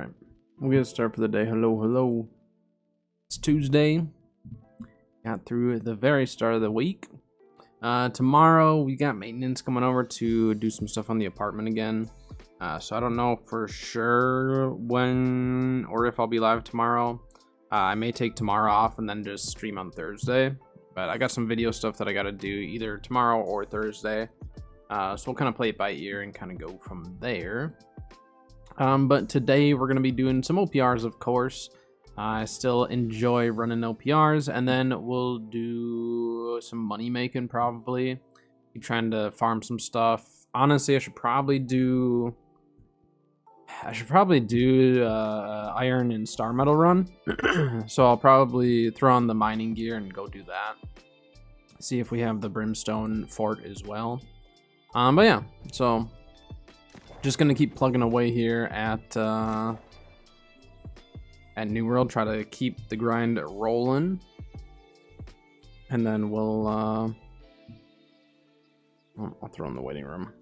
Alright, we'll get started for the day. Hello. It's Tuesday. Got through the very start of the week. Tomorrow we got maintenance coming over to do some stuff on the apartment again. So I don't know for sure when or if I'll be live tomorrow. I may take tomorrow off and then just stream on Thursday. But I got some video stuff that I gotta do either tomorrow or Thursday. So we'll kind of play it by ear and kind of go from there. But today we're going to be doing some OPRs, of course. I still enjoy running OPRs, and then we'll do some money making probably. Be trying to farm some stuff. Honestly, I should probably do iron and star metal run. So I'll probably throw on the mining gear and go do that. See if we have the brimstone fort as well. But yeah, so just gonna keep plugging away here at New World, try to keep the grind rolling, and then we'll I'll throw in the waiting room.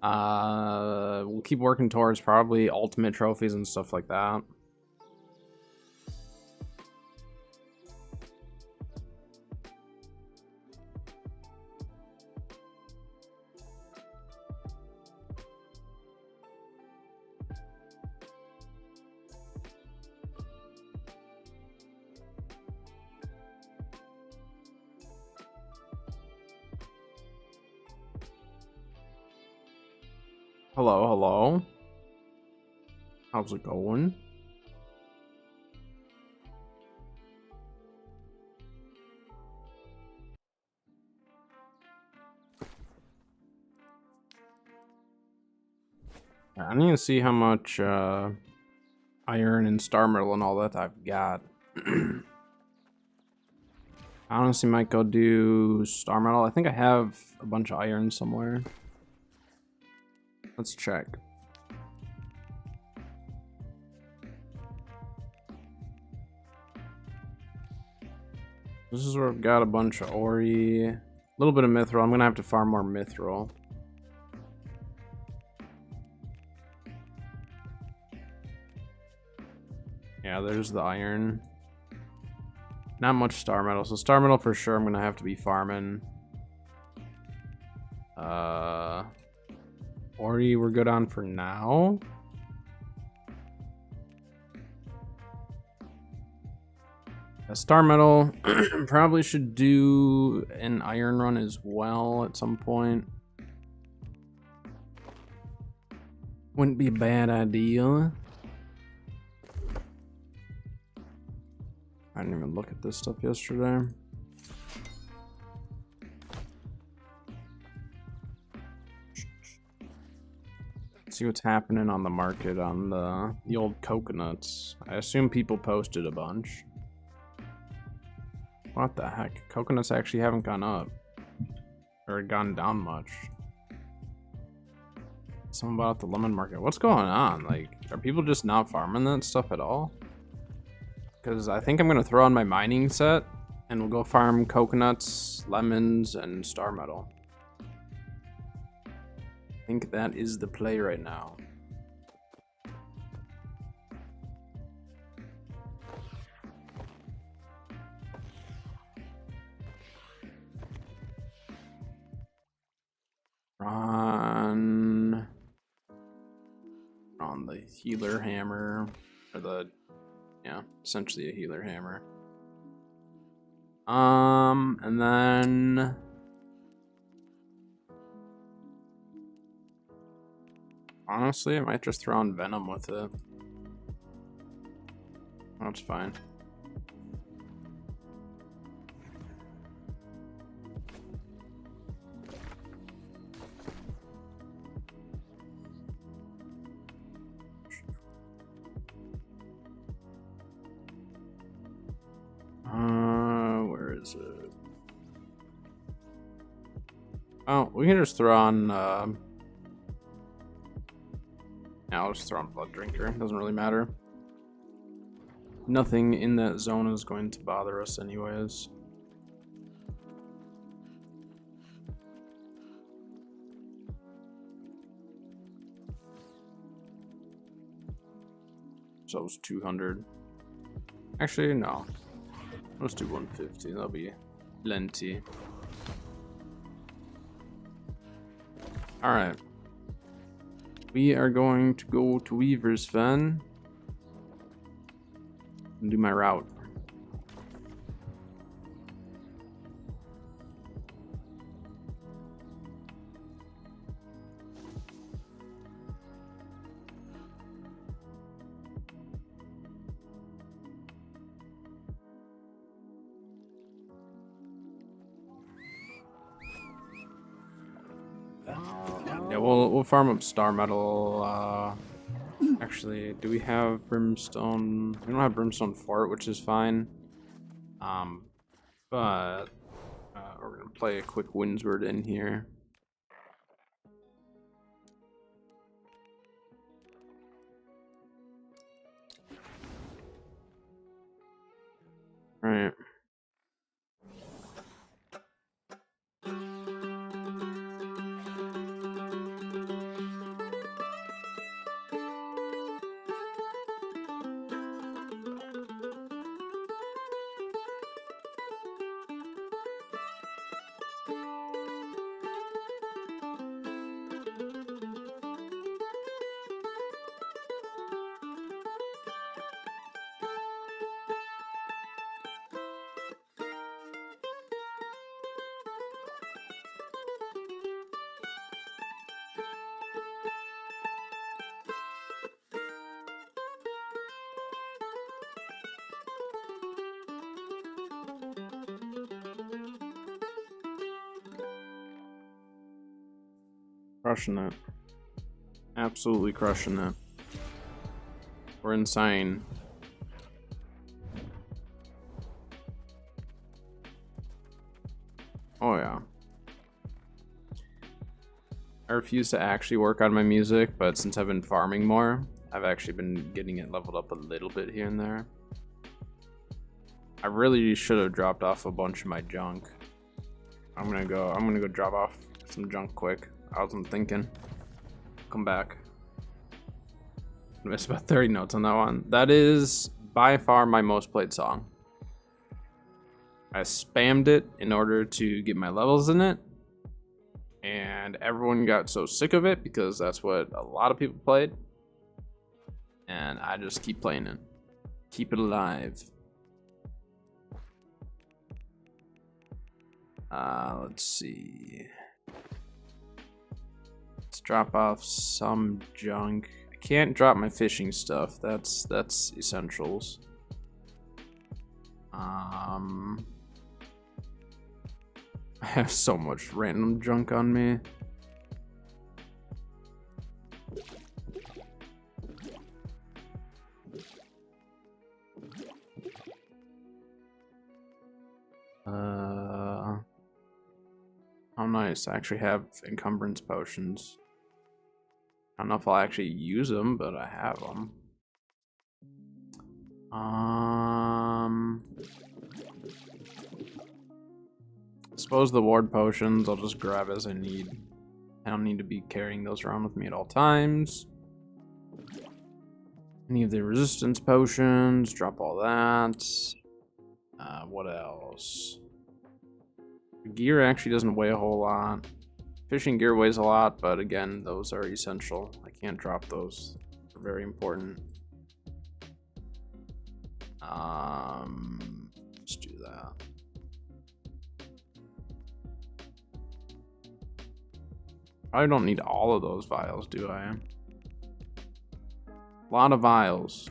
We'll keep working towards probably ultimate trophies and stuff like that. Hello. How's it going? I need to see how much iron and star metal and all that I've got. I honestly might go do star metal. I think I have a bunch of iron somewhere. Let's check. This is where I've got a bunch of ori, a little bit of mithril. I'm gonna have to farm more mithril. Yeah, there's the iron. Not much star metal. So star metal for sure I'm gonna have to be farming. Ori we're good on for now. A star metal probably should do an iron run as well at some point. Wouldn't be a bad idea. I didn't even look at this stuff yesterday. See what's happening on the market on the old coconuts. I assume people posted a bunch. What the heck? Coconuts actually haven't gone up or gone down much. Something about the lemon market. What's going on? Like, are people just not farming that stuff at all? Because I think I'm gonna throw on my mining set and we'll go farm coconuts, lemons, and star metal. I think that is the play right now. On the healer hammer, or the, yeah, essentially a healer hammer. And then honestly, I might just throw on venom with it. That's fine. Where is it? Oh, we can just throw on yeah, I'll just throw on Blood Drinker. Doesn't really matter. Nothing in that zone is going to bother us anyways. So it was 200. Actually, no. Let's do 150. That'll be plenty. Alright. We are going to go to Weaver's Fen and do my route. Yeah, we'll farm up star metal. Actually, do we have brimstone? We don't have brimstone fort, which is fine. But we're gonna play a quick Windsword in here. All right. Crushing it. Absolutely crushing it. We're insane. Oh yeah. I refuse to actually work on my music, but since I've been farming more, I've actually been getting it leveled up a little bit here and there. I really should have dropped off a bunch of my junk. I'm gonna go drop off some junk quick. I wasn't thinking. Come back. I missed about 30 notes on that one. That is by far my most played song. I spammed it in order to get my levels in it. And everyone got so sick of it because that's what a lot of people played. And I just keep playing it. Keep it alive. Let's see. Let's drop off some junk. I can't drop my fishing stuff. That's essentials. I have so much random junk on me. Oh nice, I actually have encumbrance potions. I don't know if I'll actually use them, but I have them. I suppose the ward potions I'll just grab as I need. I don't need to be carrying those around with me at all times. Any of the resistance potions, drop all that. What else? Gear actually doesn't weigh a whole lot. Fishing gear weighs a lot, but again, those are essential. I can't drop those. They're very important. Let's do that. I don't need all of those vials, do I? A lot of vials.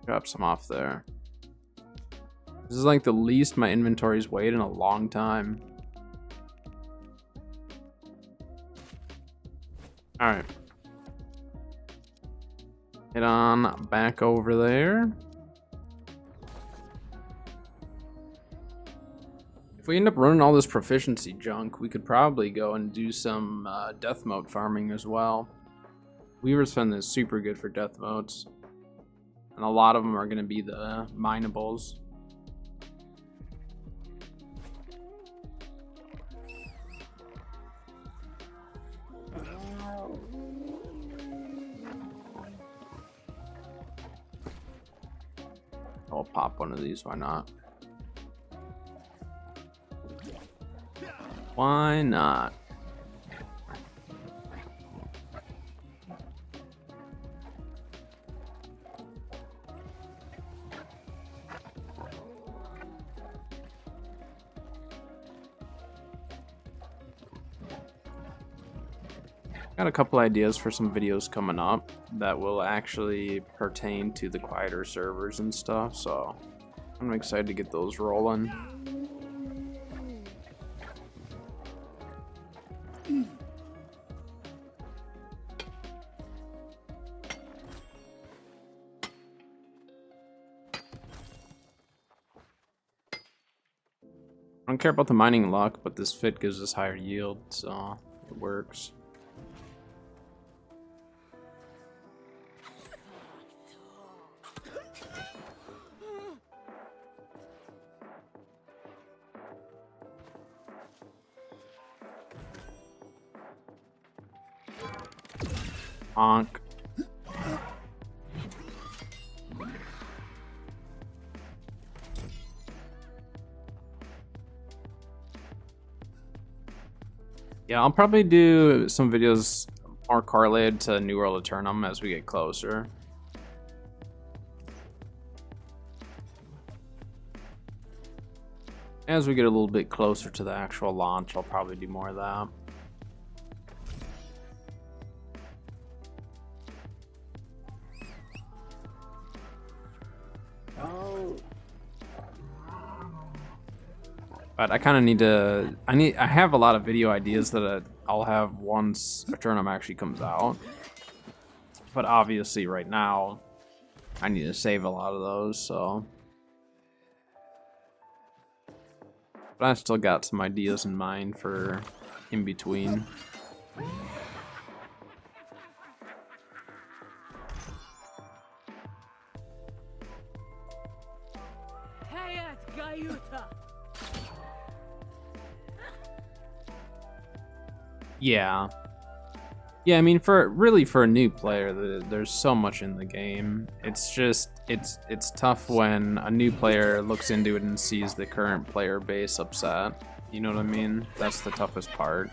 Drop some off there. This is like the least my inventory's weighed in a long time. Alright. Head on back over there. If we end up running all this proficiency junk, we could probably go and do some death mode farming as well. Weaver's Fen is super good for death modes. And a lot of them are going to be the minables. I'll pop one of these, why not? Why not? Got a couple ideas for some videos coming up that will actually pertain to the quieter servers and stuff, so I'm excited to get those rolling. I don't care about the mining luck, but this fit gives us higher yield, so it works. Honk. Yeah, I'll probably do some videos more correlated to New World Eternum as we get closer. As we get a little bit closer to the actual launch, I'll probably do more of that. But I kind of need to. I have a lot of video ideas that I'll have once Eternum actually comes out. But obviously, right now, I need to save a lot of those. So, but I still got some ideas in mind for in between. Yeah. Yeah, I mean, for a new player, there's so much in the game. It's just, it's tough when a new player looks into it and sees the current player base upset. You know what I mean? That's the toughest part.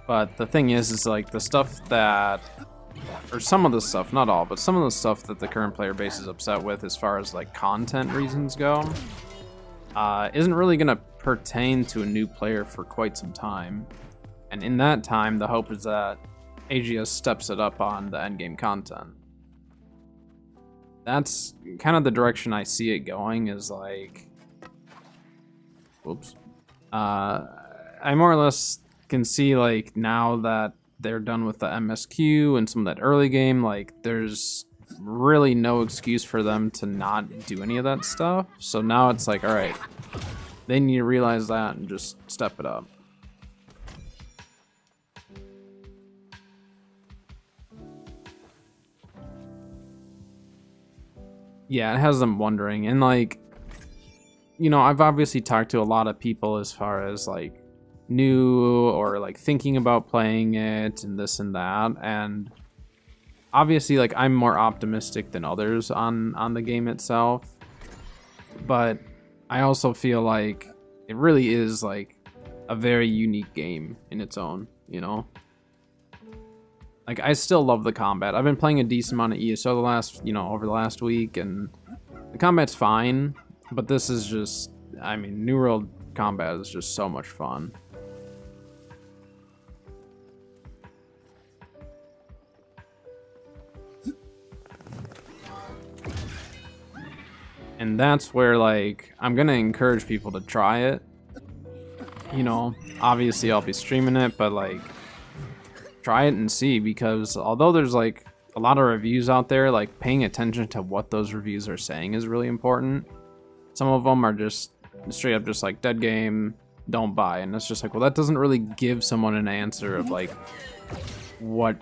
But the thing is like the stuff that, or some of the stuff, not all, but some of the stuff that the current player base is upset with as far as like content reasons go, isn't really gonna pertain to a new player for quite some time. And in that time, the hope is that AGS steps it up on the endgame content. That's kind of the direction I see it going, is like, whoops. I more or less can see like now that they're done with the MSQ and some of that early game, like there's really no excuse for them to not do any of that stuff. So now it's like, all right, they need to realize that and just step it up. Yeah, it has them wondering. And like, you know, I've obviously talked to a lot of people as far as like new or like thinking about playing it and this and that. And obviously like I'm more optimistic than others on the game itself. But I also feel like it really is like a very unique game in its own, you know? Like, I still love the combat. I've been playing a decent amount of ESO over the last week, and the combat's fine, but this is just, I mean, New World combat is just so much fun. And that's where, like, I'm gonna encourage people to try it. You know, obviously I'll be streaming it, but, like, try it and see, because although there's like a lot of reviews out there, like paying attention to what those reviews are saying is really important. Some of them are just straight up just like dead game, don't buy, and it's just like, well, that doesn't really give someone an answer of like what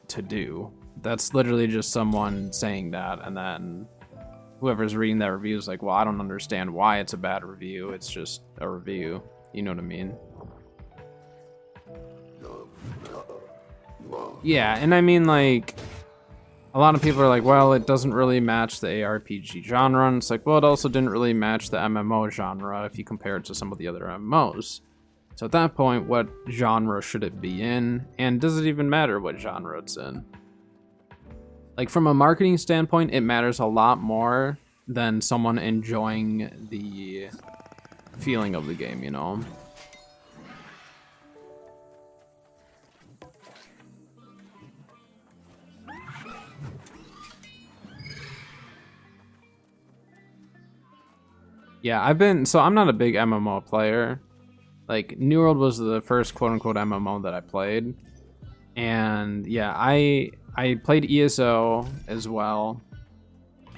to do. That's literally just someone saying that, and then whoever's reading that review is like, well, I don't understand why it's a bad review, it's just a review. You know what I mean? Yeah, and I mean, like, a lot of people are like, well, it doesn't really match the ARPG genre, and it's like, well, it also didn't really match the MMO genre if you compare it to some of the other MMOs. So at that point, what genre should it be in, and does it even matter what genre it's in? Like, from a marketing standpoint, it matters a lot more than someone enjoying the feeling of the game, you know? Yeah, I'm not a big MMO player. Like, New World was the first quote-unquote MMO that I played. And yeah, I played ESO as well.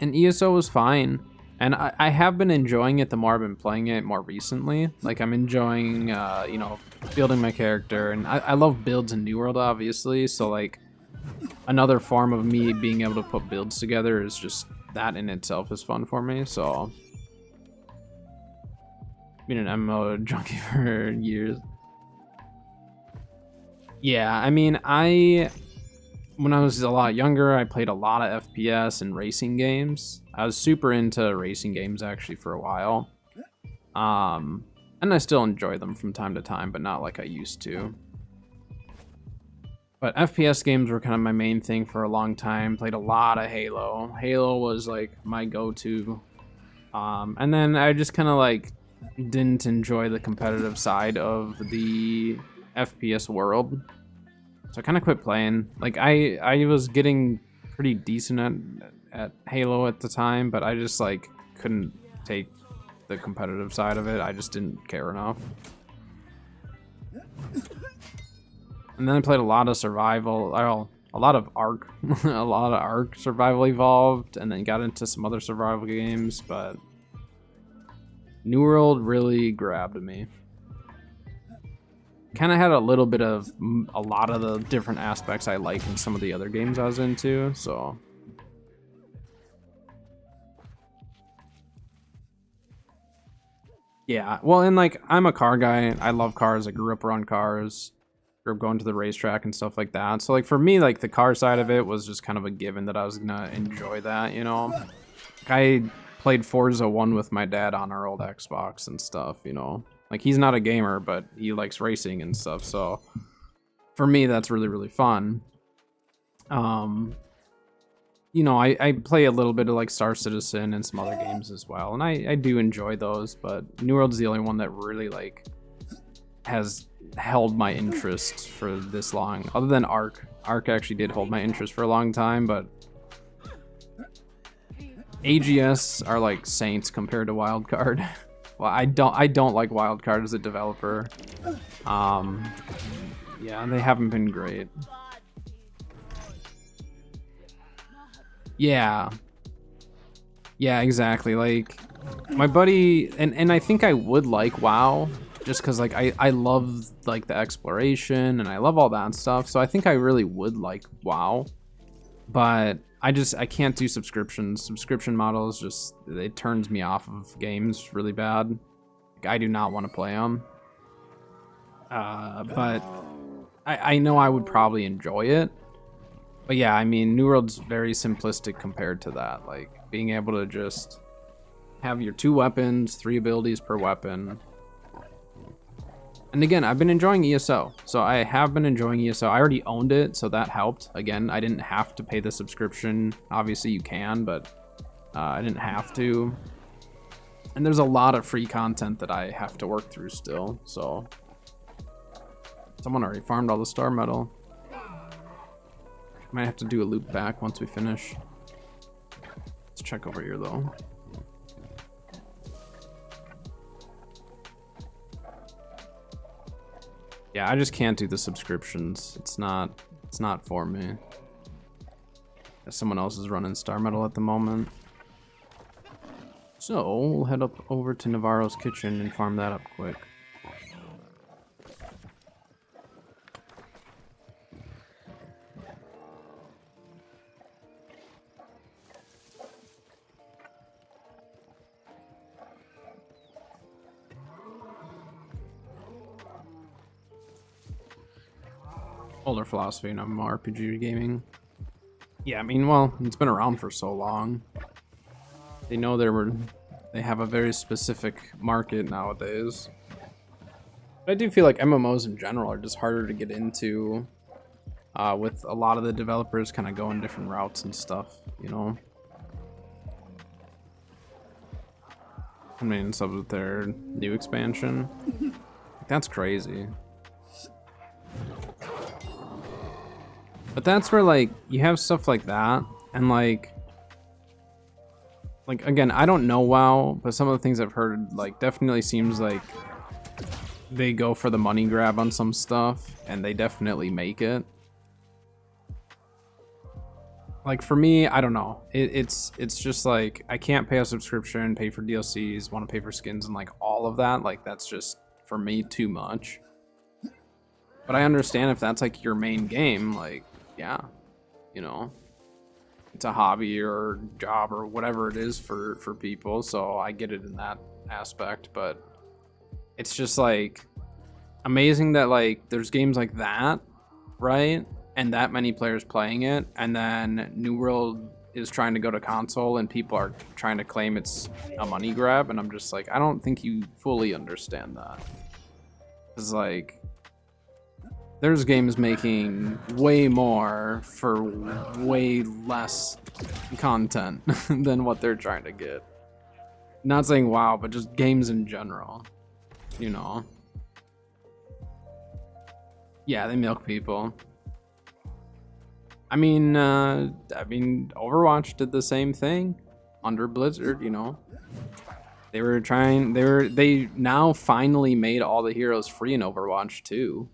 And ESO was fine. And I have been enjoying it the more I've been playing it more recently. Like, I'm enjoying, you know, building my character. And I love builds in New World, obviously. So, like, another form of me being able to put builds together is just, that in itself is fun for me. So, been an MMO junkie for years. Yeah, I mean, when I was a lot younger, I played a lot of FPS and racing games. I was super into racing games actually for a while. And I still enjoy them from time to time, but not like I used to. But FPS games were kind of my main thing for a long time. Played a lot of Halo. Halo was like my go-to. And then I just kind of like didn't enjoy the competitive side of the FPS world. So I kind of quit playing. Like, I was getting pretty decent at Halo at the time, but I just like couldn't take the competitive side of it. I just didn't care enough. And then I played a lot of survival, a lot of Ark, a lot of Ark Survival Evolved, and then got into some other survival games, but New World really grabbed me. Kind of had a little bit of a lot of the different aspects I like in some of the other games I was into, so. Yeah, well, and like, I'm a car guy. I love cars. I grew up around cars. Grew up going to the racetrack and stuff like that. So, like, for me, like, the car side of it was just kind of a given that I was gonna enjoy that, you know? I played Forza 1 with my dad on our old Xbox and stuff, you know? Like, he's not a gamer, but he likes racing and stuff, so for me, that's really, really fun. You know, I play a little bit of, like, Star Citizen and some other games as well, and I do enjoy those, but New World's the only one that really, like, has held my interest for this long, other than Ark. Ark actually did hold my interest for a long time, but AGS are like saints compared to Wildcard. Well, I don't like Wildcard as a developer. Yeah, they haven't been great. Yeah. Yeah, exactly. Like, my buddy, and I think I would like WoW, just because, like, I love, like, the exploration, and I love all that stuff, so I think I really would like WoW. But I can't do subscriptions. Subscription models just, it turns me off of games really bad. Like, I do not want to play them. But I know I would probably enjoy it. But yeah, I mean, New World's very simplistic compared to that. Like, being able to just have your 2 weapons, 3 abilities per weapon. And again, I've been enjoying ESO. So I have been enjoying ESO. I already owned it, so that helped. Again, I didn't have to pay the subscription. Obviously you can, but I didn't have to. And there's a lot of free content that I have to work through still, so. Someone already farmed all the star metal. Might have to do a loop back once we finish. Let's check over here though. Yeah, I just can't do the subscriptions. It's not for me. Someone else is running star metal at the moment. So we'll head up over to Navarro's kitchen and farm that up quick. Older philosophy in RPG gaming. Yeah, I mean, well, it's been around for so long. They know they have a very specific market nowadays. But I do feel like MMOs in general are just harder to get into, with a lot of the developers kind of going different routes and stuff, you know? I mean, subs with their new expansion. That's crazy. But that's where, like, you have stuff like that, and like again, I don't know WoW, but some of the things I've heard, like, definitely seems like they go for the money grab on some stuff, and they definitely make it. Like, for me, I don't know. It's just like, I can't pay a subscription, pay for DLCs, want to pay for skins, and like all of that. Like, that's just, for me, too much. But I understand if that's like your main game, like, yeah, you know, it's a hobby or job or whatever it is for people. So I get it in that aspect, but it's just like amazing that like there's games like that, right? And that many players playing it, and then New World is trying to go to console and people are trying to claim it's a money grab, and I'm just like, I don't think you fully understand that. It's like, there's games making way more for way less content than what they're trying to get. Not saying WoW, but just games in general, you know? Yeah, they milk people. I mean, Overwatch did the same thing under Blizzard, you know? They now finally made all the heroes free in Overwatch too.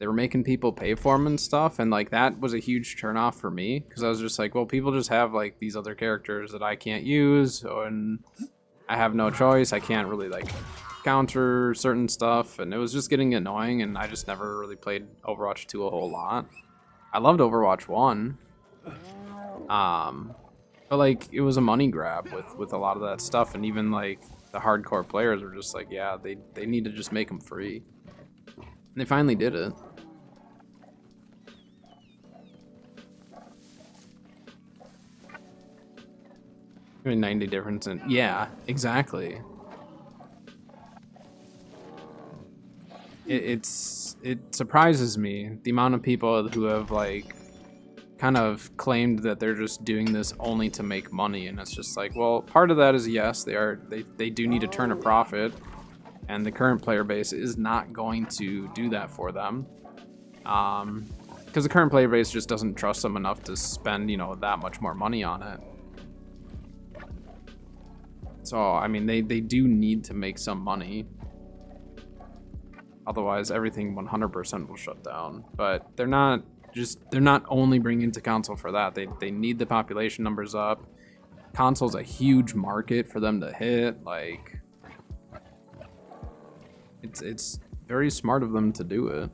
They were making people pay for them and stuff, and like that was a huge turnoff for me, because I was just like, well, people just have like these other characters that I can't use, and I have no choice. I can't really like counter certain stuff, and it was just getting annoying, and I just never really played Overwatch 2 a whole lot. I loved Overwatch 1. But like it was a money grab with a lot of that stuff, and even like the hardcore players were just like, yeah, they need to just make them free. And they finally did it. I mean, 90 difference in, yeah, exactly. It surprises me the amount of people who have like kind of claimed that they're just doing this only to make money, and it's just like, well, part of that is, yes, they do need to turn a profit, and the current player base is not going to do that for them, because the current player base just doesn't trust them enough to spend, you know, that much more money on it. So I mean, they do need to make some money, otherwise everything 100% will shut down. But they're not only bringing it to console for that. They need the population numbers up. Console's a huge market for them to hit. Like, it's very smart of them to do it.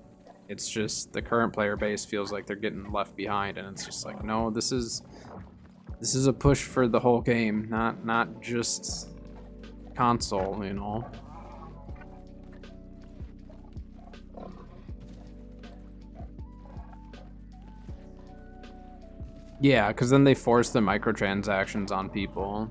It's just the current player base feels like they're getting left behind, and it's just like, no, this is a push for the whole game, not just console, you know. Yeah, because then they force the microtransactions on people.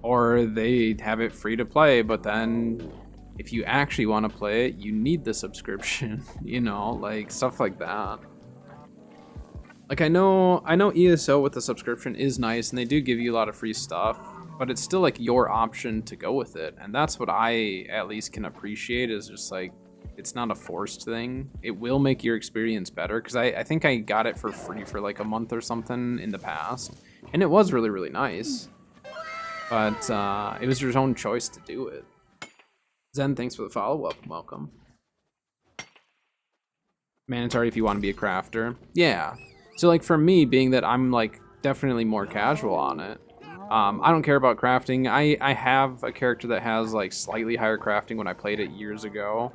Or they have it free to play, but then if you actually want to play it, you need the subscription, you know, like stuff like that. Like, I know ESO with the subscription is nice, and they do give you a lot of free stuff, but it's still like your option to go with it. And that's what I at least can appreciate, is just like, it's not a forced thing. It will make your experience better, because I think I got it for free for like a month or something in the past, and it was really, really nice. But it was your own choice to do it. Zen, thanks for the follow-up. Welcome. Mandatory if you want to be a crafter. Yeah. So like for me, being that I'm like definitely more casual on it, I don't care about crafting. I have a character that has like slightly higher crafting when I played it years ago,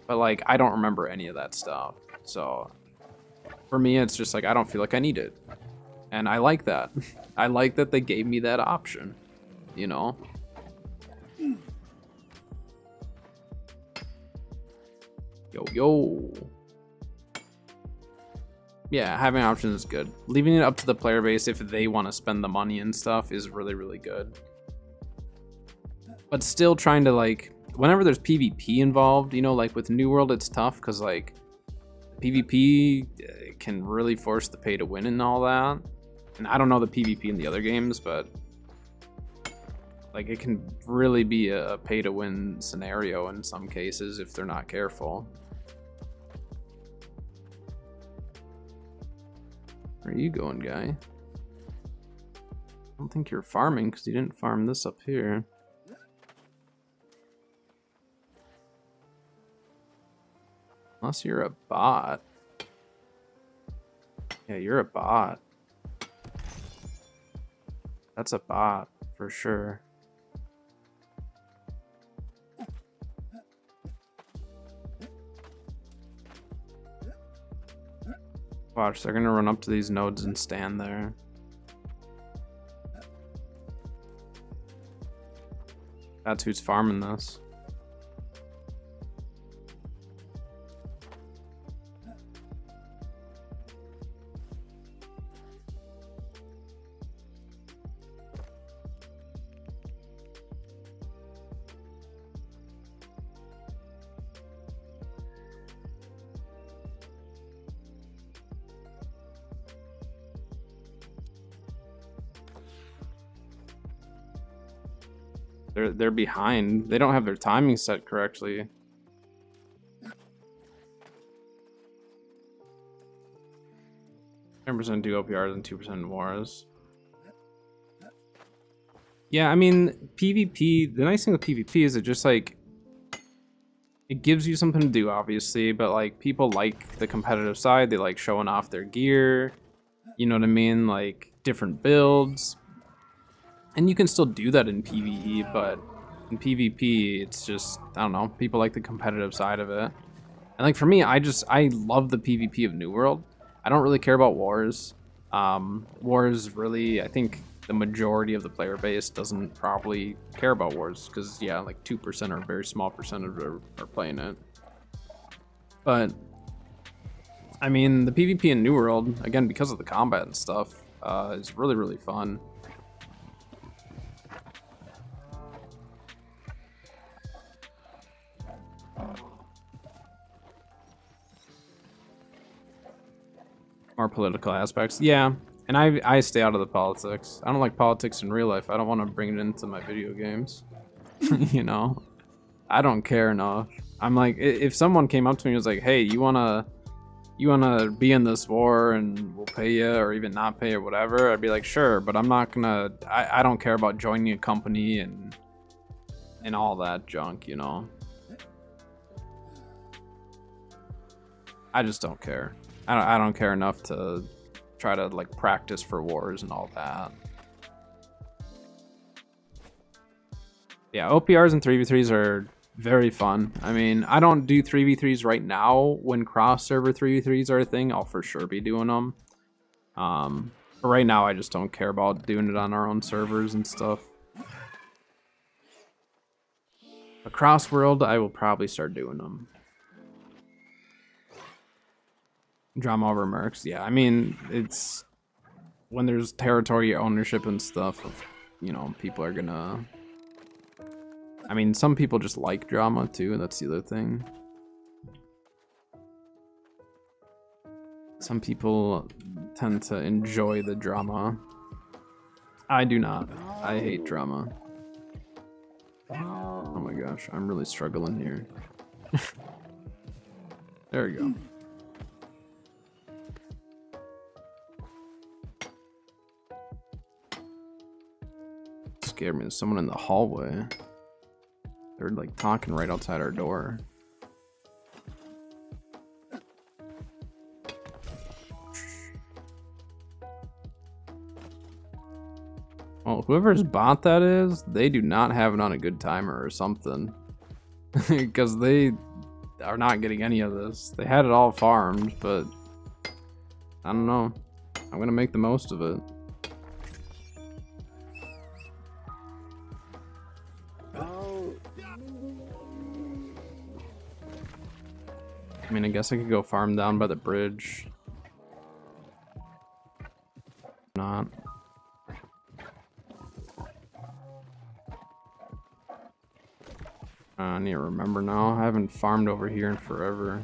but like I don't remember any of that stuff. So for me, it's just like, I don't feel like I need it. And I like that. I like that they gave me that option, you know? Yo. Yeah, having options is good. Leaving it up to the player base if they want to spend the money and stuff is really, really good. But still trying to, like, whenever there's PvP involved, you know, like with New World, it's tough because, like, PvP can really force the pay to win and all that. And I don't know the PvP in the other games, but like it can really be a pay to win scenario in some cases if they're not careful. Where are you going, guy? I don't think you're farming because you didn't farm this up here. Unless you're a bot. Yeah, you're a bot. That's a bot for sure. Watch, they're gonna run up to these nodes and stand there. That's who's farming this. They're behind. They don't have their timing set correctly. %10% do OPRs and 2% wars. Yeah, I mean, PvP, the nice thing with PvP is it just like, it gives you something to do, obviously, but like people like the competitive side. They like showing off their gear, you know what I mean? Like different builds. And you can still do that in PvE, but in PvP, it's just, I don't know, people like the competitive side of it. And like for me, I love the PvP of New World. I don't really care about wars. Wars really, I think the majority of the player base doesn't probably care about wars because, yeah, like 2% or a very small percentage are playing it. But, I mean, the PvP in New World, again, because of the combat and stuff, is really, really fun. More political aspects, yeah, and I stay out of the politics. I don't like politics in real life. I don't want to bring it into my video games. You know, I don't care enough. I'm like, if someone came up to me and was like, hey, you wanna be in this war and we'll pay you or even not pay or whatever, I'd be like, sure, but I'm not gonna, I don't care about joining a company and all that junk, you know. I just don't care. I don't care enough to try to like practice for wars and all that. Yeah, OPRs and 3v3s are very fun. I mean, I don't do 3v3s right now. When cross-server 3v3s are a thing, I'll for sure be doing them. But right now, I just don't care about doing it on our own servers and stuff. Across world, I will probably start doing them. Drama over mercs, yeah. I mean, it's when there's territory ownership and stuff, you know, people are gonna. I mean, some people just like drama too, and that's the other thing. Some people tend to enjoy the drama. I do not. I hate drama. Oh my gosh, I'm really struggling here. There we go. Scared me. There's someone in the hallway. They're like talking right outside our door. Well, whoever's bot that is, they do not have it on a good timer or something. Because they are not getting any of this. They had it all farmed, but I don't know. I'm gonna make the most of it. I mean, I guess I could go farm down by the bridge. I need to remember now. I haven't farmed over here in forever.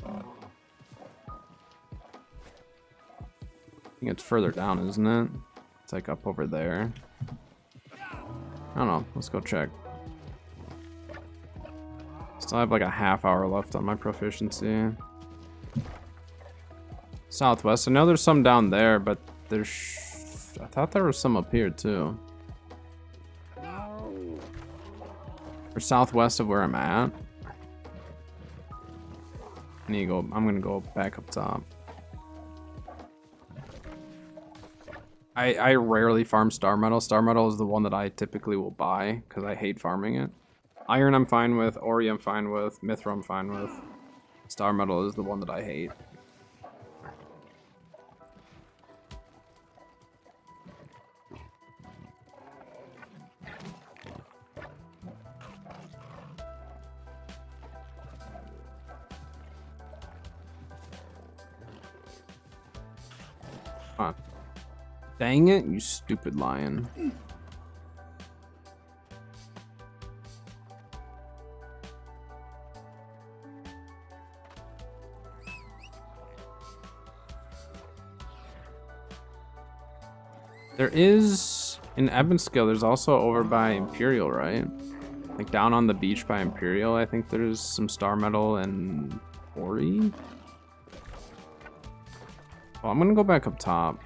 I think it's further down, isn't it? It's like up over there. I don't know. Let's go check. Still have like a half hour left on my proficiency. Southwest. I know there's some down there, but there's... I thought there was some up here too. Or southwest of where I'm at. I need to go... I'm gonna go back up top. I rarely farm star metal. Star metal is the one that I typically will buy because I hate farming it. Iron I'm fine with, Ori I'm fine with, Mithril I'm fine with. Star metal is the one that I hate. Huh. Dang it, you stupid lion. There is in Ebonskill, there's also over by Imperial, right? Like down on the beach by Imperial, I think there's some star metal and Ori. Well, I'm gonna go back up top.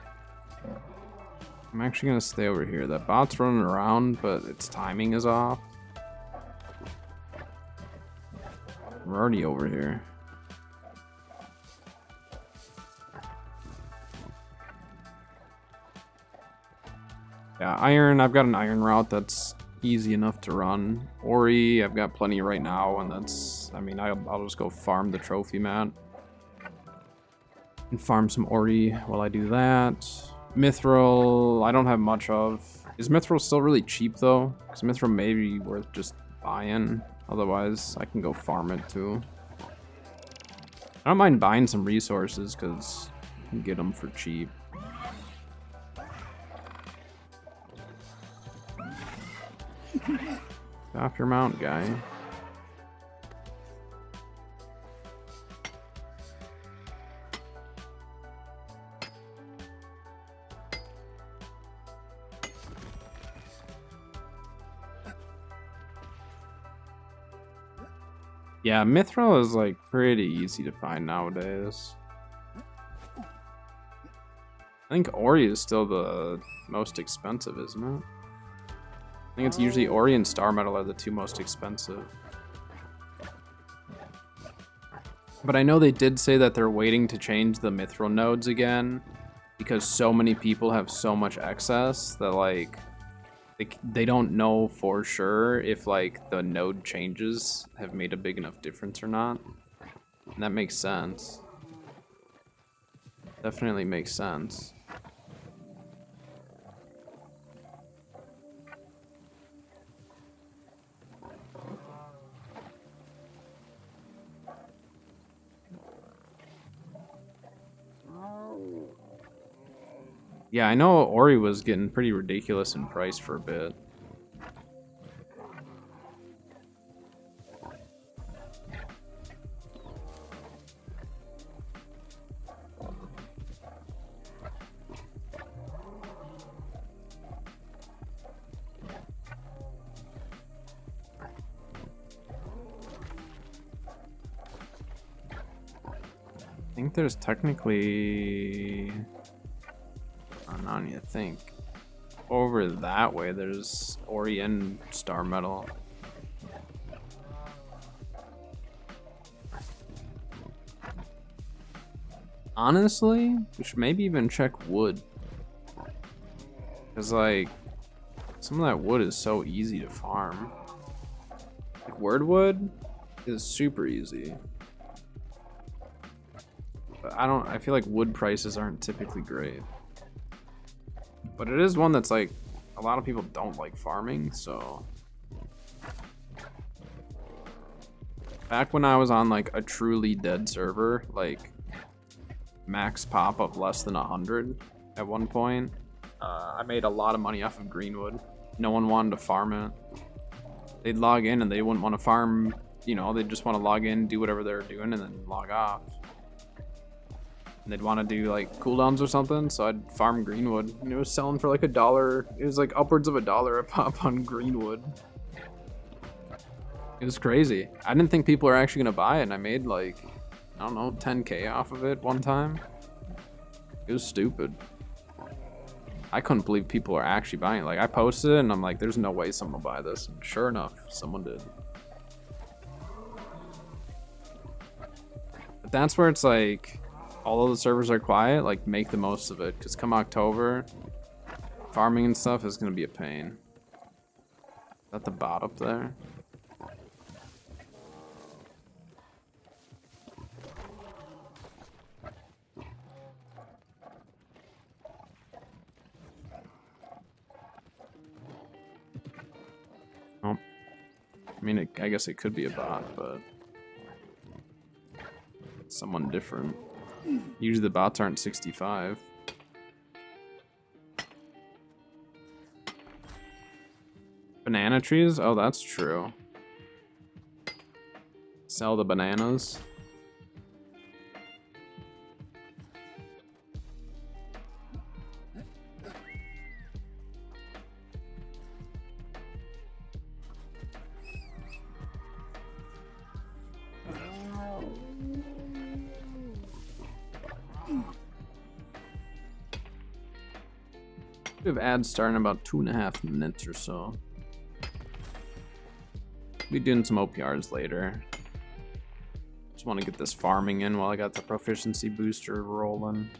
I'm actually gonna stay over here. That bot's running around, but its timing is off. We're already over here. Yeah, iron, I've got an iron route that's easy enough to run. Ori, I've got plenty right now, and that's, I mean, I'll just go farm the trophy mat. And farm some Ori while I do that. Mithril, I don't have much of. Is Mithril still really cheap though? Because Mithril may be worth just buying. Otherwise, I can go farm it too. I don't mind buying some resources because you can get them for cheap. Get off your mount, guy. Yeah, Mithril is like pretty easy to find nowadays. I think Ori is still the most expensive, isn't it? I think it's usually Ori and Star Metal are the two most expensive. But I know they did say that they're waiting to change the Mithril nodes again because so many people have so much excess that like they don't know for sure if like the node changes have made a big enough difference or not. And that makes sense. Definitely makes sense. Yeah, I know Ori was getting pretty ridiculous in price for a bit. I think there's technically... I don't need to think. Over that way, there's Ori and Star Metal. Honestly, we should maybe even check wood. Because, like, some of that wood is so easy to farm. Like, Wordwood is super easy. But I feel like wood prices aren't typically great. But it is one that's like, a lot of people don't like farming, so. Back when I was on like a truly dead server, like max pop of less than 100 at one point, I made a lot of money off of Greenwood. no one wanted to farm it. They'd log in and they wouldn't want to farm, you know, they'd just want to log in, do whatever they're doing, and then log off. And they'd want to do like cooldowns or something, so I'd farm greenwood. And it was selling for like $1. It was like upwards of $1 a pop on greenwood. It was crazy. I didn't think people were actually gonna buy it, and I made like, I don't know, 10K off of it one time. It was stupid. I couldn't believe people were actually buying it. Like, I posted it and I'm like, there's no way someone will buy this. And sure enough, someone did. But that's where it's like, although the servers are quiet, like, make the most of it. Because come October, farming and stuff is going to be a pain. Is that the bot up there? Oh. I mean, I guess it could be a bot, but it's someone different. Usually the bots aren't 65. Banana trees? Oh, that's true. Sell the bananas. We have ads starting in about 2.5 minutes or so. Be doing some OPRs later. Just want to get this farming in while I got the proficiency booster rolling.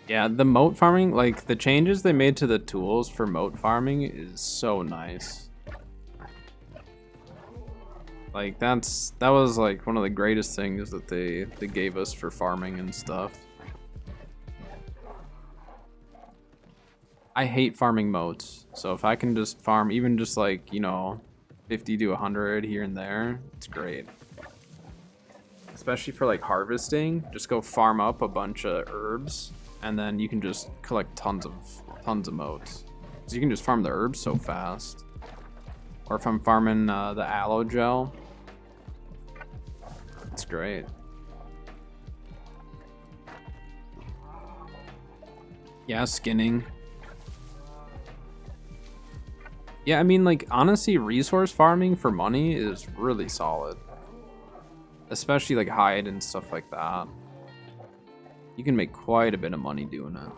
Yeah, the moat farming, like the changes they made to the tools for moat farming is so nice. Like that was like one of the greatest things that they gave us for farming and stuff. I hate farming moats, so if I can just farm even just like, you know, 50 to 100 here and there, it's great. Especially for like harvesting, just go farm up a bunch of herbs and then you can just collect tons of moats. So you can just farm the herbs so fast. Or if I'm farming the aloe gel, it's great. Yeah, skinning. Yeah, I mean, like, honestly, resource farming for money is really solid. Especially, like, hide and stuff like that. You can make quite a bit of money doing it.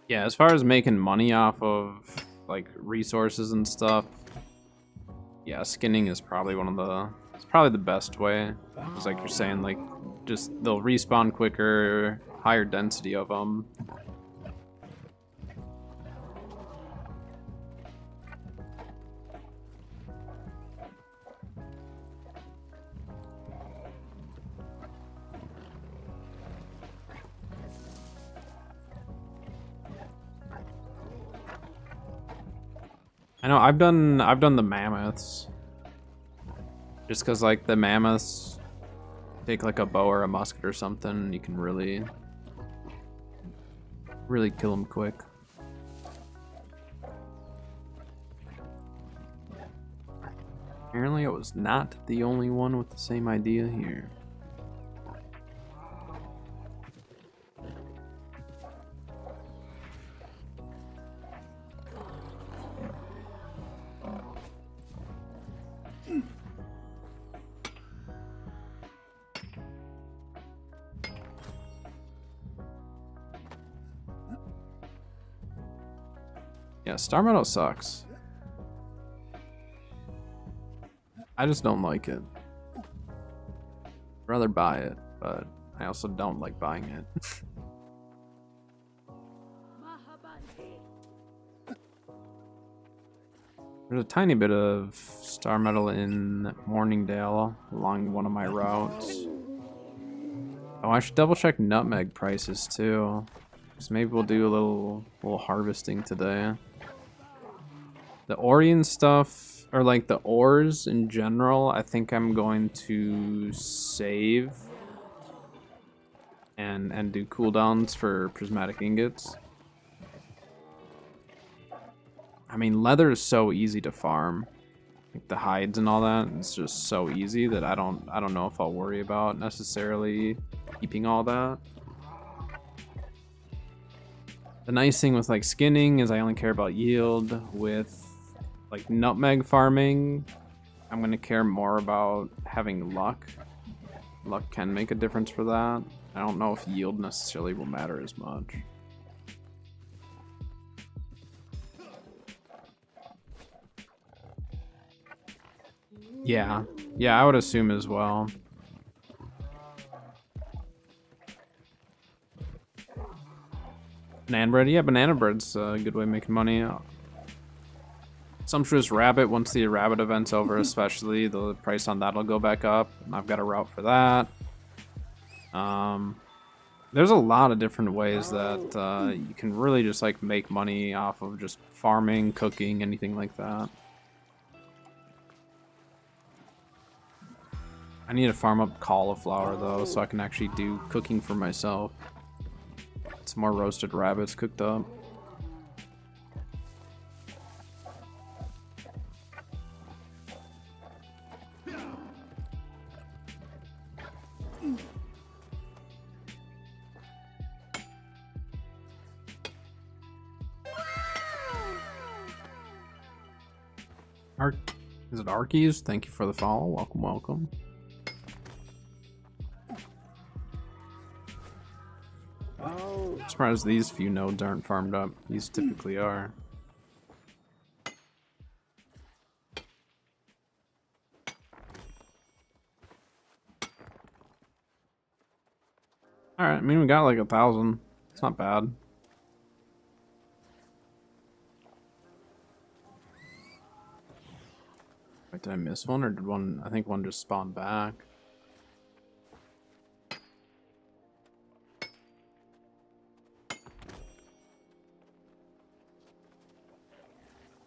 Yeah, as far as making money off of like resources and stuff, yeah, skinning is probably it's probably the best way. It's like you're saying, like, just they'll respawn quicker, higher density of them. I know I've done the mammoths. Just cause like the mammoths take like a bow or a musket or something, you can really kill them quick. Apparently I was not the only one with the same idea here. Yeah, Star Metal sucks. I just don't like it. I'd rather buy it, but I also don't like buying it. There's a tiny bit of Star Metal in Morningdale along one of my routes. Oh, I should double check nutmeg prices too. So maybe we'll do a little harvesting today. The Orion stuff, or like the ores in general, I think I'm going to save and do cooldowns for prismatic ingots. I mean, leather is so easy to farm. Like the hides and all that, it's just so easy that I don't know if I'll worry about necessarily keeping all that. The nice thing with like skinning is I only care about yield. With like nutmeg farming, I'm gonna care more about having luck. Luck can make a difference for that. I don't know if yield necessarily will matter as much. Yeah, I would assume as well. Banana bread, yeah, banana bread's a good way of making money. Sumptuous rabbit, once the rabbit event's over especially, the price on that'll go back up. I've got a route for that. There's a lot of different ways that you can really just like make money off of just farming, cooking, anything like that. I need to farm up cauliflower though, so I can actually do cooking for myself. Some more roasted rabbits cooked up. Is it Arkies? Thank you for the follow. Welcome, welcome. I'm surprised these few nodes aren't farmed up. These typically are. Alright, I mean, we got like 1,000. It's not bad. Wait, did I miss one or did one? I think one just spawned back.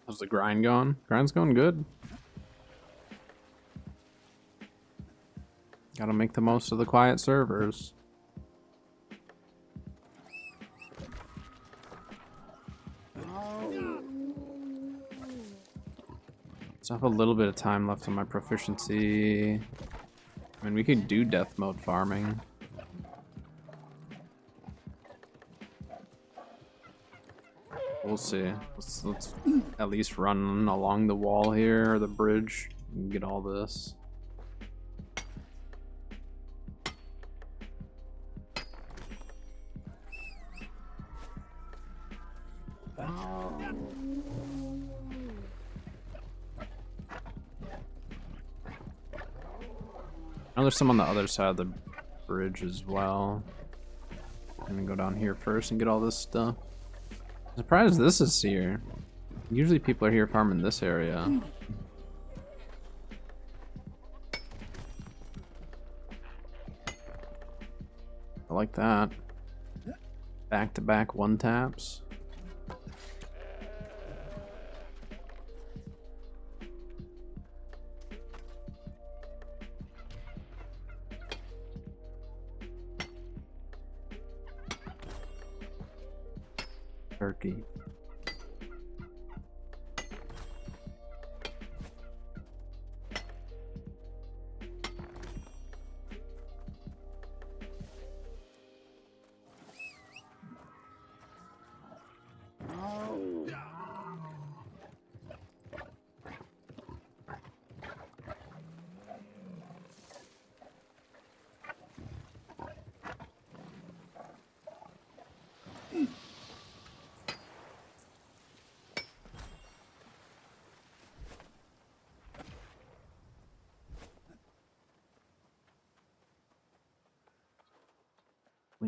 How's the grind going? Grind's going good. Gotta make the most of the quiet servers. So I have a little bit of time left on my proficiency. I mean, we could do death mode farming. We'll see. Let's at least run along the wall here, or the bridge, and get all this. Oh, there's some on the other side of the bridge as well. I'm gonna go down here first and get all this stuff. I'm surprised this is here. Usually people are here farming this area. I like that. Back-to-back one taps. Turkey.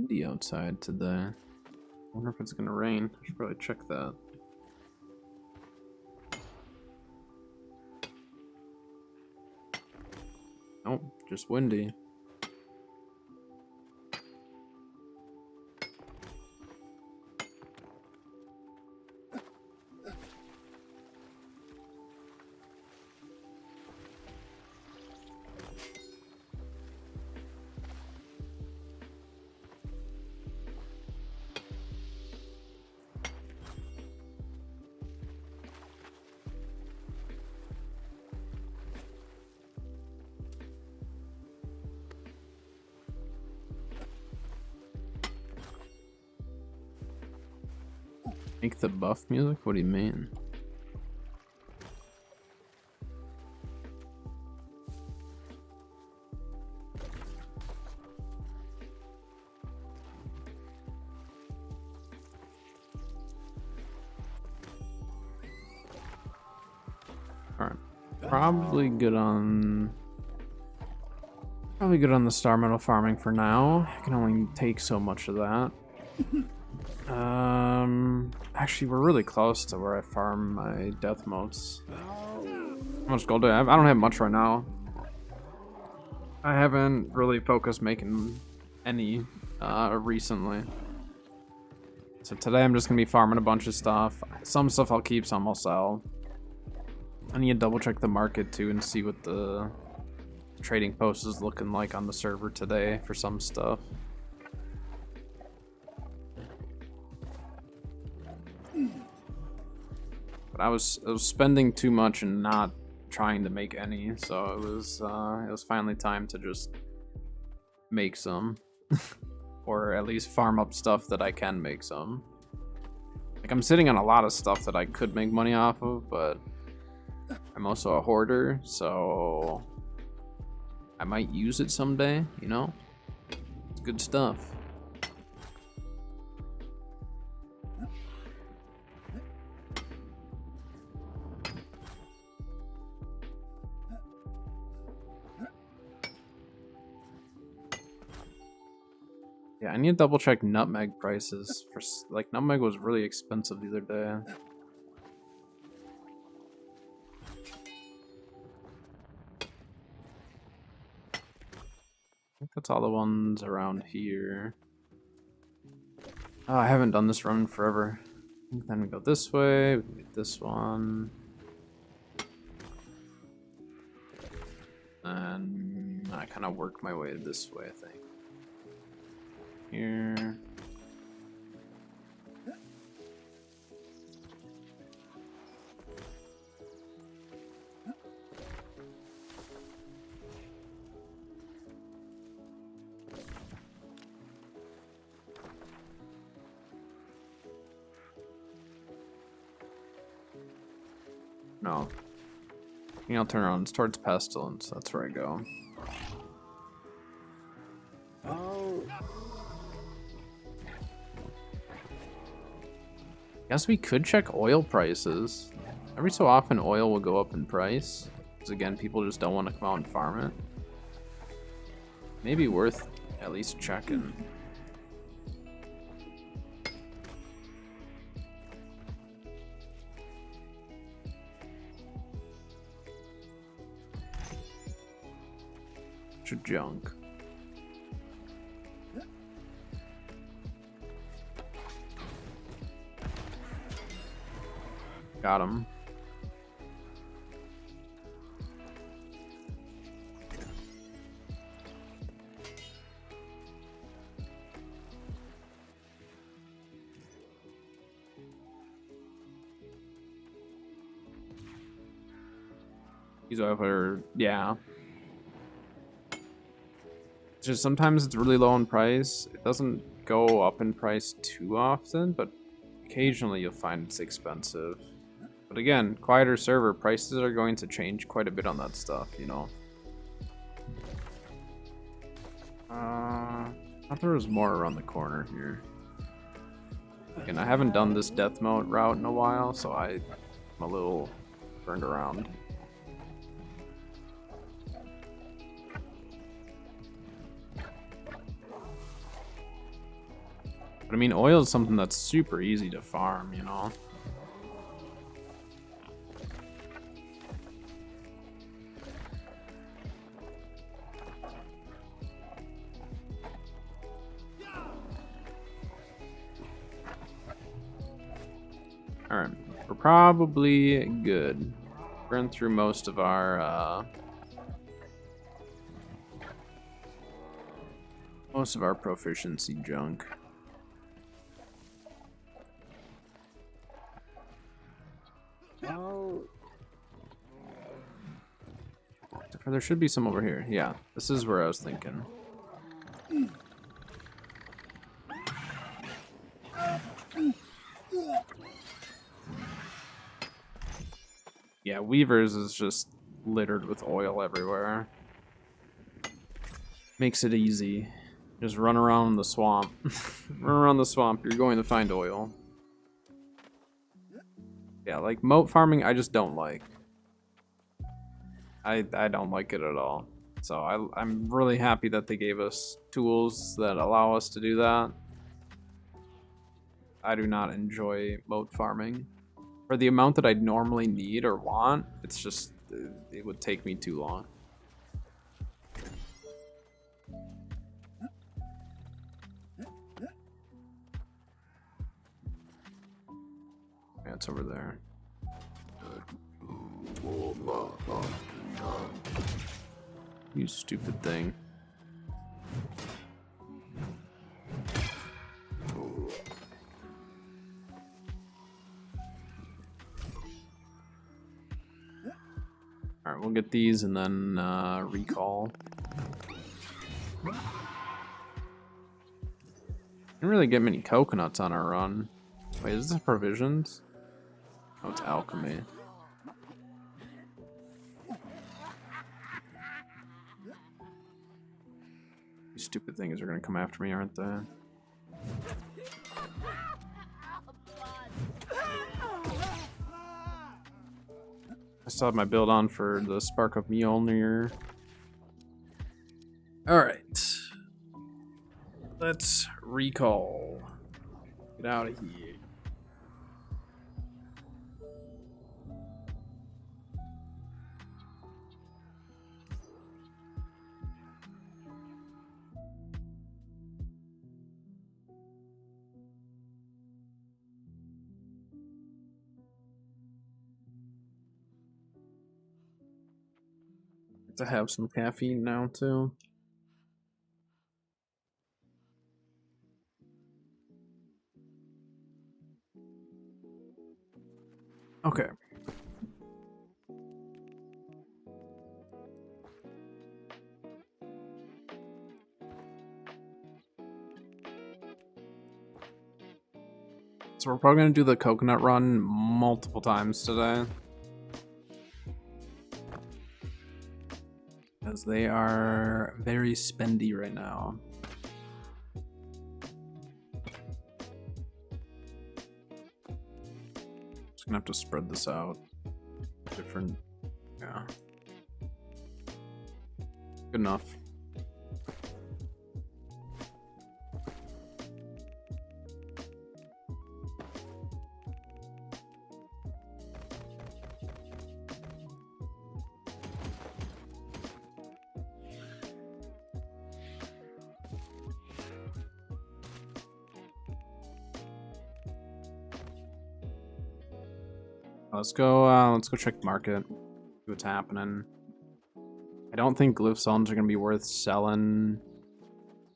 windy outside today. I wonder if it's gonna rain. I should probably check that. Nope, just windy. Make the buff music? What do you mean? Alright. Probably good on the star metal farming for now. I can only take so much of that. Actually, we're really close to where I farm my death motes. How much gold do I have? I don't have much right now. I haven't really focused making any recently. So today I'm just gonna be farming a bunch of stuff. Some stuff I'll keep, some I'll sell. I need to double check the market too and see what the trading post is looking like on the server today for some stuff. But I was spending too much and not trying to make any, so it was finally time to just make some. Or at least farm up stuff that I can make some. Like, I'm sitting on a lot of stuff that I could make money off of, but I'm also a hoarder, so I might use it someday, you know? It's good stuff. Yeah, I need to double check nutmeg prices. For like, nutmeg was really expensive the other day. I think that's all the ones around here. Oh, I haven't done this run in forever. Then we go this way, we can get this one. And I kind of work my way this way, I think. Here. No. I'll turn around. It's towards Pestilence. That's where I go. Guess we could check oil prices. Every so often oil will go up in price. Because again, people just don't want to come out and farm it. Maybe worth at least checking. Bunch of junk. Got him. He's over, yeah. It's just sometimes it's really low in price. It doesn't go up in price too often, but occasionally you'll find it's expensive. But again, quieter server, prices are going to change quite a bit on that stuff, you know. I thought there was more around the corner here. Again, I haven't done this death mode route in a while, so I'm a little burned around. But I mean, oil is something that's super easy to farm, you know? Alright, we're probably good. Run through most of our proficiency junk. There should be some over here. Yeah, this is where I was thinking. Yeah, Weaver's is just littered with oil everywhere. Makes it easy. Just run around the swamp. Run around the swamp, you're going to find oil. Yeah, like moat farming, I just don't like. I don't like it at all. So I'm really happy that they gave us tools that allow us to do that. I do not enjoy moat farming. For the amount that I'd normally need or want, it's just, it would take me too long. Yeah, it's over there. You stupid thing. Alright, we'll get these and then recall. Didn't really get many coconuts on our run. Wait, is this provisions? Oh, it's alchemy. These stupid things are gonna come after me, aren't they? I still have my build on for the Spark of Mjolnir. Alright. Let's recall. Get out of here. To have some caffeine now too. Okay. So we're probably gonna do the coconut run multiple times today. Because they are very spendy right now. Just gonna have to spread this out. Different, yeah. Good enough. Let's go check the market, see what's happening. I don't think glyph zones are gonna be worth selling.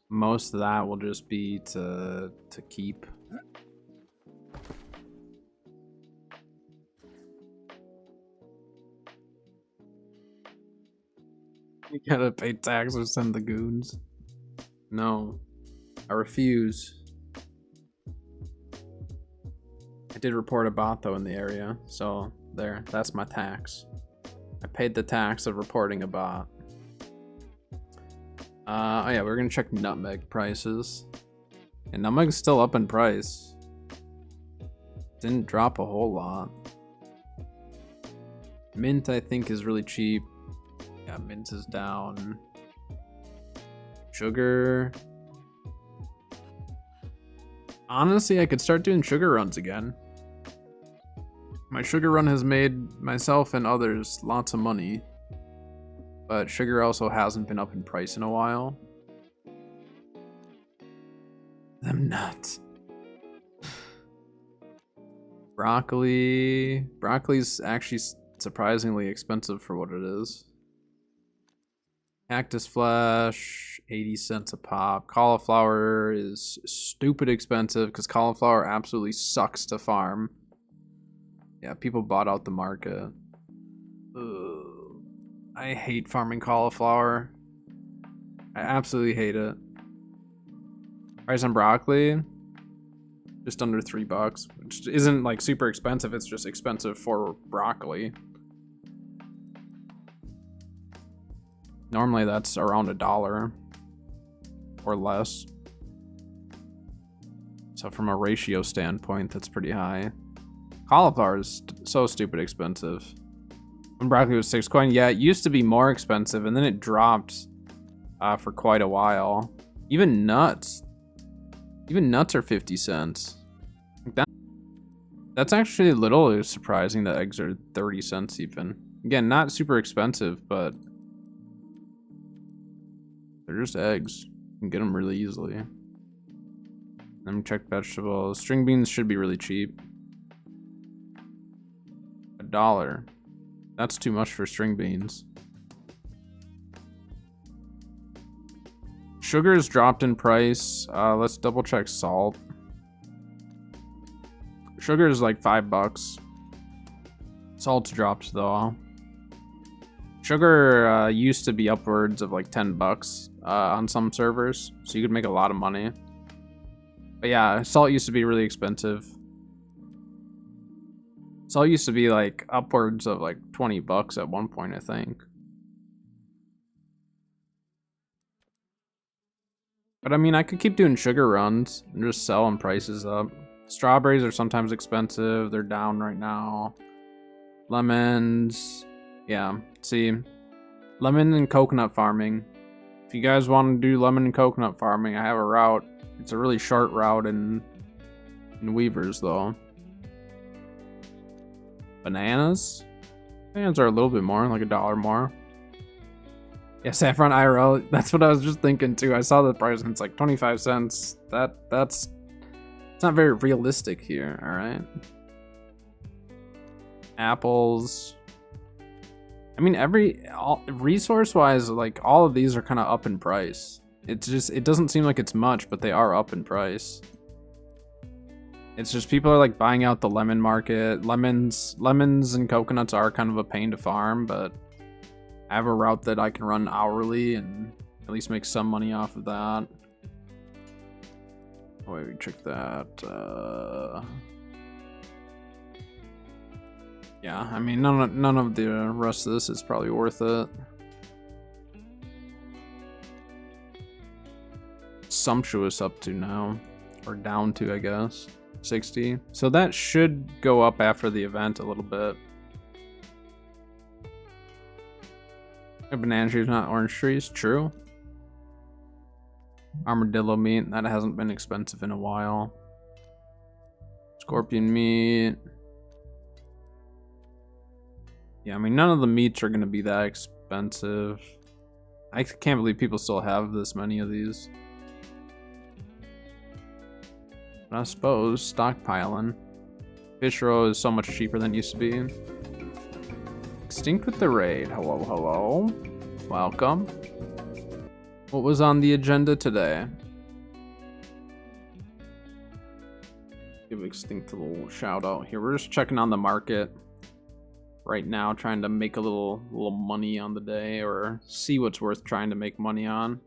Most of that will just be to keep. You gotta pay tax or send the goons. No, I refuse. I did report a bot though in the area, so there, that's my tax. I paid the tax of reporting a bot. Oh yeah, we're gonna check nutmeg prices. And nutmeg's still up in price. Didn't drop a whole lot. Mint I think is really cheap. Yeah, mint is down. Sugar. Honestly, I could start doing sugar runs again. My sugar run has made myself and others lots of money. But sugar also hasn't been up in price in a while. Them nuts. Broccoli. Broccoli's actually surprisingly expensive for what it is. Cactus flesh, 80 cents a pop. Cauliflower is stupid expensive because cauliflower absolutely sucks to farm. Yeah, people bought out the market. Ugh. I hate farming cauliflower. I absolutely hate it. Price on broccoli, just under $3, which isn't like super expensive. It's just expensive for broccoli. Normally that's around $1 or less. So from a ratio standpoint, that's pretty high. Cauliflower is so stupid expensive. When broccoli was 6 coin, yeah, it used to be more expensive, and then it dropped for quite a while. Even nuts are 50 cents. That's actually a little surprising that eggs are 30 cents even. Again, not super expensive, but they're just eggs. You can get them really easily. Let me check vegetables. String beans should be really cheap. $1. That's too much for string beans. Sugar's dropped in price. Let's double check salt. Sugar is like $5. Salt's dropped though. Sugar used to be upwards of like $10 on some servers, so you could make a lot of money. But yeah, salt used to be really expensive. Salt used to be like upwards of like $20 at one point, I think. But I mean, I could keep doing sugar runs and just selling prices up. Strawberries are sometimes expensive. They're down right now. Lemons. Yeah, see. Lemon and coconut farming. If you guys want to do lemon and coconut farming, I have a route. It's a really short route in Weavers, though. Bananas? Bananas are a little bit more, like $1 more. Yeah, saffron IRL, that's what I was just thinking too. I saw the price and it's like 25 cents. That's it's not very realistic here, alright? Apples. I mean, resource-wise, like all of these are kind of up in price. It's just, it doesn't seem like it's much, but they are up in price. It's just people are like buying out the lemon market. Lemons and coconuts are kind of a pain to farm, but I have a route that I can run hourly and at least make some money off of that. Wait, we check that. Yeah, I mean, none of the rest of this is probably worth it. Sumptuous up to now, or down to, I guess, 60. So that should go up after the event a little bit. Banana trees, not orange trees. True. Armadillo meat, that hasn't been expensive in a while. Scorpion meat. Yeah, I mean, none of the meats are going to be that expensive. I can't believe people still have this many of these. But I suppose stockpiling. Fish roe is so much cheaper than it used to be. Extinct with the raid. Hello, hello. Welcome. What was on the agenda today? Give Extinct a little shout out here. We're just checking on the market right now, trying to make a little money on the day, or see what's worth trying to make money on.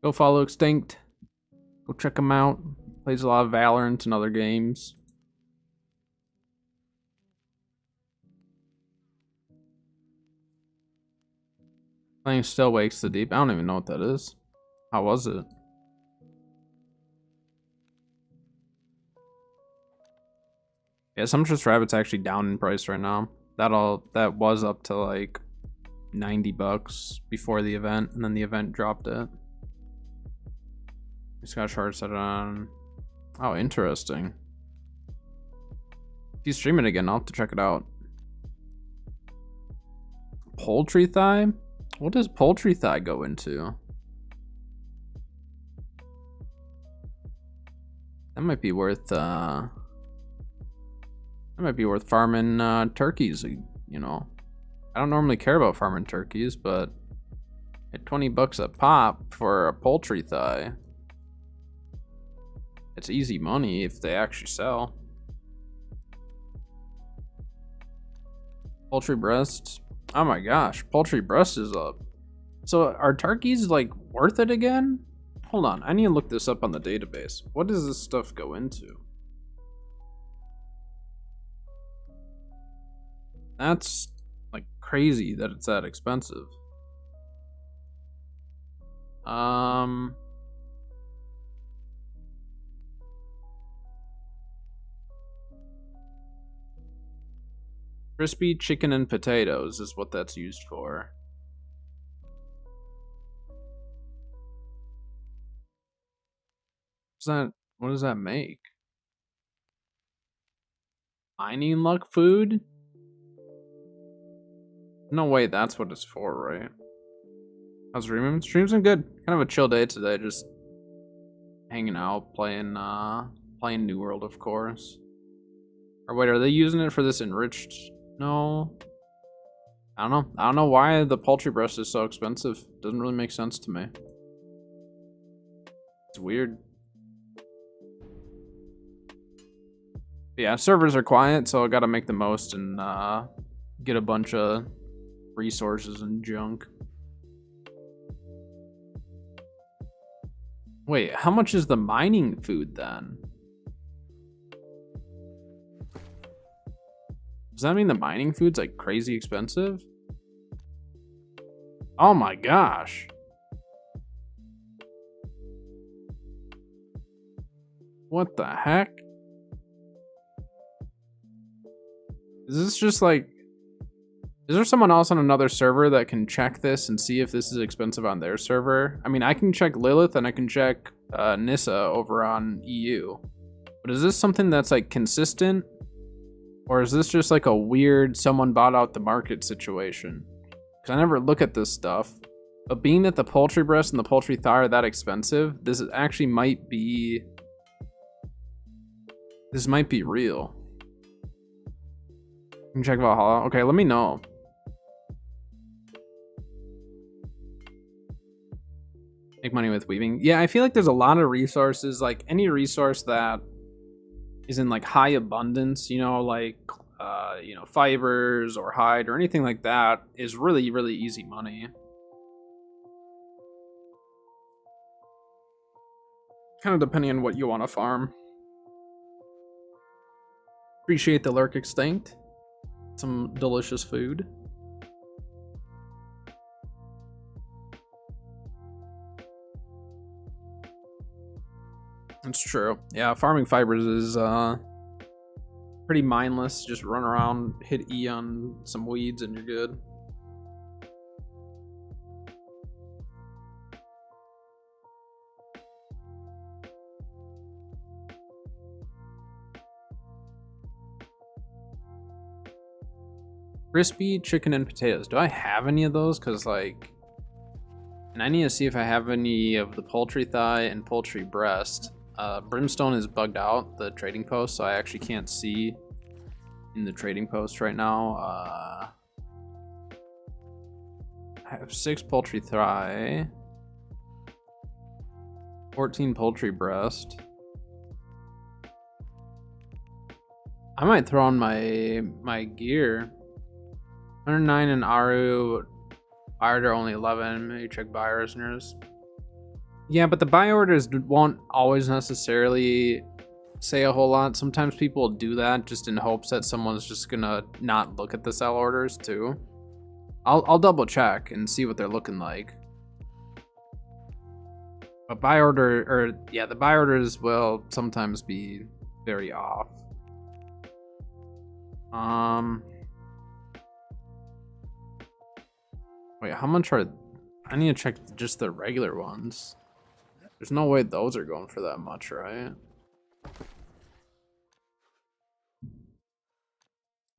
Go follow Extinct. Go check him out. Plays a lot of Valorant and other games. Playing Still Wakes the Deep. I don't even know what that is. How was it? Yeah, Sumptuous Rabbit's actually down in price right now. That was up to like $90 before the event, and then the event dropped it. Just got charged set it on. Oh, interesting. If you stream it again, I'll have to check it out. Poultry thigh? What does poultry thigh go into? That might be worth farming turkeys, you know. I don't normally care about farming turkeys, but at $20 a pop for a poultry thigh, it's easy money if they actually sell. Poultry breast. Oh my gosh, poultry breast is up. So are turkeys like worth it again? Hold on, I need to look this up on the database. What does this stuff go into? That's like crazy that it's that expensive. Crispy chicken and potatoes is what that's used for. What does that make? Mining luck food? No way, that's what it's for, right? How's streaming? Stream's been good. Kind of a chill day today, just hanging out, playing New World, of course. Or wait, are they using it for this enriched? No. I don't know why the poultry breast is so expensive. Doesn't really make sense to me. It's weird. Yeah, servers are quiet, so I gotta make the most and get a bunch of resources and junk. Wait, how much is the mining food then? Does that mean the mining food's like crazy expensive? Oh my gosh. What the heck? Is this just like... Is there someone else on another server that can check this and see if this is expensive on their server? I mean, I can check Lilith and I can check Nissa over on EU. But is this something that's like consistent? Or is this just like a weird someone bought out the market situation? Because I never look at this stuff. But being that the poultry breast and the poultry thigh are that expensive, this actually might be... This might be real. You can check Valhalla. Okay, let me know. Make money with weaving. Yeah, I feel like there's a lot of resources. Like any resource that is in like high abundance, you know, like you know, fibers or hide or anything like that is really, really easy money. Kind of depending on what you want to farm. Appreciate the lurk extinct. Some delicious food. It's true. Yeah, farming fibers is pretty mindless. Just run around, hit E on some weeds, and you're good. Crispy chicken and potatoes. Do I have any of those? Because like, and I need to see if I have any of the poultry thigh and poultry breast. Brimstone is bugged out, the trading post, so I actually can't see in the trading post right now. I have 6 poultry thigh, 14 poultry breast. I might throw on my gear. 109 in Aru, buy order only 11. Maybe check buy orders. Yeah, but the buy orders won't always necessarily say a whole lot. Sometimes people do that just in hopes that someone's just gonna not look at the sell orders too. I'll double check and see what they're looking like. But buy order, or yeah, the buy orders will sometimes be very off. Wait, how much are... I need to check just the regular ones. There's no way those are going for that much, right?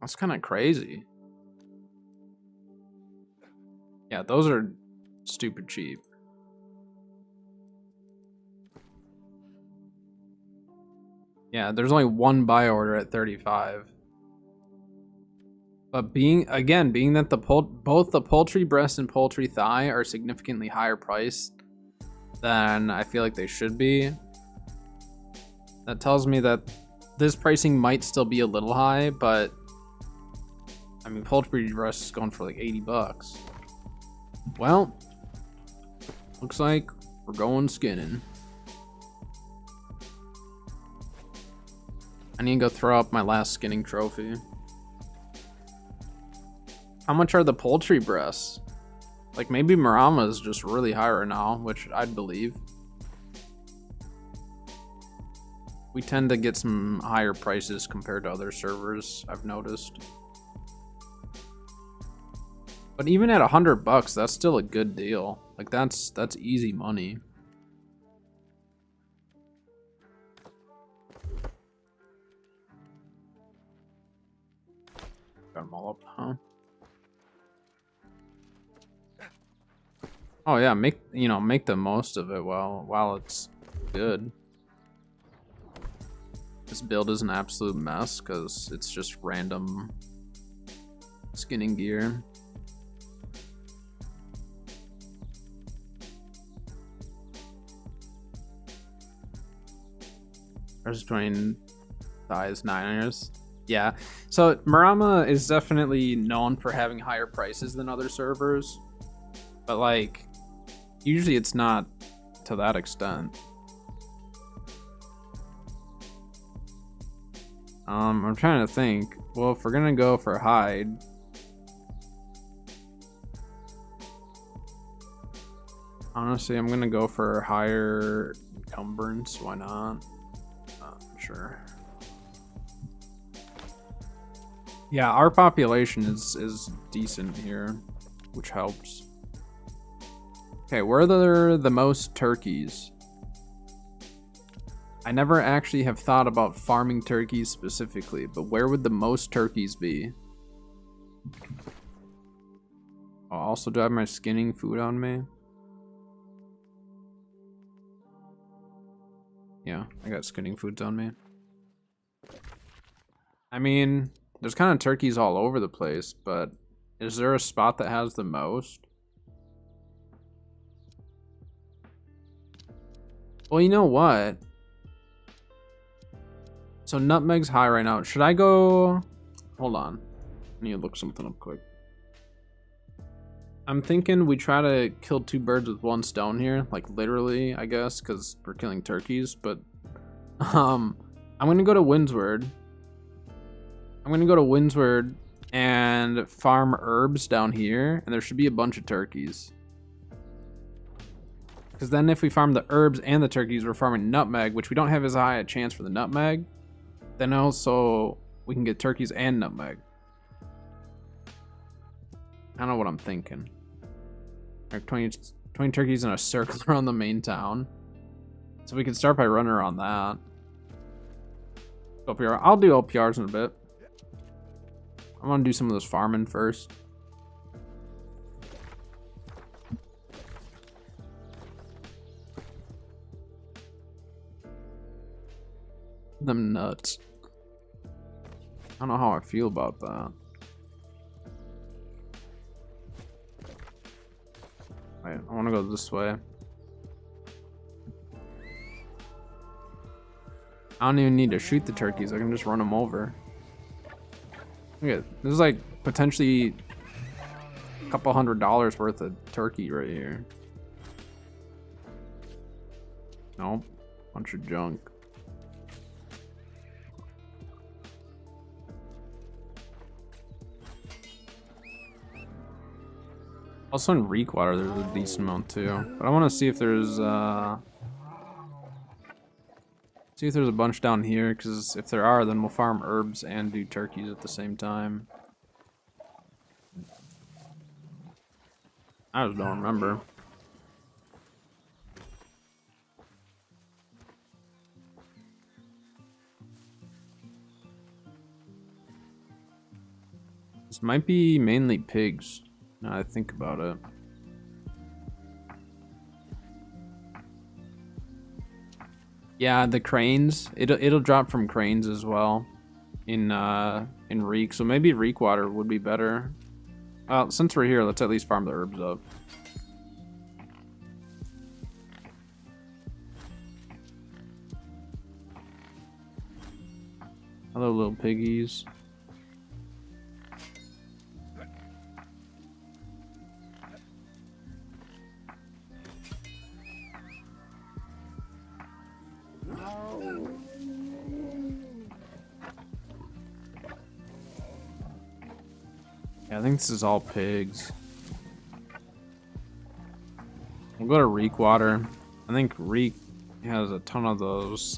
That's kind of crazy. Yeah, those are stupid cheap. Yeah, there's only one buy order at 35. But being that both the poultry breast and poultry thigh are significantly higher priced than I feel like they should be, that tells me that this pricing might still be a little high, but I mean, poultry breast is going for like 80 bucks. Well, looks like we're going skinning. I need to go throw up my last skinning trophy. How much are the poultry breasts? Like, maybe Marama is just really high right now, which I'd believe. We tend to get some higher prices compared to other servers, I've noticed. But even at 100 bucks, that's still a good deal. Like, that's easy money. Got them all up, huh? Oh yeah, make the most of it while it's good. This build is an absolute mess because it's just random skinning gear. There's 20 thighs, 9ers. Yeah, so Marama is definitely known for having higher prices than other servers, but like usually it's not to that extent. I'm trying to think. Well, if we're gonna go for hide, honestly, I'm gonna go for higher encumbrance. Why not? Sure. Yeah, our population is decent here, which helps. Okay, where are the most turkeys? I never actually have thought about farming turkeys specifically, but where would the most turkeys be? I'll also do I have my skinning food on me? Yeah, I got skinning foods on me. I mean, there's kind of turkeys all over the place, but is there a spot that has the most? Well, you know what? So nutmeg's high right now. Should I go... Hold on. I need to look something up quick. I'm thinking we try to kill 2 birds with 1 stone here. Like, literally, I guess, because we're killing turkeys. But, I'm going to go to Windsward. I'm going to go to Windsward and farm herbs down here. And there should be a bunch of turkeys. Because then if we farm the herbs and the turkeys, we're farming nutmeg, which we don't have as high a chance for the nutmeg. Then also, we can get turkeys and nutmeg. I don't know what I'm thinking. Like 20 turkeys in a circle around the main town. So we can start by running around that. OPR. I'll do OPRs in a bit. I want to do some of this farming first. Them nuts. I don't know how I feel about that. Wait, I want to go this way. I don't even need to shoot the turkeys. I can just run them over. Look at this is like potentially a couple $100 worth of turkey right here. Nope, bunch of junk. Also in Reekwater, there's a decent amount too. But I want to see if there's a bunch down here, because if there are, then we'll farm herbs and do turkeys at the same time. I just don't remember. This might be mainly pigs, now I think about it. Yeah, the cranes. It'll drop from cranes as well in Reek, so maybe Reek water would be better. Well, since we're here, let's at least farm the herbs up. Hello, little piggies. Yeah, I think this is all pigs. We'll go to Reek water. I think Reek has a ton of those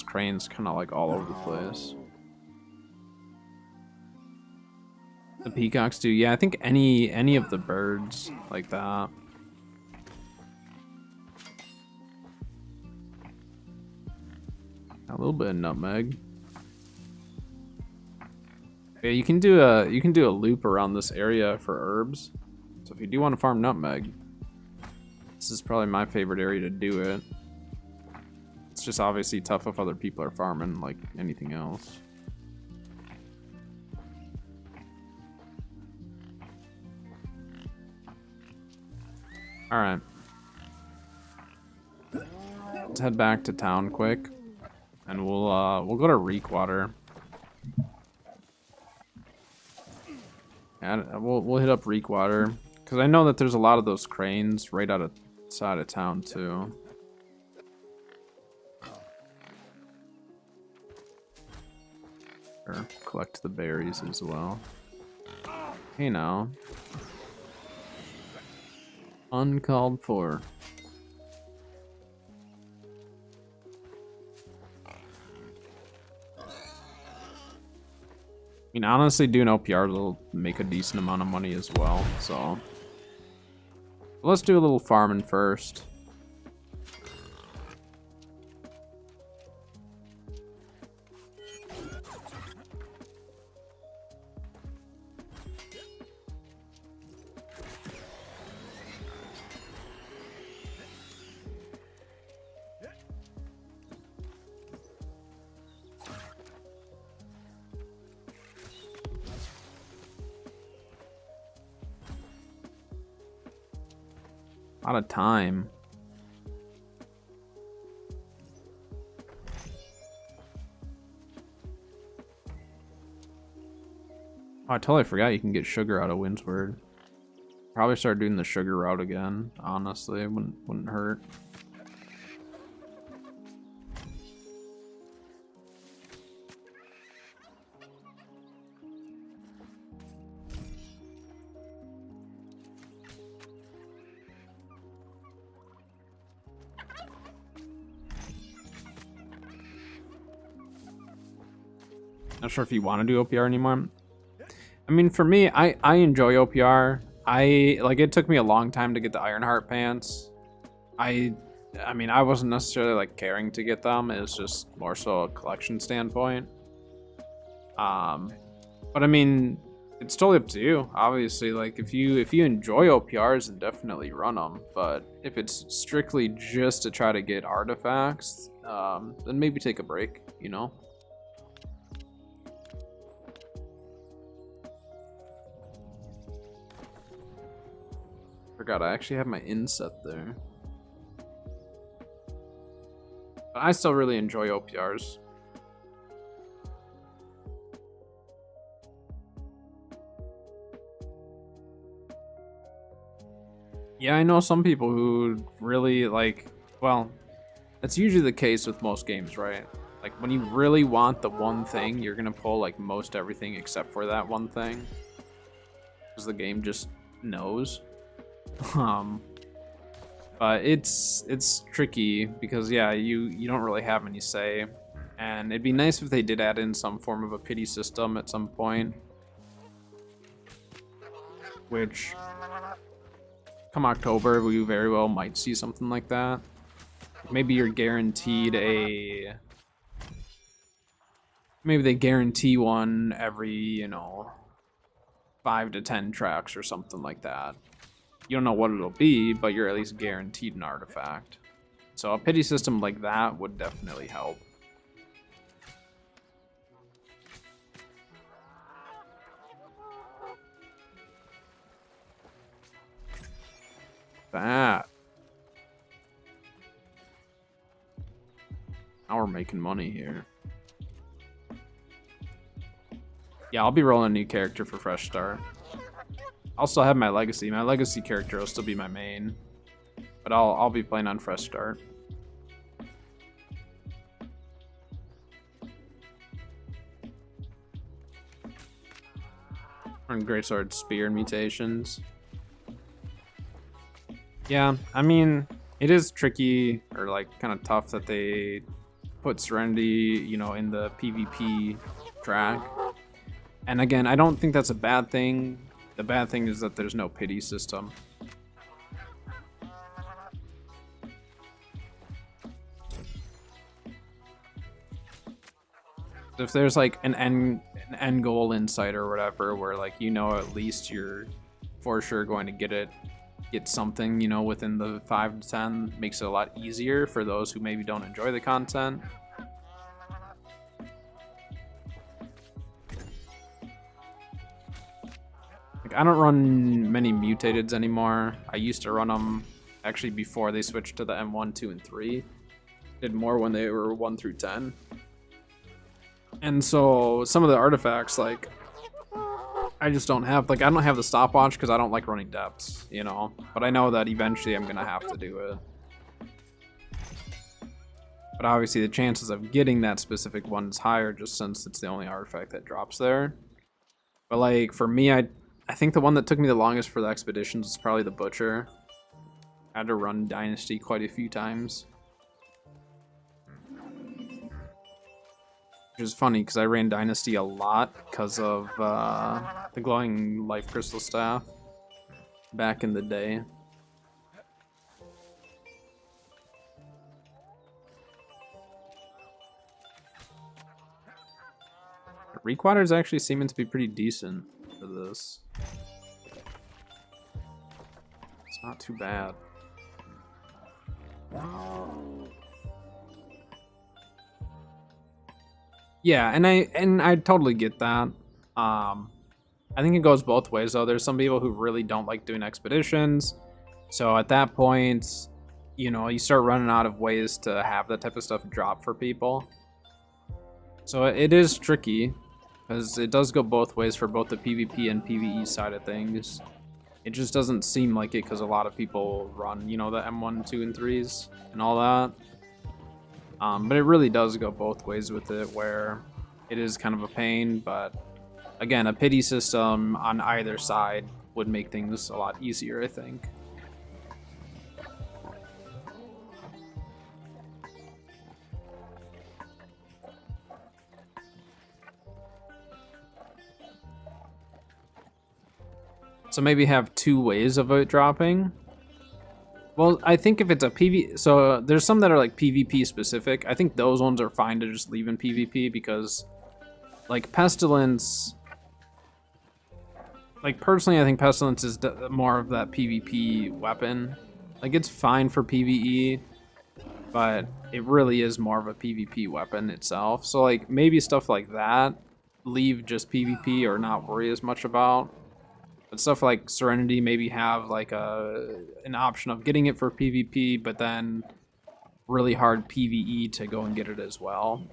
cranes kind of like all over the place. The peacocks do. Yeah, I think any of the birds like that. A little bit of nutmeg. Yeah, you can do a loop around this area for herbs. So if you do want to farm nutmeg, this is probably my favorite area to do it. It's just obviously tough if other people are farming like anything else. All right. Let's head back to town quick, and we'll go to Reek water. And we'll hit up Reek water because I know that there's a lot of those cranes right outside of town too. Or collect the berries as well. Hey now. Uncalled for. I mean, honestly, doing OPRs will make a decent amount of money as well, so let's do a little farming first. A lot of time. Oh, I totally forgot you can get sugar out of Windsward. Probably start doing the sugar route again, honestly. It wouldn't hurt. Not sure if you want to do OPR anymore. I mean, for me, I enjoy OPR. It took me a long time to get the Ironheart pants. I mean, I wasn't necessarily like caring to get them. It's just more so a collection standpoint. But I mean, it's totally up to you. Obviously, like if you enjoy OPRs, then definitely run them. But if it's strictly just to try to get artifacts, then maybe take a break. You know. Forgot I actually have my inset there. But I still really enjoy OPRs. Yeah, I know some people who really like, well, that's usually the case with most games, right? Like when you really want the one thing, you're gonna pull like most everything except for that one thing. Because the game just knows. But it's tricky because yeah, you don't really have any say, and it'd be nice if they did add in some form of a pity system at some point. which come October, we very well might see something like that. Maybe you're guaranteed a... Maybe they guarantee one every, you know, 5 to 10 tracks or something like that. You don't know what it'll be, but you're at least guaranteed an artifact. So a pity system like that would definitely help. That. Now we're making money here. Yeah, I'll be rolling a new character for Fresh Start. I'll still have my legacy. My legacy character will still be my main. But I'll be playing on Fresh Start. On Greatsword Spear and mutations. Yeah, I mean, it is tricky or like kind of tough that they put Serenity, you know, in the PvP track. And again, I don't think that's a bad thing. The bad thing is that there's no pity system. If there's like an end goal insight or whatever, where like, you know, at least you're for sure going to get something, you know, within the 5 to 10, makes it a lot easier for those who maybe don't enjoy the content. Like, I don't run many mutateds anymore. I used to run them actually before they switched to the M1, 2, and 3. Did more when they were 1 through 10. And so some of the artifacts, like, I just don't have, like, I don't have the stopwatch because I don't like running depths, you know? But I know that eventually I'm going to have to do it. But obviously the chances of getting that specific one is higher just since it's the only artifact that drops there. But, like, for me, I think the one that took me the longest for the expeditions is probably the Butcher. I had to run Dynasty quite a few times. Which is funny because I ran Dynasty a lot because of the glowing life crystal staff back in the day. Requater is actually seeming to be pretty decent for this. It's not too bad. Yeah, and I totally get that. I think it goes both ways though. There's some people who really don't like doing expeditions. So at that point, you know, you start running out of ways to have that type of stuff drop for people. So it is tricky because it does go both ways for both the PvP and PvE side of things. It just doesn't seem like it because a lot of people run, you know, the M1, 2, and 3s and all that. But it really does go both ways with it, where it is kind of a pain, but again, a pity system on either side would make things a lot easier, I think. So maybe have 2 ways of it dropping. Well, I think if it's a PvP, so there's some that are like PvP specific. I think those ones are fine to just leave in PvP because, like, Pestilence, like, personally, I think Pestilence is more of that PvP weapon. Like, it's fine for PvE, but it really is more of a PvP weapon itself. So, like, maybe stuff like that, leave just PvP or not worry as much about. But stuff like Serenity, maybe have like an option of getting it for PvP, but then really hard PvE to go and get it as well.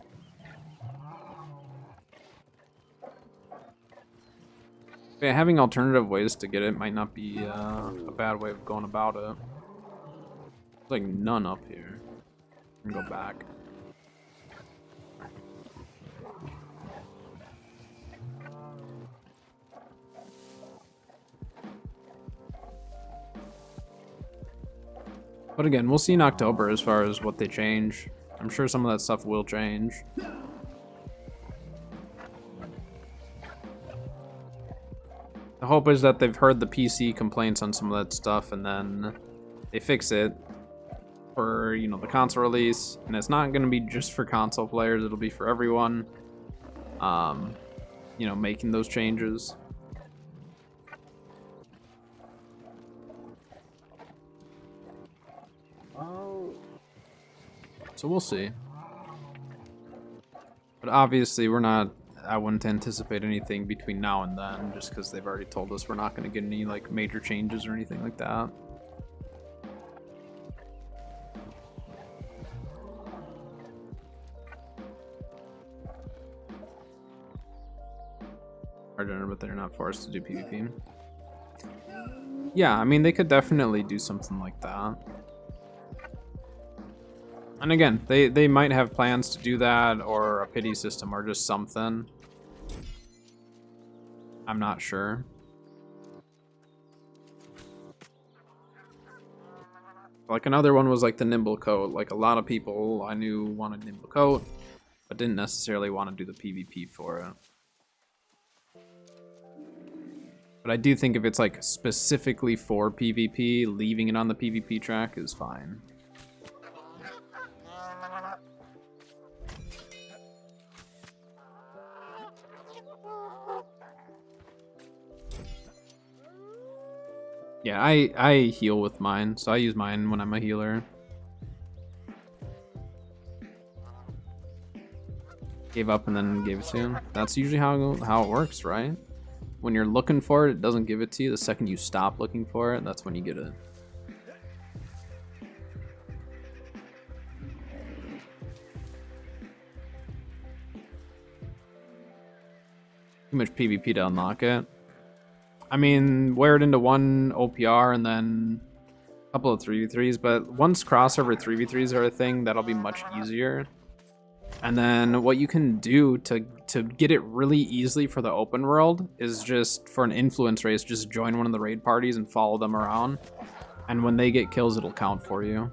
Yeah, having alternative ways to get it might not be a bad way of going about it. There's like none up here. I'm gonna go back. But again, we'll see in October as far as what they change. I'm sure some of that stuff will change. The hope is that they've heard the PC complaints on some of that stuff and then they fix it for, you know, the console release. And it's not going to be just for console players, it'll be for everyone, you know, making those changes. So we'll see. But obviously I wouldn't anticipate anything between now and then, just because they've already told us we're not going to get any like major changes or anything like that. But they're not forced to do PvP. Yeah, I mean, they could definitely do something like that. And again, they might have plans to do that, or a pity system, or just something. I'm not sure. Like another one was like the nimble coat. Like a lot of people I knew wanted nimble coat, but didn't necessarily want to do the PvP for it. But I do think if it's like specifically for PvP, leaving it on the PvP track is fine. Yeah, I heal with mine, so I use mine when I'm a healer. Gave up and then gave it to him. That's usually how it works, right? When you're looking for it, it doesn't give it to you. The second you stop looking for it, that's when you get it. Too much PvP to unlock it. I mean, wear it into one OPR and then a couple of 3v3s, but once crossover 3v3s are a thing, that'll be much easier. And then what you can do to get it really easily for the open world is just, for an influence race, just join one of the raid parties and follow them around. And when they get kills, it'll count for you.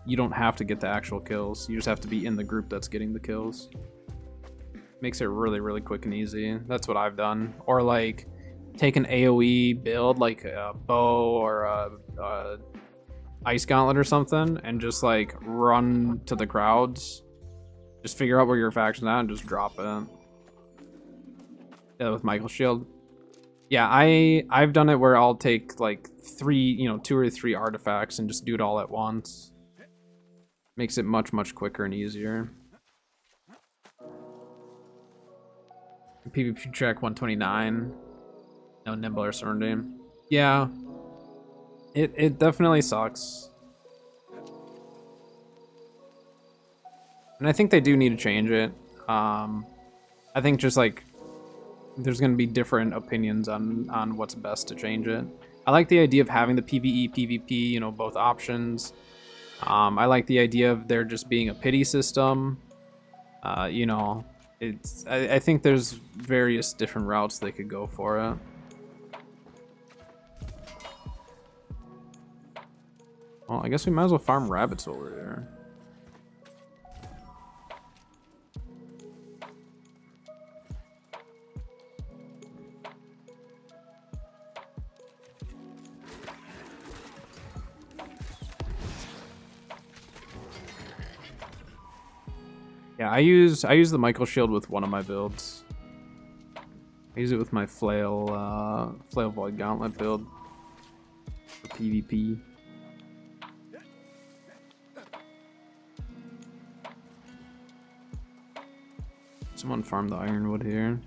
You don't have to get the actual kills. You just have to be in the group that's getting the kills. Makes it really, really quick and easy. That's what I've done. Or like, take an AoE build, like a bow or a ice gauntlet or something, and just like run to the crowds. Just figure out where your faction's at and just drop it. Yeah, with Michael's shield. Yeah, I've done it where I'll take like 2 or 3 artifacts and just do it all at once. Makes it much, much quicker and easier. PvP track 129. No nimble or surrender. Yeah. It definitely sucks. And I think they do need to change it. I think just like there's going to be different opinions on what's best to change it. I like the idea of having the PvE, PvP, you know, both options. I like the idea of there just being a pity system. You know, I think there's various different routes they could go for it. Well, I guess we might as well farm rabbits over there. Yeah, I use the Michael shield with one of my builds. I use it with my flail void gauntlet build for PvP. Someone farmed the ironwood here.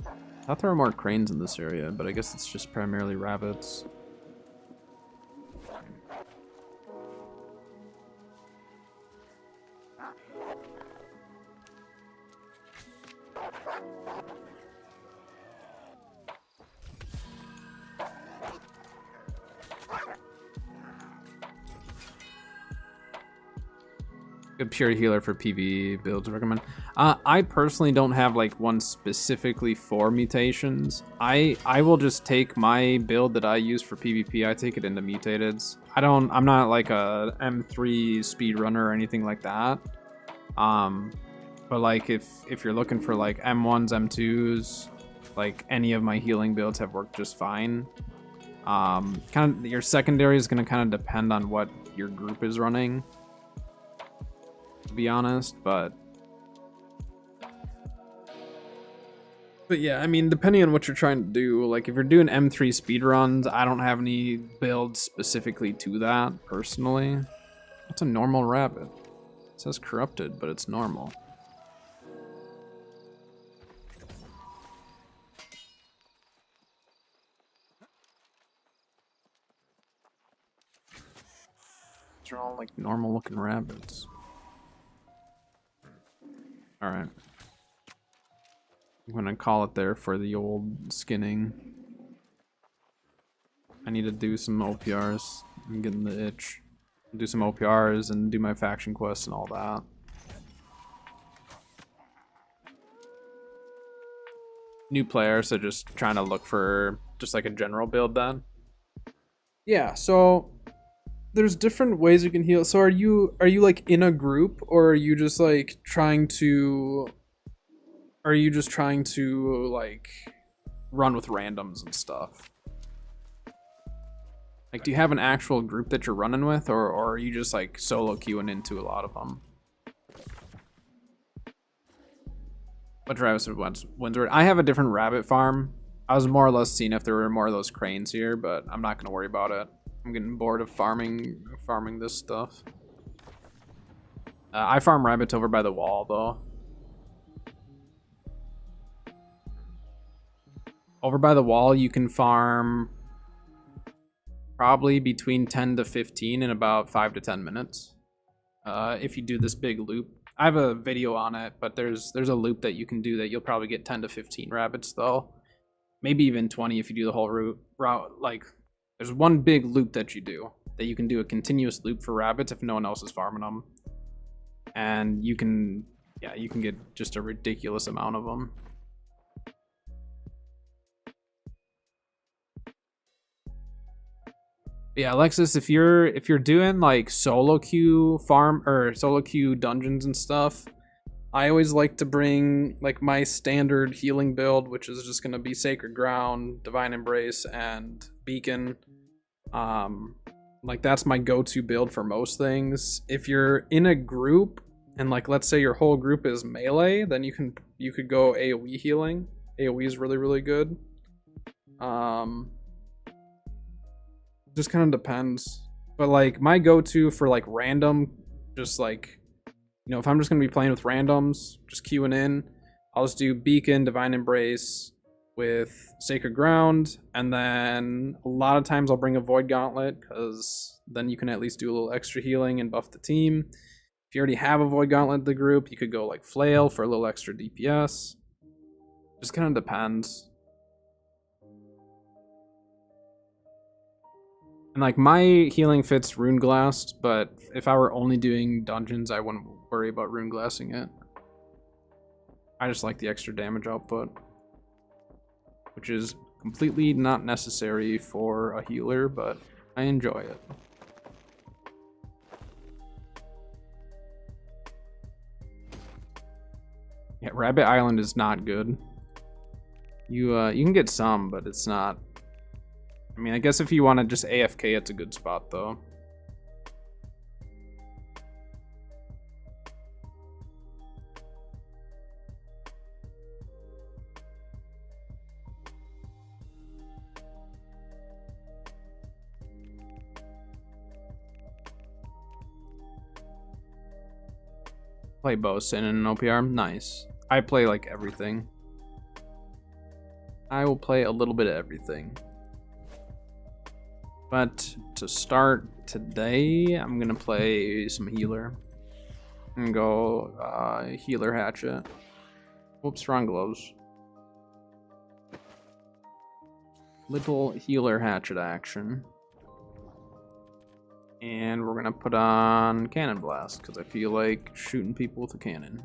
I thought there were more cranes in this area, but I guess it's just primarily rabbits. Good pure healer for PvE builds recommend. I personally don't have like one specifically for mutations. I will just take my build that I use for PvP. I take it into mutateds. I'm not like a M3 speedrunner or anything like that. But like if you're looking for like M1s, M2s, like any of my healing builds have worked just fine. Kind of your secondary is going to kind of depend on what your group is running, to be honest, but yeah, I mean, depending on what you're trying to do, like if you're doing M3 speedruns, I don't have any builds specifically to that personally. What's a normal rabbit? It says corrupted, but it's normal. These are all like normal looking rabbits. All right. I'm gonna call it there for the old skinning. I need to do some OPRs. I'm getting the itch. Do some OPRs and do my faction quests and all that. New player, so just trying to look for just like a general build then. Yeah, so there's different ways you can heal. So are you like in a group, or are you just like trying to like run with randoms and stuff? Like, do you have an actual group that you're running with, or are you just like solo queuing into a lot of them? What Travis Windsor? I have a different rabbit farm. I was more or less seeing if there were more of those cranes here, but I'm not gonna worry about it. I'm getting bored of farming this stuff. I farm rabbits over by the wall though. Over by the wall, you can farm probably between 10 to 15 in about 5 to 10 minutes. If you do this big loop. I have a video on it, but there's a loop that you can do that you'll probably get 10 to 15 rabbits though. Maybe even 20 if you do the whole route. Like, there's one big loop that you do that you can do a continuous loop for rabbits if no one else is farming them. And you can get just a ridiculous amount of them. Yeah, Alexis, if you're doing like solo queue farm or solo queue dungeons and stuff, I always like to bring like my standard healing build, which is just gonna be Sacred Ground, Divine Embrace, and Beacon. Like that's my go-to build for most things. If you're in a group and like let's say your whole group is melee, then you could go AoE healing. AoE is really, really good. Just kind of depends, but like my go-to for like random, just like, you know, if I'm just gonna be playing with randoms, just queuing in, I'll just do Beacon, Divine Embrace with Sacred Ground, and then a lot of times I'll bring a Void Gauntlet because then you can at least do a little extra healing and buff the team. If you already have a Void Gauntlet in the group, you could go like Flail for a little extra DPS. Just kind of depends. And like my healing fits Rune Glassed, but if I were only doing dungeons, I wouldn't worry about Rune Glassing it. I just like the extra damage output, which is completely not necessary for a healer, but I enjoy it. Yeah, Rabbit Island is not good. You can get some, but it's not. I mean, I guess if you want to just AFK, it's a good spot, though. Play both in an OPR? Nice. I play, like, everything. I will play a little bit of everything. But to start today, I'm gonna play some healer. I'm gonna go healer hatchet. Whoops, wrong gloves. Little healer hatchet action. And we're gonna put on cannon blast because I feel like shooting people with a cannon.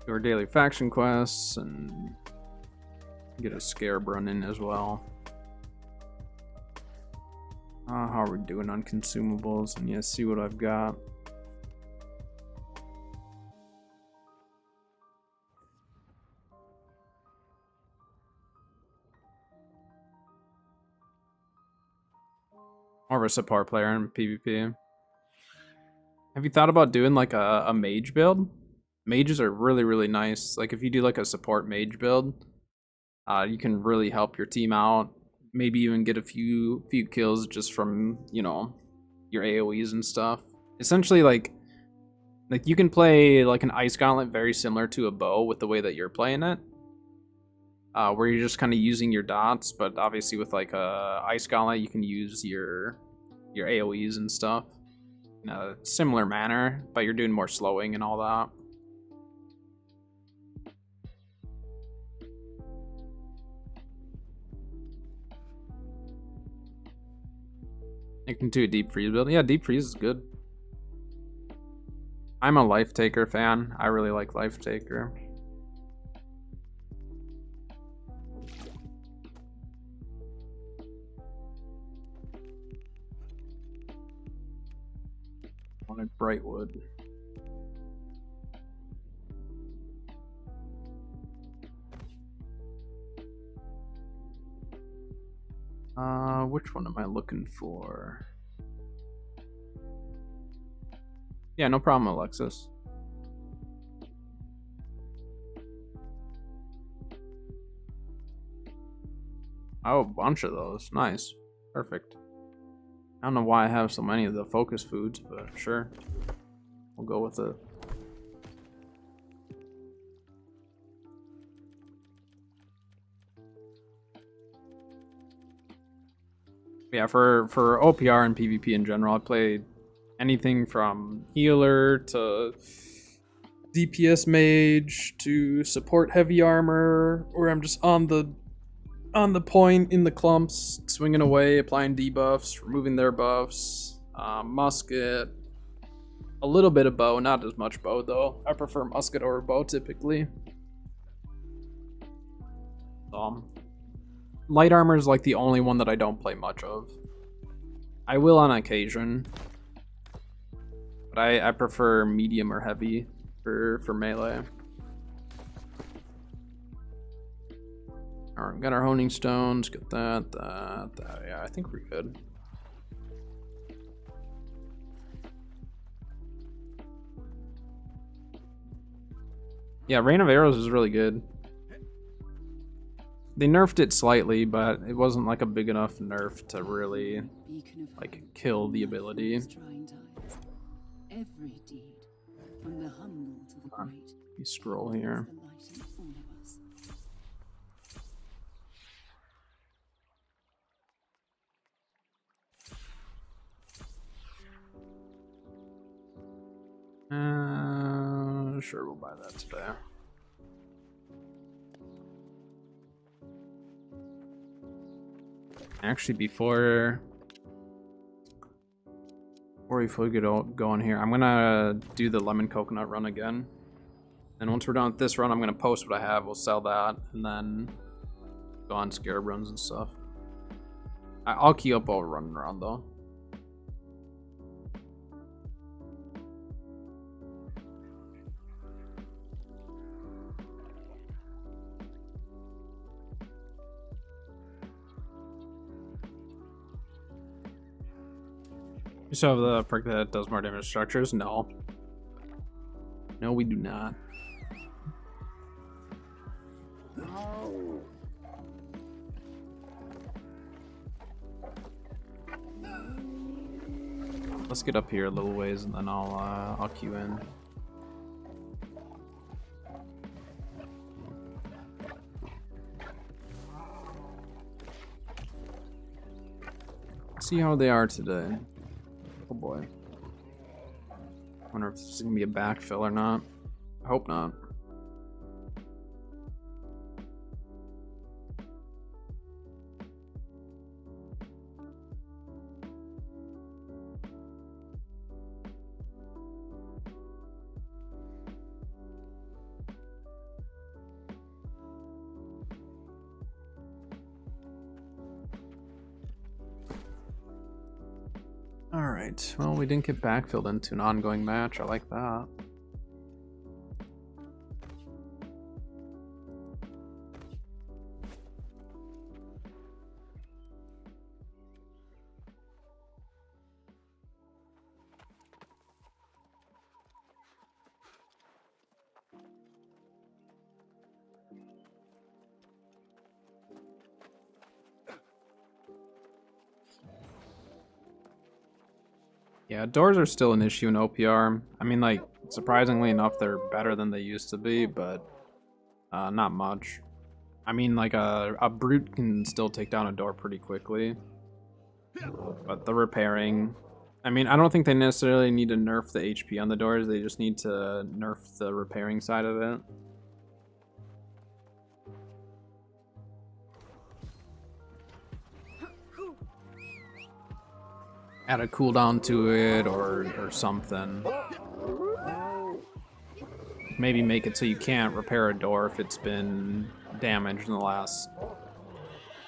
do our daily faction quests and get a scarab run in as well. How are we doing on consumables? And yeah, see what I've got. More of a support player in PvP. Have you thought about doing like a mage build? Mages are really, really nice. Like if you do like a support mage build, you can really help your team out. Maybe even get a few kills just from, you know, your AoEs and stuff. Essentially like you can play like an ice gauntlet very similar to a bow with the way that you're playing it. Where you're just kind of using your dots, but obviously with like a ice gauntlet you can use your AoEs and stuff in a similar manner, but you're doing more slowing and all that. You can do a deep freeze build. Yeah, deep freeze is good. I'm a Life Taker fan. I really like Life Taker. Wanted Brightwood. Which one am I looking for? Yeah, no problem, Alexis. Oh, a bunch of those. Nice. Perfect. I don't know why I have so many of the focus foods, but sure. We'll go with it. Yeah, for OPR and PvP in general, I play anything from healer to DPS mage to support heavy armor, where I'm just on the point in the clumps, swinging away, applying debuffs, removing their buffs, musket, a little bit of bow, not as much bow though. I prefer musket over bow typically. Light armor is like the only one that I don't play much of. I will on occasion, but I prefer medium or heavy for melee. Alright, got our honing stones, get that. Yeah, I think we're good. Yeah, Rain of Arrows is really good. They nerfed it slightly, but it wasn't like a big enough nerf to really like kill the ability. You scroll here. Sure, we'll buy that today. Actually, before we get going here, I'm gonna do the lemon coconut run again. And once we're done with this run, I'm gonna post what I have. We'll sell that, and then go on scarab runs and stuff. I'll keep up while we're running around though. You still have the perk that does more damage to structures? No. No, we do not. Let's get up here a little ways and then I'll queue in. See how they are today. Oh boy. Wonder if this is gonna be a backfill or not. I hope not. Alright, well, we didn't get backfilled into an ongoing match. I like that. Yeah, doors are still an issue in OPR. I mean, like, surprisingly enough, they're better than they used to be, but not much. I mean, like, a brute can still take down a door pretty quickly. But the repairing... I mean, I don't think they necessarily need to nerf the HP on the doors. They just need to nerf the repairing side of it. Add a cooldown to it or something. Maybe make it so you can't repair a door if it's been damaged in the last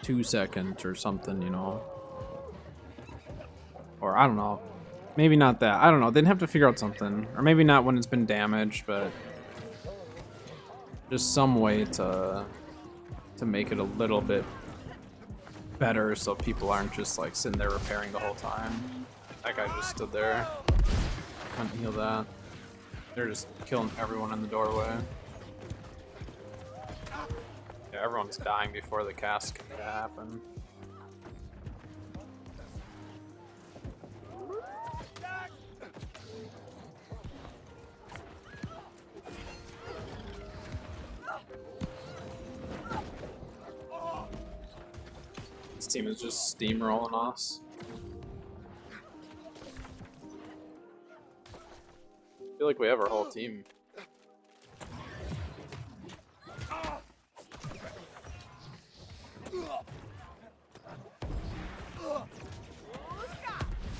2 seconds or something, you know. Or I don't know. Maybe not that. I don't know. They'd have to figure out something. Or maybe not when it's been damaged, but just some way to make it a little bit better so people aren't just like sitting there repairing the whole time. That guy just stood there. Couldn't heal that. They're just killing everyone in the doorway. Yeah, everyone's dying before the cast can happen. This team is just steamrolling us. I feel like we have our whole team.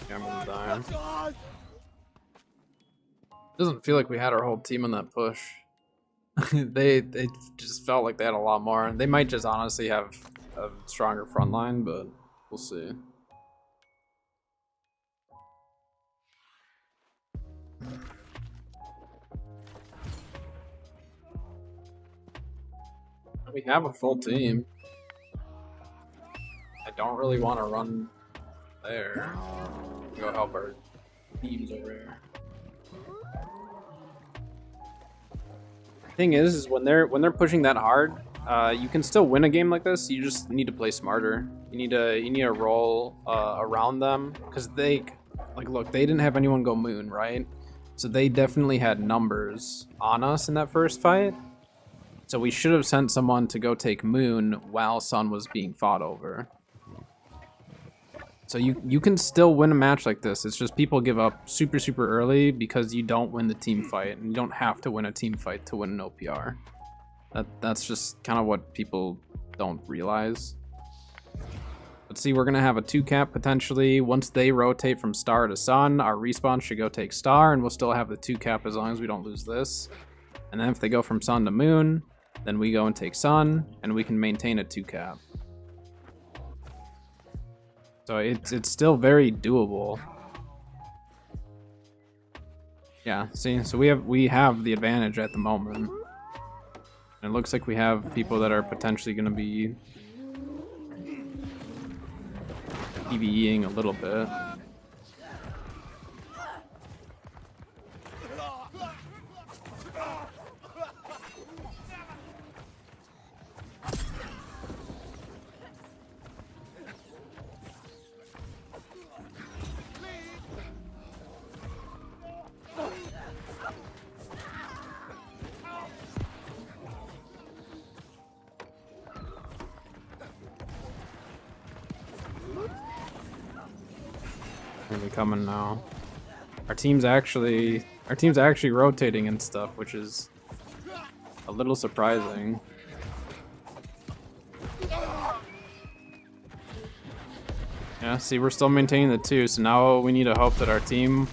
Yeah, I'm gonna die. Doesn't feel like we had our whole team on that push. they just felt like they had a lot more. They might just honestly have a stronger front line, but we'll see. We have a full team. I don't really want to run there. Go help our teams over here. Thing is when they're pushing that hard, you can still win a game like this. You just need to play smarter. You need to roll around them because they look, they didn't have anyone go moon, right? So they definitely had numbers on us in that first fight. So we should have sent someone to go take moon while sun was being fought over. So you can still win a match like this. It's just people give up super early because you don't win the team fight, and you don't have to win a team fight to win an OPR. That's just kind of what people don't realize. Let's see, we're gonna have a 2-cap potentially. Once they rotate from star to sun, our respawn should go take star, and we'll still have the 2-cap as long as we don't lose this. And then if they go from sun to moon, then we go and take sun, and we can maintain a 2-cap. So it's still very doable. Yeah, see, so we have the advantage at the moment. And it looks like we have people that are potentially going to be PvEing a little bit. Really coming now. Our team's actually rotating and stuff, which is a little surprising. Yeah, see, we're still maintaining the 2, so now we need to hope that our team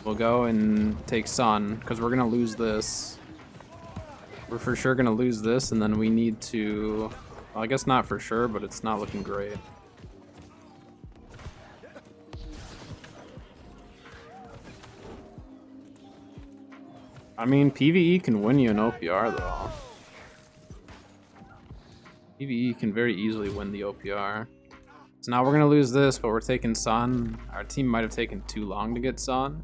will go and take sun, because we're gonna lose this. We're for sure gonna lose this, and then we need to, well, I guess not for sure, but it's not looking great. I mean, PvE can win you an OPR though. PvE can very easily win the OPR. So now we're gonna lose this, but we're taking Sun. Our team might have taken too long to get Sun.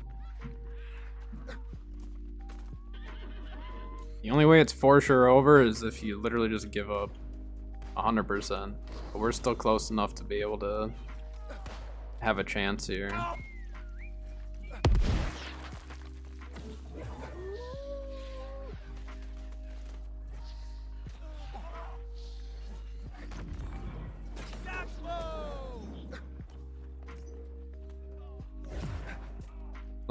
The only way it's for sure over is if you literally just give up 100%. But we're still close enough to be able to have a chance here.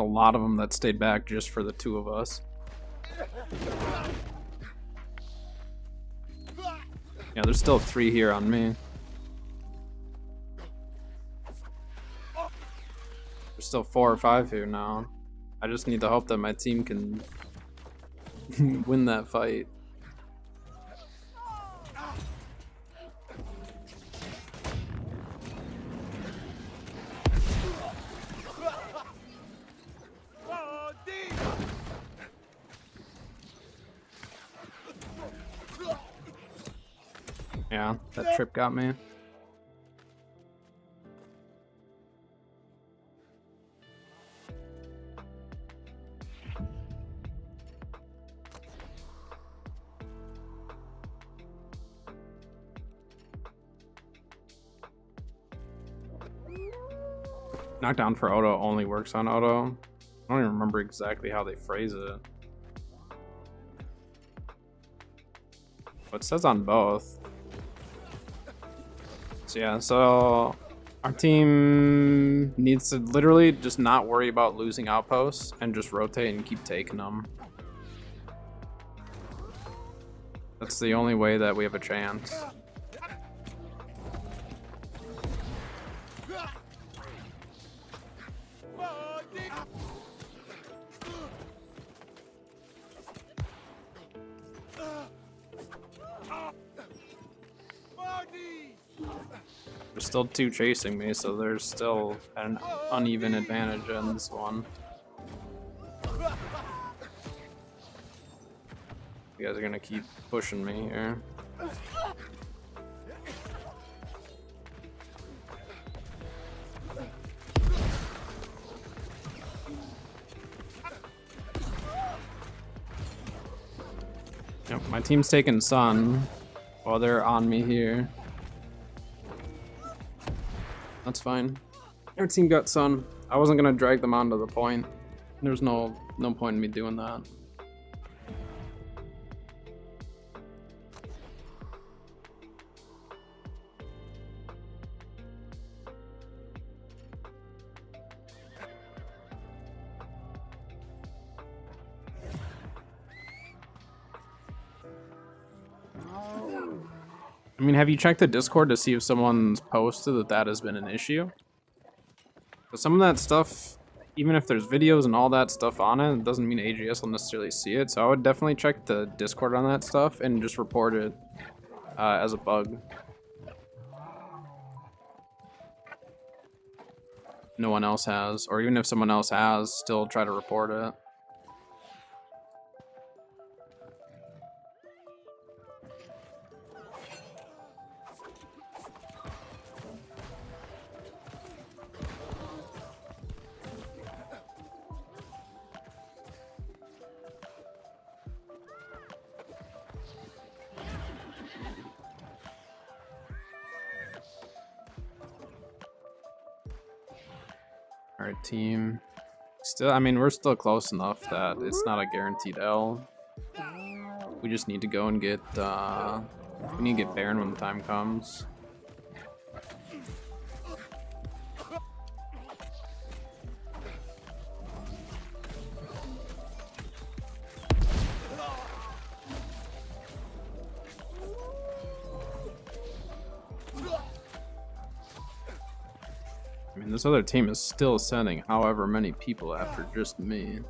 A lot of them that stayed back just for the two of us. Yeah, there's still 3 here on me. There's still 4 or 5 here now. I just need to hope that my team can win that fight. Yeah, that trip got me. Knockdown for auto only works on auto. I don't even remember exactly how they phrase it. But it says on both. So yeah, so our team needs to literally just not worry about losing outposts and just rotate and keep taking them. That's the only way that we have a chance. There's still 2 chasing me, so there's still an uneven advantage in this one. You guys are gonna keep pushing me here. Yep, my team's taking Sun while they're on me here. That's fine. Our team got Sun. I wasn't gonna drag them onto the point. There's no point in me doing that. I mean, have you checked the Discord to see if someone's posted that has been an issue? But some of that stuff, even if there's videos and all that stuff on it, it doesn't mean AGS will necessarily see it. So I would definitely check the Discord on that stuff and just report it as a bug. No one else has, or even if someone else has, still try to report it. Alright, team. Still, I mean, we're still close enough that it's not a guaranteed L. We just need to go and get, we need to get Baron when the time comes. I mean, this other team is still sending however many people after just me.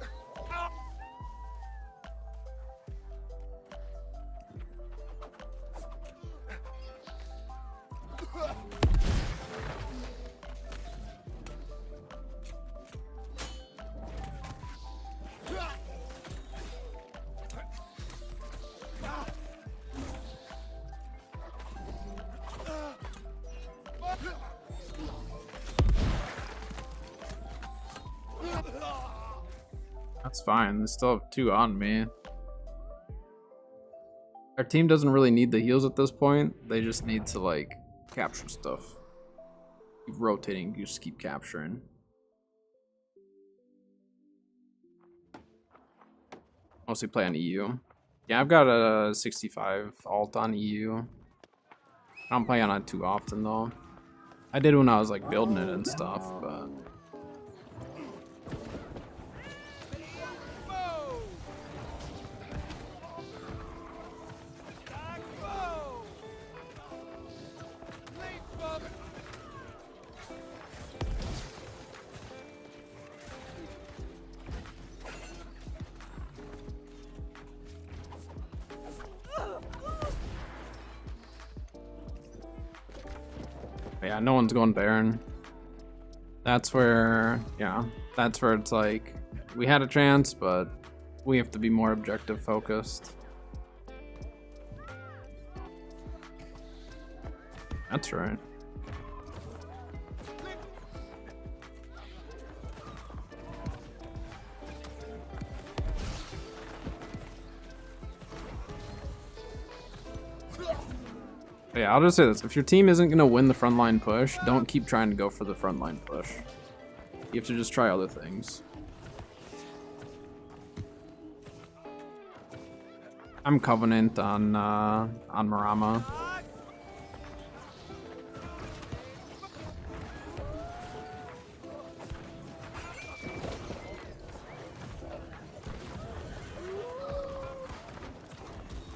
That's fine. They still have 2 on me. Our team doesn't really need the heals at this point. They just need to, like, capture stuff. Keep rotating, you just keep capturing. Mostly play on EU. Yeah, I've got a 65 alt on EU. I don't play on it too often, though. I did when I was, like, building it and stuff, but... Yeah, no one's going Baron. That's where, yeah, that's where it's like, we had a chance, but we have to be more objective focused. That's right. Yeah, I'll just say this. If your team isn't going to win the frontline push, don't keep trying to go for the frontline push. You have to just try other things. I'm Covenant on Marama.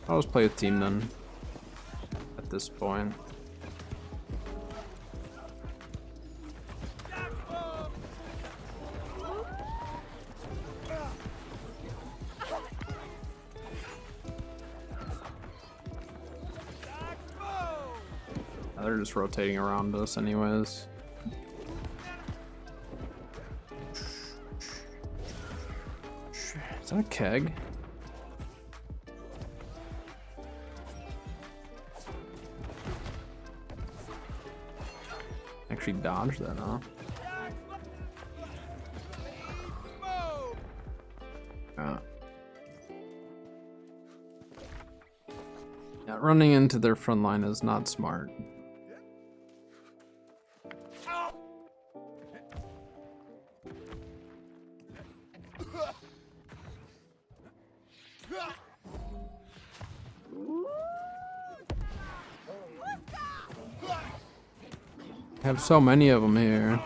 I'll just play a team then. At this point. They're just rotating around us anyways. Is that a keg? Actually dodge that, huh? Yeah, running into their front line is not smart. I have so many of them here.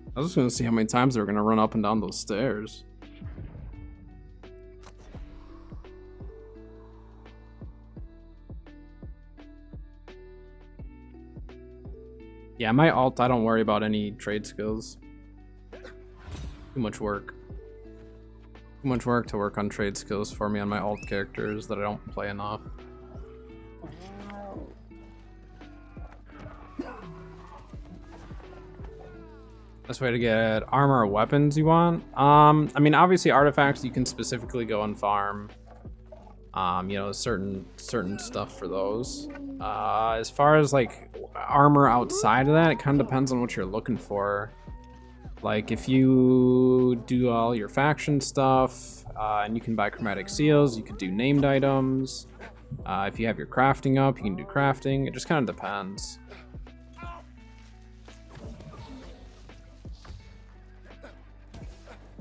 I was just gonna see how many times they were gonna run up and down those stairs. Yeah, my alt, I don't worry about any trade skills. Too much work. Too much work to work on trade skills for me on my alt characters that I don't play enough. Best way to get armor or weapons you want? I mean, obviously artifacts you can specifically go and farm. You know, certain stuff for those. As far as like armor outside of that, it kind of depends on what you're looking for. Like if you do all your faction stuff, and you can buy chromatic seals, you could do named items. If you have your crafting up, you can do crafting. It just kind of depends.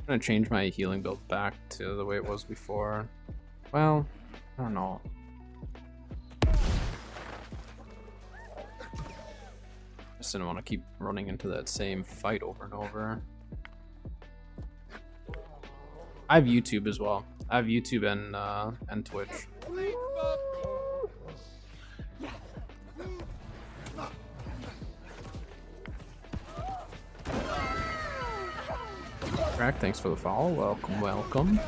I'm gonna change my healing build back to the way it was before. Well, I don't know. Just didn't want to keep running into that same fight over and over. I have YouTube as well. I have YouTube and Twitch. Crack, thanks for the follow. Welcome, welcome.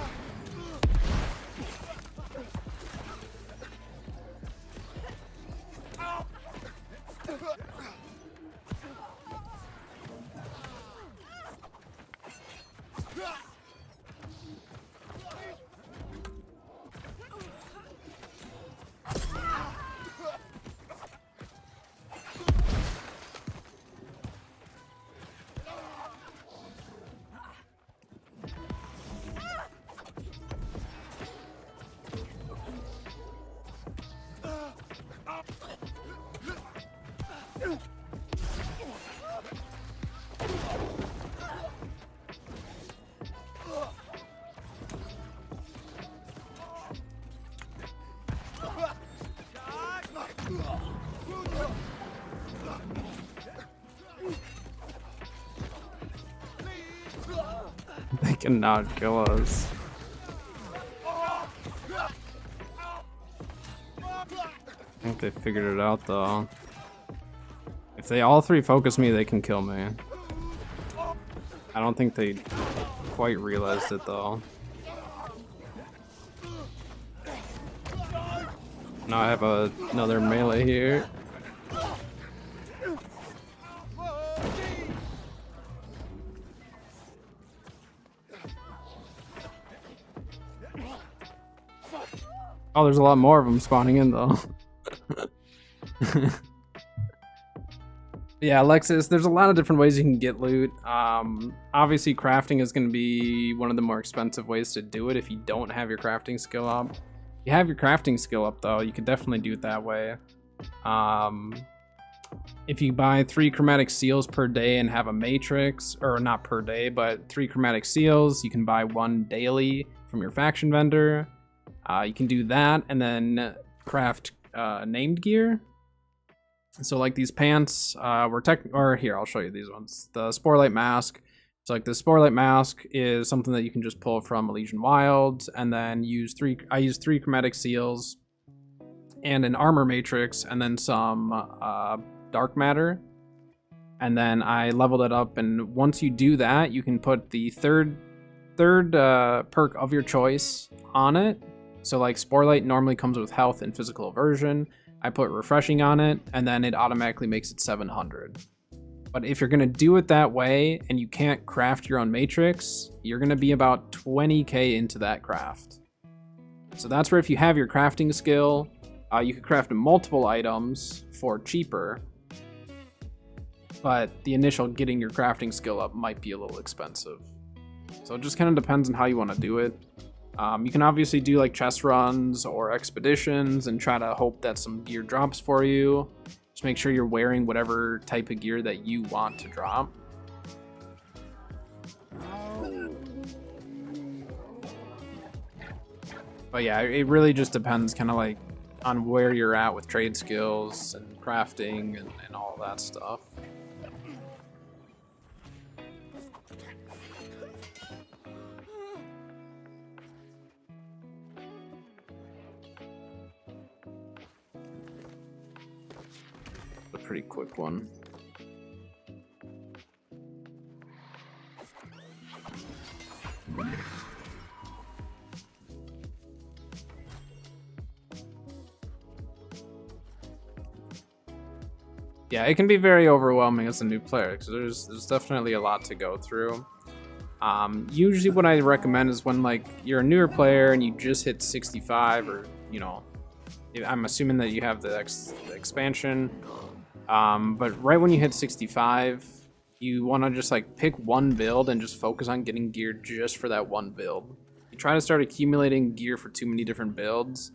They cannot kill us. I think they figured it out though. If they all three focus me, they can kill me. I don't think they quite realized it though. Now I have another melee here. Oh, there's a lot more of them spawning in though. Yeah, Alexis, there's a lot of different ways you can get loot. Obviously crafting is going to be one of the more expensive ways to do it if you don't have your crafting skill up. If you have your crafting skill up though, you could definitely do it that way. If you buy 3 chromatic seals per day and have a matrix, or not per day, but 3 chromatic seals, you can buy 1 daily from your faction vendor. You can do that and then craft named gear. So like these pants, here, I'll show you these ones. The Sporelight Mask. So like the Sporelight Mask is something that you can just pull from Elysian Wilds, and then I use 3 chromatic seals and an armor matrix and then some dark matter. And then I leveled it up, and once you do that, you can put the third perk of your choice on it. So like Sporelight normally comes with health and physical aversion. I put refreshing on it, and then it automatically makes it 700. But if you're gonna do it that way and you can't craft your own matrix, you're gonna be about 20k into that craft. So that's where if you have your crafting skill, you could craft multiple items for cheaper, but the initial getting your crafting skill up might be a little expensive. So it just kind of depends on how you want to do it. You can obviously do like chest runs or expeditions and try to hope that some gear drops for you. Just make sure you're wearing whatever type of gear that you want to drop. But yeah, it really just depends kind of like on where you're at with trade skills and crafting and all that stuff. A pretty quick one. Yeah, it can be very overwhelming as a new player because there's definitely a lot to go through. Usually what I recommend is when like you're a newer player and you just hit 65, or you know, I'm assuming that you have the expansion. But right when you hit 65, you want to just like pick one build and just focus on getting gear just for that one build. You try to start accumulating gear for too many different builds,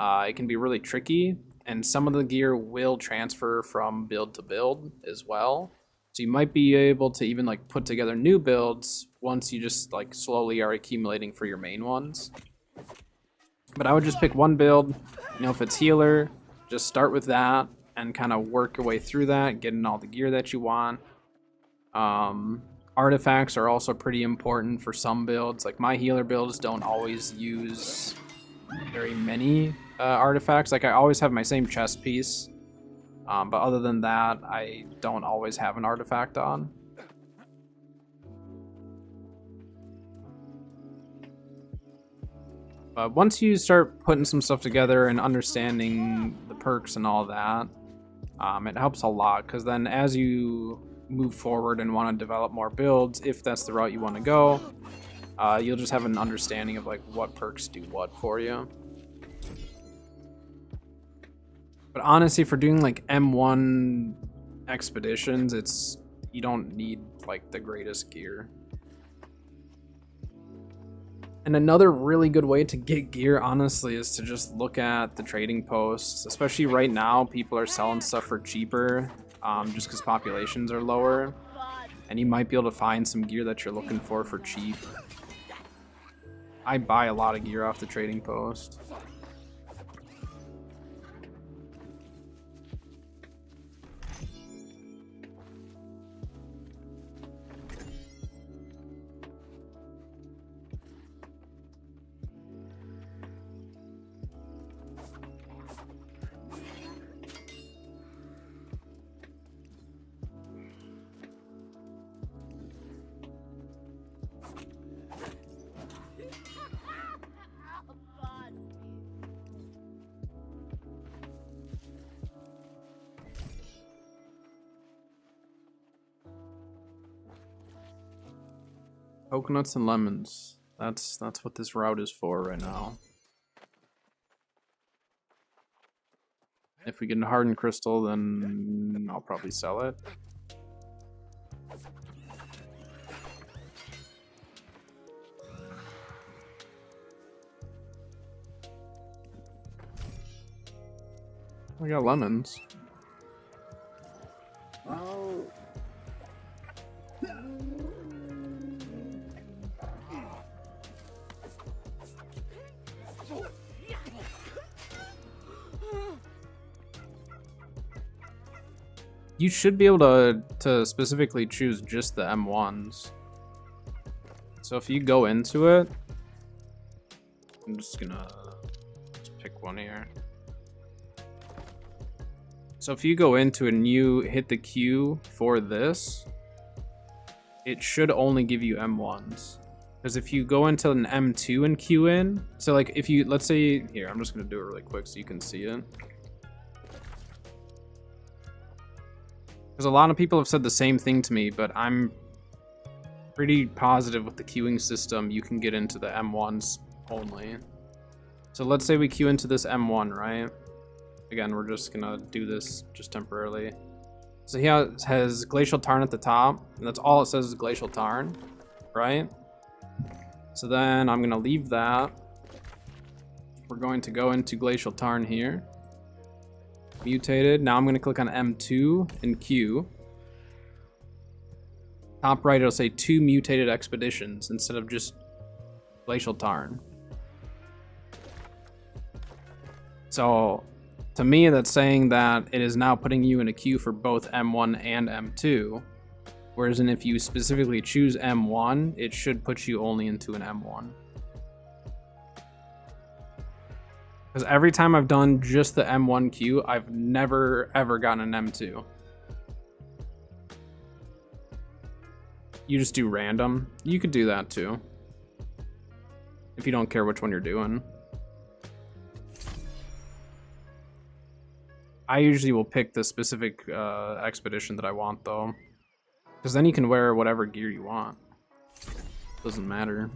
it can be really tricky, and some of the gear will transfer from build to build as well. So you might be able to even like put together new builds once you just like slowly are accumulating for your main ones. But I would just pick one build, you know, if it's healer, just start with that and kind of work your way through that, getting all the gear that you want. Artifacts are also pretty important for some builds. Like my healer builds don't always use very many artifacts. Like I always have my same chest piece, but other than that, I don't always have an artifact on. But once you start putting some stuff together and understanding the perks and all that, it helps a lot, because then as you move forward and want to develop more builds, if that's the route you want to go, you'll just have an understanding of like what perks do what for you. But honestly, for doing like M1 expeditions, you don't need like the greatest gear. And another really good way to get gear, honestly, is to just look at the trading posts. Especially right now, people are selling stuff for cheaper, just because populations are lower. And you might be able to find some gear that you're looking for cheap. I buy a lot of gear off the trading post. Coconuts and lemons. That's what this route is for right now. If we get a hardened crystal, then I'll probably sell it. We got lemons. Oh. You should be able to specifically choose just the M1s. So if you go into it, I'm just gonna pick one here. So if you go into it and you hit the Q for this, it should only give you M1s. Because if you go into an M2 and Q in, so like if you, let's say, here, I'm just gonna do it really quick so you can see it. Because a lot of people have said the same thing to me, but I'm pretty positive with the queuing system, you can get into the M1s only. So let's say we queue into this M1, right? Again, we're just gonna do this just temporarily. So he has Glacial Tarn at the top, and that's all it says is Glacial Tarn, right? So then I'm gonna leave that. We're going to go into Glacial Tarn here. Mutated. Now I'm going to click on M2 and Q. Top right, it'll say 2 mutated expeditions instead of just Glacial Tarn. So to me, that's saying that it is now putting you in a queue for both M1 and M2. Whereas if you specifically choose M1, it should put you only into an M1. Because every time I've done just the M1 queue, I've never ever gotten an M2. You just do random. You could do that too. If you don't care which one you're doing. I usually will pick the specific expedition that I want though. Because then you can wear whatever gear you want. Doesn't matter.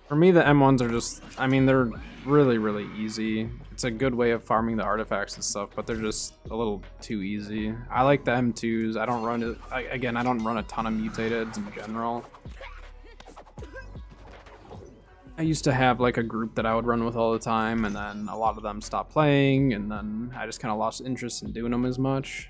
For me, the M1s are just, I mean, they're really, really easy. It's a good way of farming the artifacts and stuff, but they're just a little too easy. I like the M2s. I don't run it, again, I don't run a ton of mutateds in general. I used to have like a group that I would run with all the time, and then a lot of them stopped playing, and then I just kind of lost interest in doing them as much.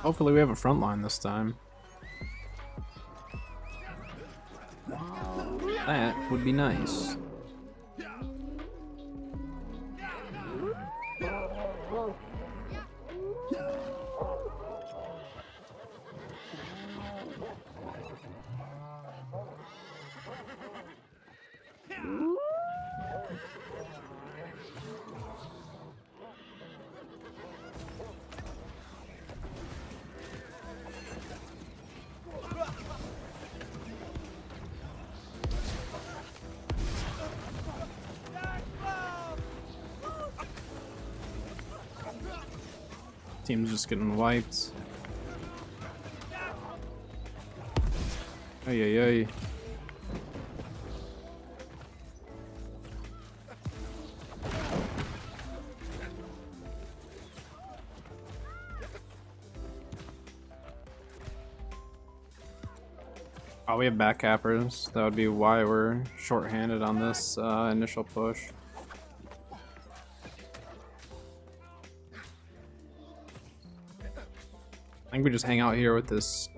Hopefully we have a front line this time. That would be nice. Team's just getting wiped. Ay ay ay. Oh, we have backcappers. That would be why we're short-handed on this initial push. I think we just hang out here with this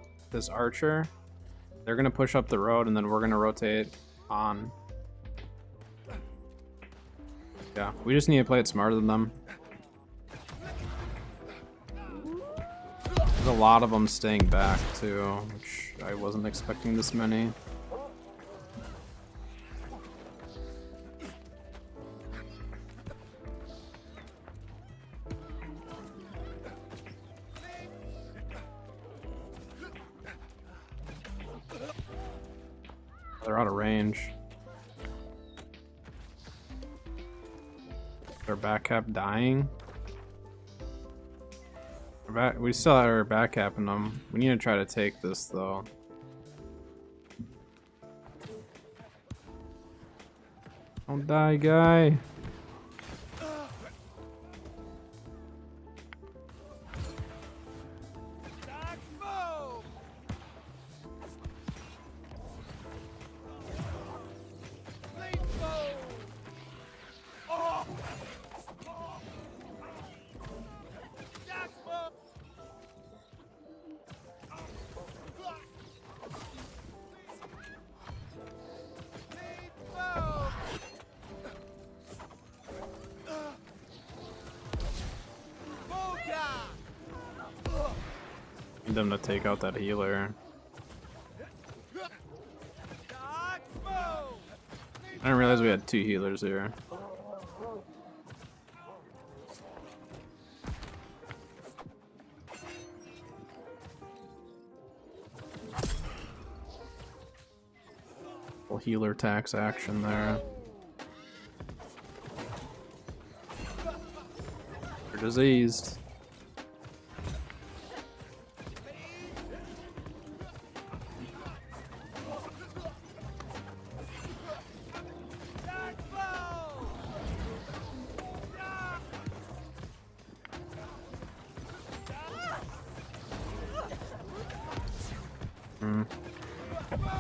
archer. They're gonna push up the road and then we're gonna rotate on. Yeah, we just need to play it smarter than them. There's a lot of them staying back too, which I wasn't expecting this many. They're out of range. Their back cap dying. We still have our back capping them. We need to try to take this though. Don't die, guy. Need them to take out that healer. I didn't realize we had 2 healers here. Full healer tax action there. They're diseased.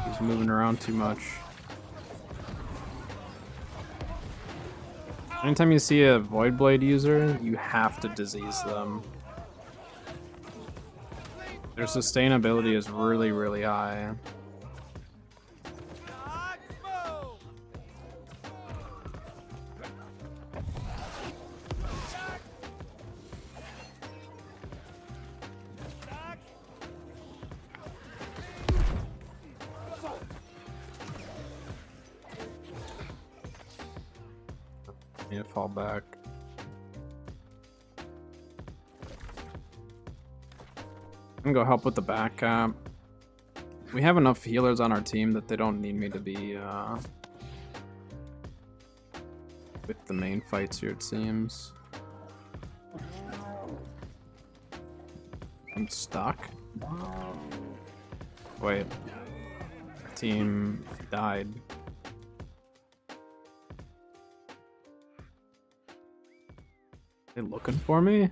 He's moving around too much. Anytime you see a Void Blade user, you have to disease them. Their sustainability is really, really high. Need to fall back. I'm gonna go help with the back cap. We have enough healers on our team that they don't need me to be with the main fights here, it seems. I'm stuck. Wait. Team died. They looking for me?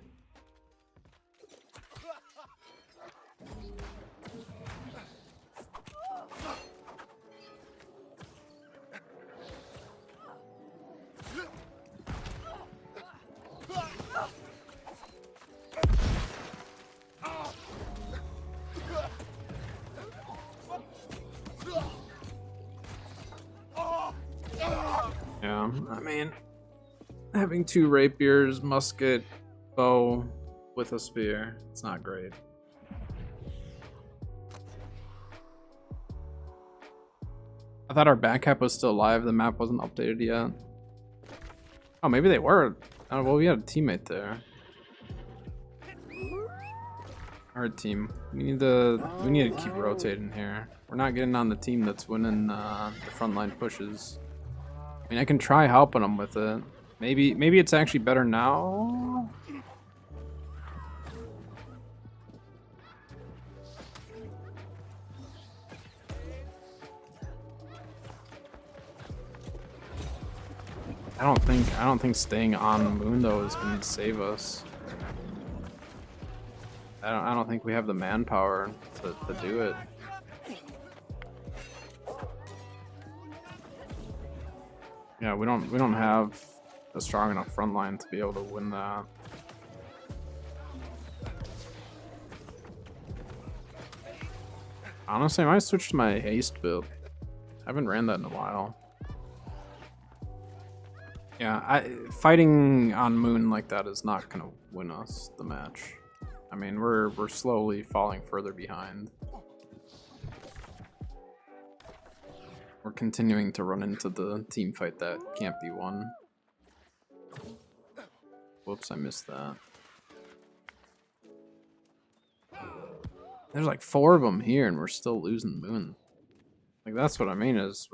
mean, having 2 rapiers, musket, bow with a spear, it's not great. I thought our back cap was still alive. The map wasn't updated yet. Oh, maybe they were. Oh, well, we had a teammate there. Our team. We need to keep rotating here. We're not getting on the team that's winning the frontline pushes. I mean, I can try helping them with it. Maybe it's actually better now. I don't think staying on the moon though is going to save us. I don't think we have the manpower to do it. Yeah, we don't have a strong enough front line to be able to win that. Honestly, I might switch to my haste build. I haven't ran that in a while. Yeah, fighting on moon like that is not gonna win us the match. I mean, we're slowly falling further behind. We're continuing to run into the team fight that can't be won. Whoops, I missed that. There's like 4 of them here and we're still losing moon. Like, that's what I mean is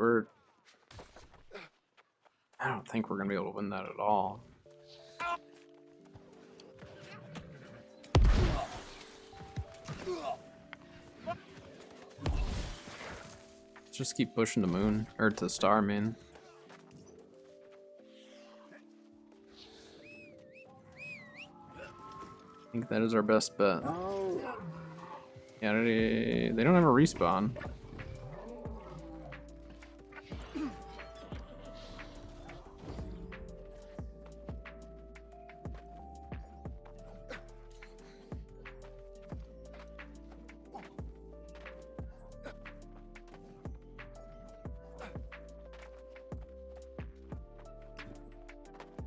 I don't think we're gonna be able to win that at all. Let's just keep pushing the moon, or to star, I mean. I think that is our best bet. Yeah, they don't have a respawn.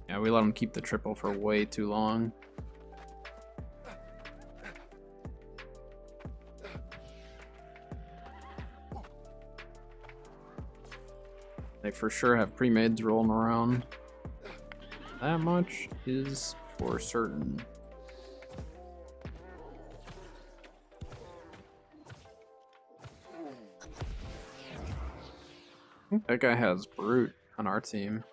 Yeah, we let them keep the triple for way too long. They for sure have pre-mades rolling around. That much is for certain. I think that guy has Brute on our team.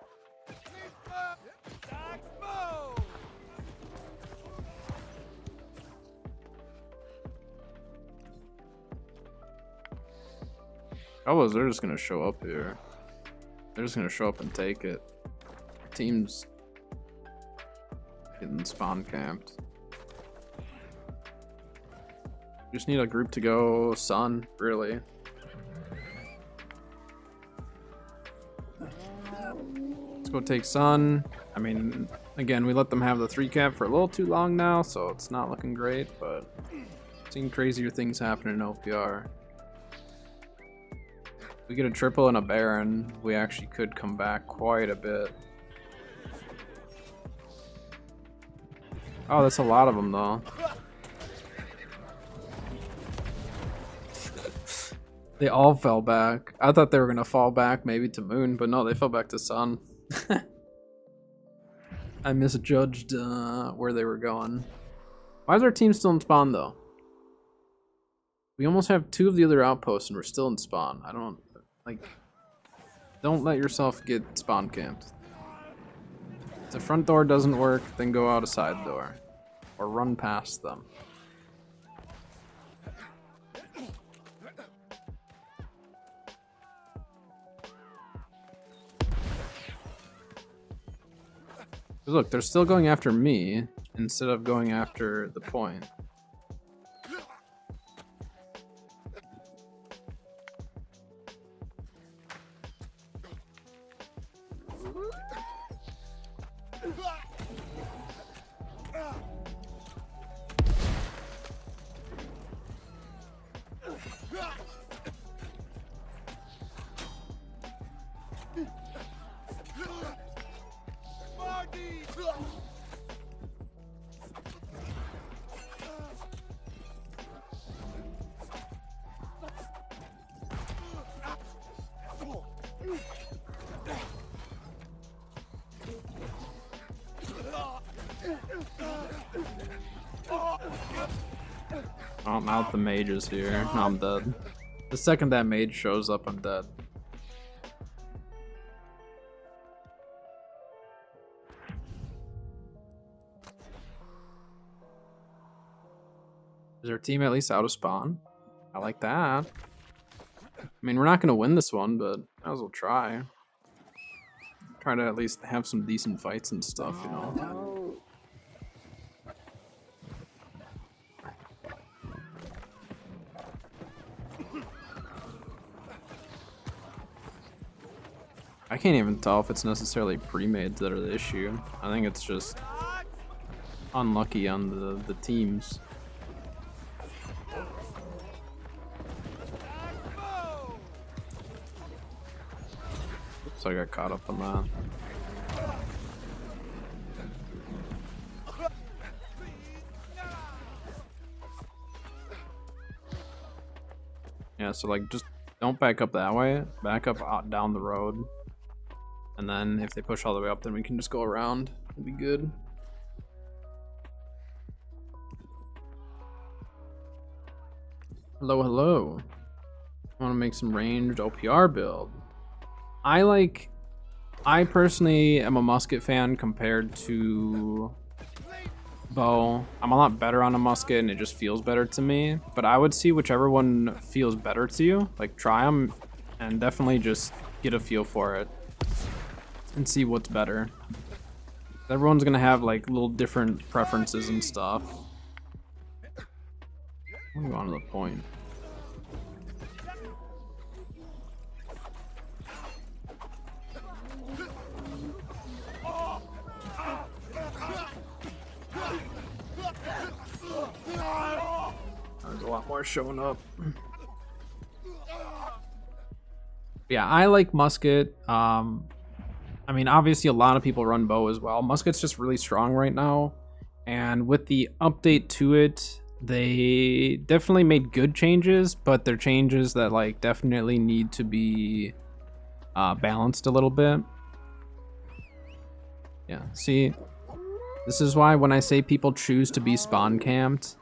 Oh, they're just gonna show up here. They're just gonna show up and take it. Team's getting spawn camped. Just need a group to go Sun, really. Let's go take Sun. I mean, again, we let them have the 3 cap for a little too long now, so it's not looking great, but I've seen crazier things happen in OPR. If we get a triple and a Baron, we actually could come back quite a bit. Oh, that's a lot of them, though. They all fell back. I thought they were going to fall back maybe to Moon, but no, they fell back to Sun. I misjudged where they were going. Why is our team still in spawn, though? We almost have 2 of the other outposts and we're still in spawn. I don't... Like, don't let yourself get spawn camped. If the front door doesn't work, then go out a side door. Or run past them. Look, they're still going after me instead of going after the point. Oh, now the mage is here. No, I'm dead. The second that mage shows up, I'm dead. Is our team at least out of spawn? I like that. I mean, we're not going to win this one, but might as well try. Try to at least have some decent fights and stuff, you know. I can't even tell if it's necessarily pre-mades that are the issue. I think it's just unlucky on the teams. Oops, I got caught up on that. Yeah, so like just don't back up that way. Back up out down the road. And then if they push all the way up, then we can just go around. It'll be good. Hello, hello. I want to make some ranged OPR build. I personally am a musket fan compared to bow. I'm a lot better on a musket and it just feels better to me. But I would see whichever one feels better to you. Like try them and definitely just get a feel for it. And see what's better. Everyone's gonna have like little different preferences and stuff. I'm gonna go on to the point. There's a lot more showing up. Yeah, I like musket. I mean, obviously a lot of people run bow as well. Musket's just really strong right now. And with the update to it, they definitely made good changes, but they're changes that like definitely need to be balanced a little bit. Yeah, see, this is why when I say people choose to be spawn camped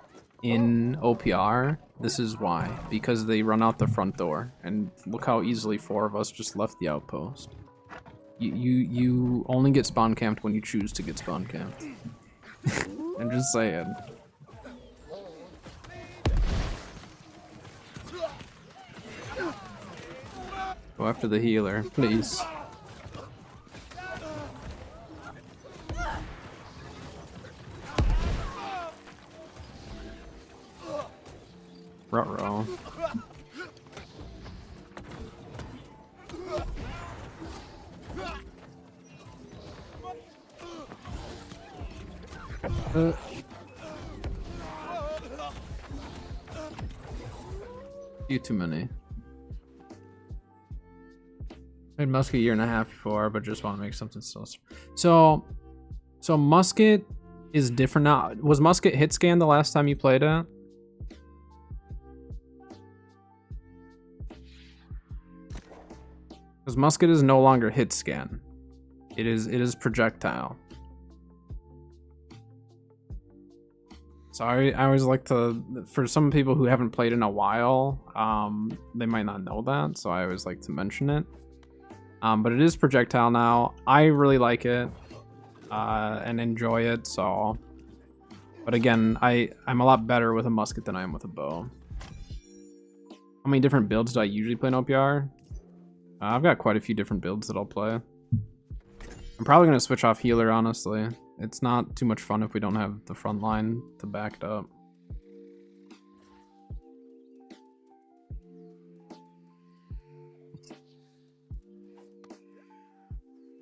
in OPR, this is why. Because they run out the front door. And look how easily 4 of us just left the outpost. You only get spawn camped when you choose to get spawn camped. I'm just saying. Go after the healer, please. Ruh-roh. You too many. Played musket a year and a half before, but just want to make something still. So musket is different now. Was musket hit scan the last time you played it? Because musket is no longer hit scan. It is projectile. So I always like to, for some people who haven't played in a while, they might not know that, so I always like to mention it. But it is projectile now. I really like it and enjoy it, so. But again, I'm a lot better with a musket than I am with a bow. How many different builds do I usually play in OPR? I've got quite a few different builds that I'll play. I'm probably going to switch off healer, honestly. It's not too much fun if we don't have the front line to back it up.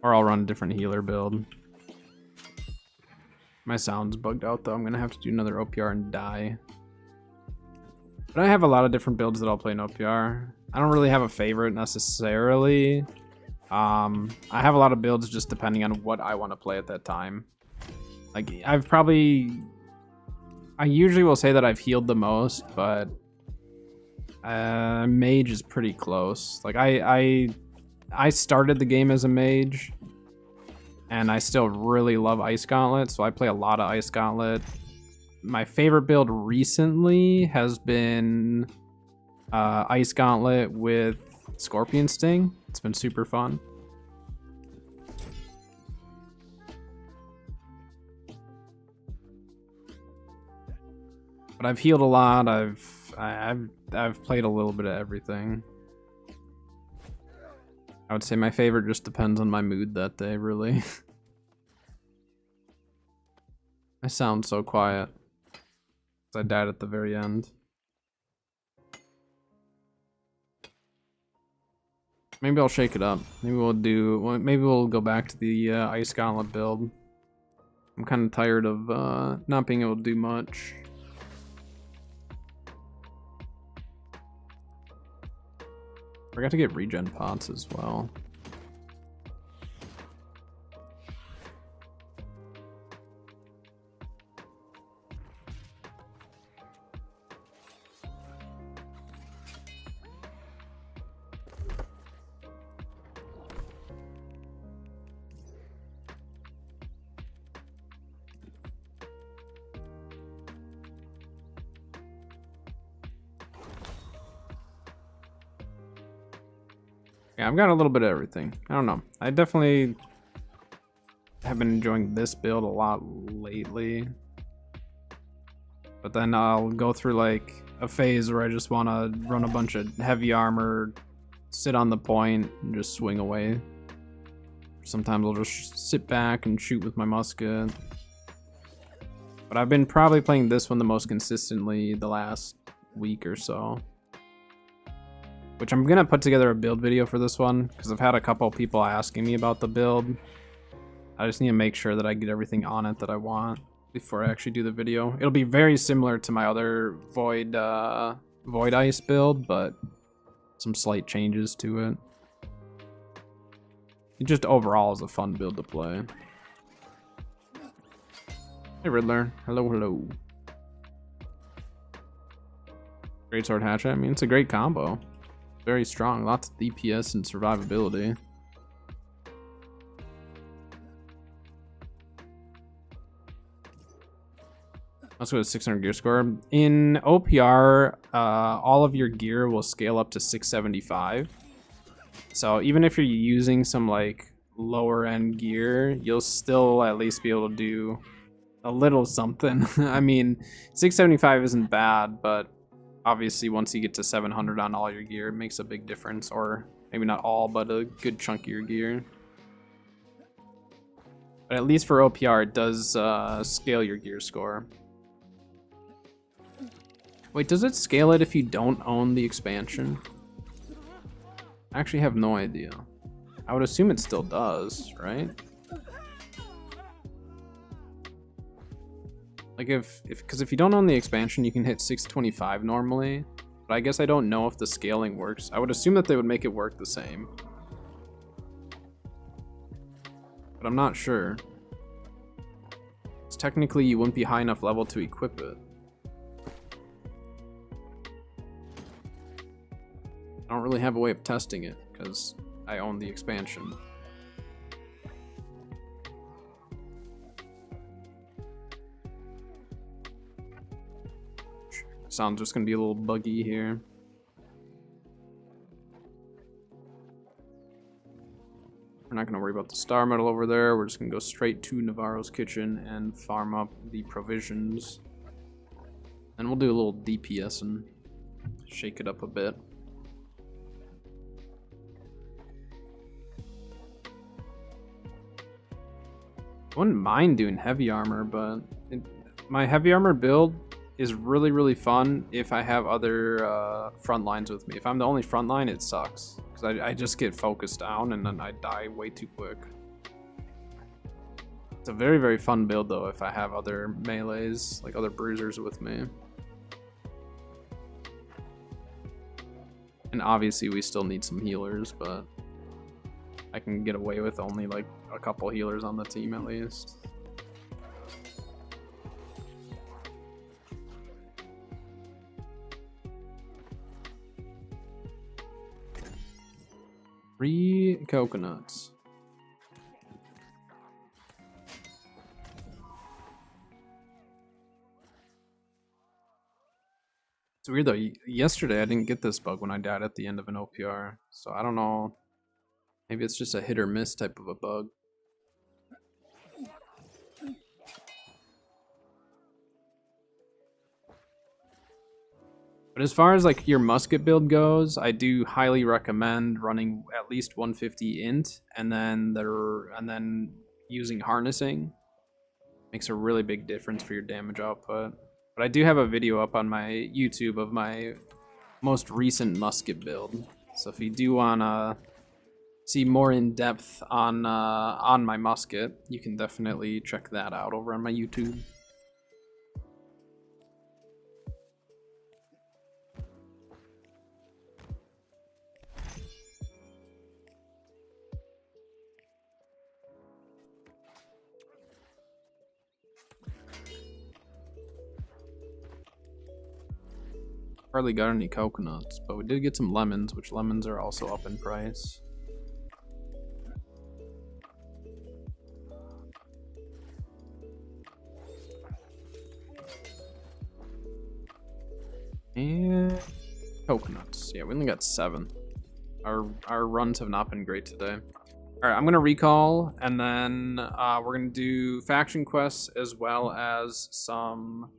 Or I'll run a different healer build. My sound's bugged out though. I'm going to have to do another OPR and die. But I have a lot of different builds that I'll play in OPR. I don't really have a favorite necessarily. I have a lot of builds just depending on what I want to play at that time. Like, I usually will say that I've healed the most, but mage is pretty close. Like, I started the game as a mage, and I still really love Ice Gauntlet, so I play a lot of Ice Gauntlet. my favorite build recently has been Ice Gauntlet with Scorpion Sting. It's been super fun. But I've healed a lot. I've played a little bit of everything. I would say my favorite just depends on my mood that day, really. I sound so quiet. I died at the very end. Maybe I'll shake it up. Maybe we'll go back to the Ice Gauntlet build. I'm kind of tired of not being able to do much. Forgot to get regen pots as well. Yeah, I've got a little bit of everything. I don't know. I definitely have been enjoying this build a lot lately. But then I'll go through like a phase where I just want to run a bunch of heavy armor, sit on the point, and just swing away. Sometimes I'll just sit back and shoot with my musket. But I've been probably playing this one the most consistently the last week or so. Which I'm gonna put together a build video for this one, because I've had a couple people asking me about the build. I just need to make sure that I get everything on it that I want before I actually do the video. It'll be very similar to my other Void Ice build, but some slight changes to it. It just overall is a fun build to play. Hey Riddler, hello, hello. Great Sword Hatchet, I mean, it's a great combo. Very strong, lots of DPS and survivability. Let's go to 600 gear score. In OPR, all of your gear will scale up to 675. So even if you're using some like lower end gear, you'll still at least be able to do a little something. I mean, 675 isn't bad, but obviously once you get to 700 on all your gear, it makes a big difference, or maybe not all, but a good chunk of your gear. But at least for OPR, it does scale your gear score. Wait, does it scale it if you don't own the expansion? I actually have no idea. I would assume it still does, right? Like because if you don't own the expansion, you can hit 625 normally, but I guess I don't know if the scaling works. I would assume that they would make it work the same, but I'm not sure. It's technically you wouldn't be high enough level to equip it. I don't really have a way of testing it because I own the expansion. Sound's just gonna be a little buggy here. We're not gonna worry about the star medal over there. We're just gonna go straight to Navarro's kitchen and farm up the provisions. And we'll do a little DPS and shake it up a bit. I wouldn't mind doing heavy armor, but my heavy armor build is really fun if I have other front lines with me. If I'm the only front line, it sucks because I just get focused down and then I die way too quick. It's a very fun build though if I have other melees, like other bruisers with me. And obviously we still need some healers, but I can get away with only like a couple healers on the team at least. Three coconuts. It's weird though. Yesterday I didn't get this bug when I died at the end of an OPR, so I don't know. Maybe it's just a hit or miss type of a bug. But as far as like your musket build goes, I do highly recommend running at least 150 int and then using harnessing. Makes a really big difference for your damage output. But I do have a video up on my YouTube of my most recent musket build. So if you do wanna see more in depth on my musket, you can definitely check that out over on my YouTube. Hardly got any coconuts, but we did get some lemons, which lemons are also up in price. And coconuts. Yeah, we only got 7. Our runs have not been great today. Alright, I'm gonna recall, and then we're gonna do faction quests as well as some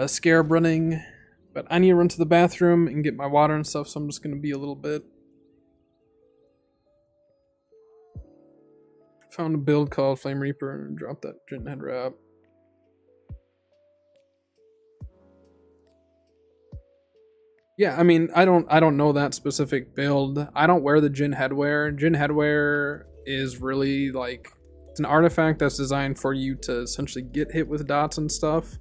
scarab running. But I need to run to the bathroom and get my water and stuff, so I'm just gonna be a little bit. Found a build called Flame Reaper and dropped that Jinn head wrap. Yeah, I mean, I don't know that specific build. I don't wear the Jinn headwear. Jinn headwear is really like, it's an artifact that's designed for you to essentially get hit with dots and stuff.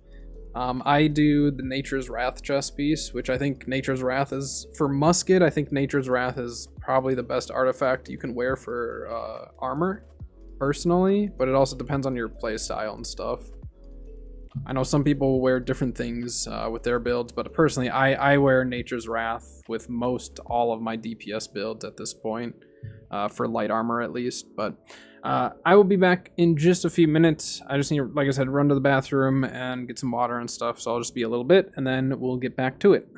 I do the Nature's Wrath chest piece, which I think Nature's Wrath is, for musket, I think Nature's Wrath is probably the best artifact you can wear for armor, personally, but it also depends on your play style and stuff. I know some people wear different things with their builds, but personally, I wear Nature's Wrath with most all of my DPS builds at this point, for light armor at least, but I will be back in just a few minutes. I just need to, like I said, run to the bathroom and get some water and stuff, so I'll just be a little bit, and then we'll get back to it.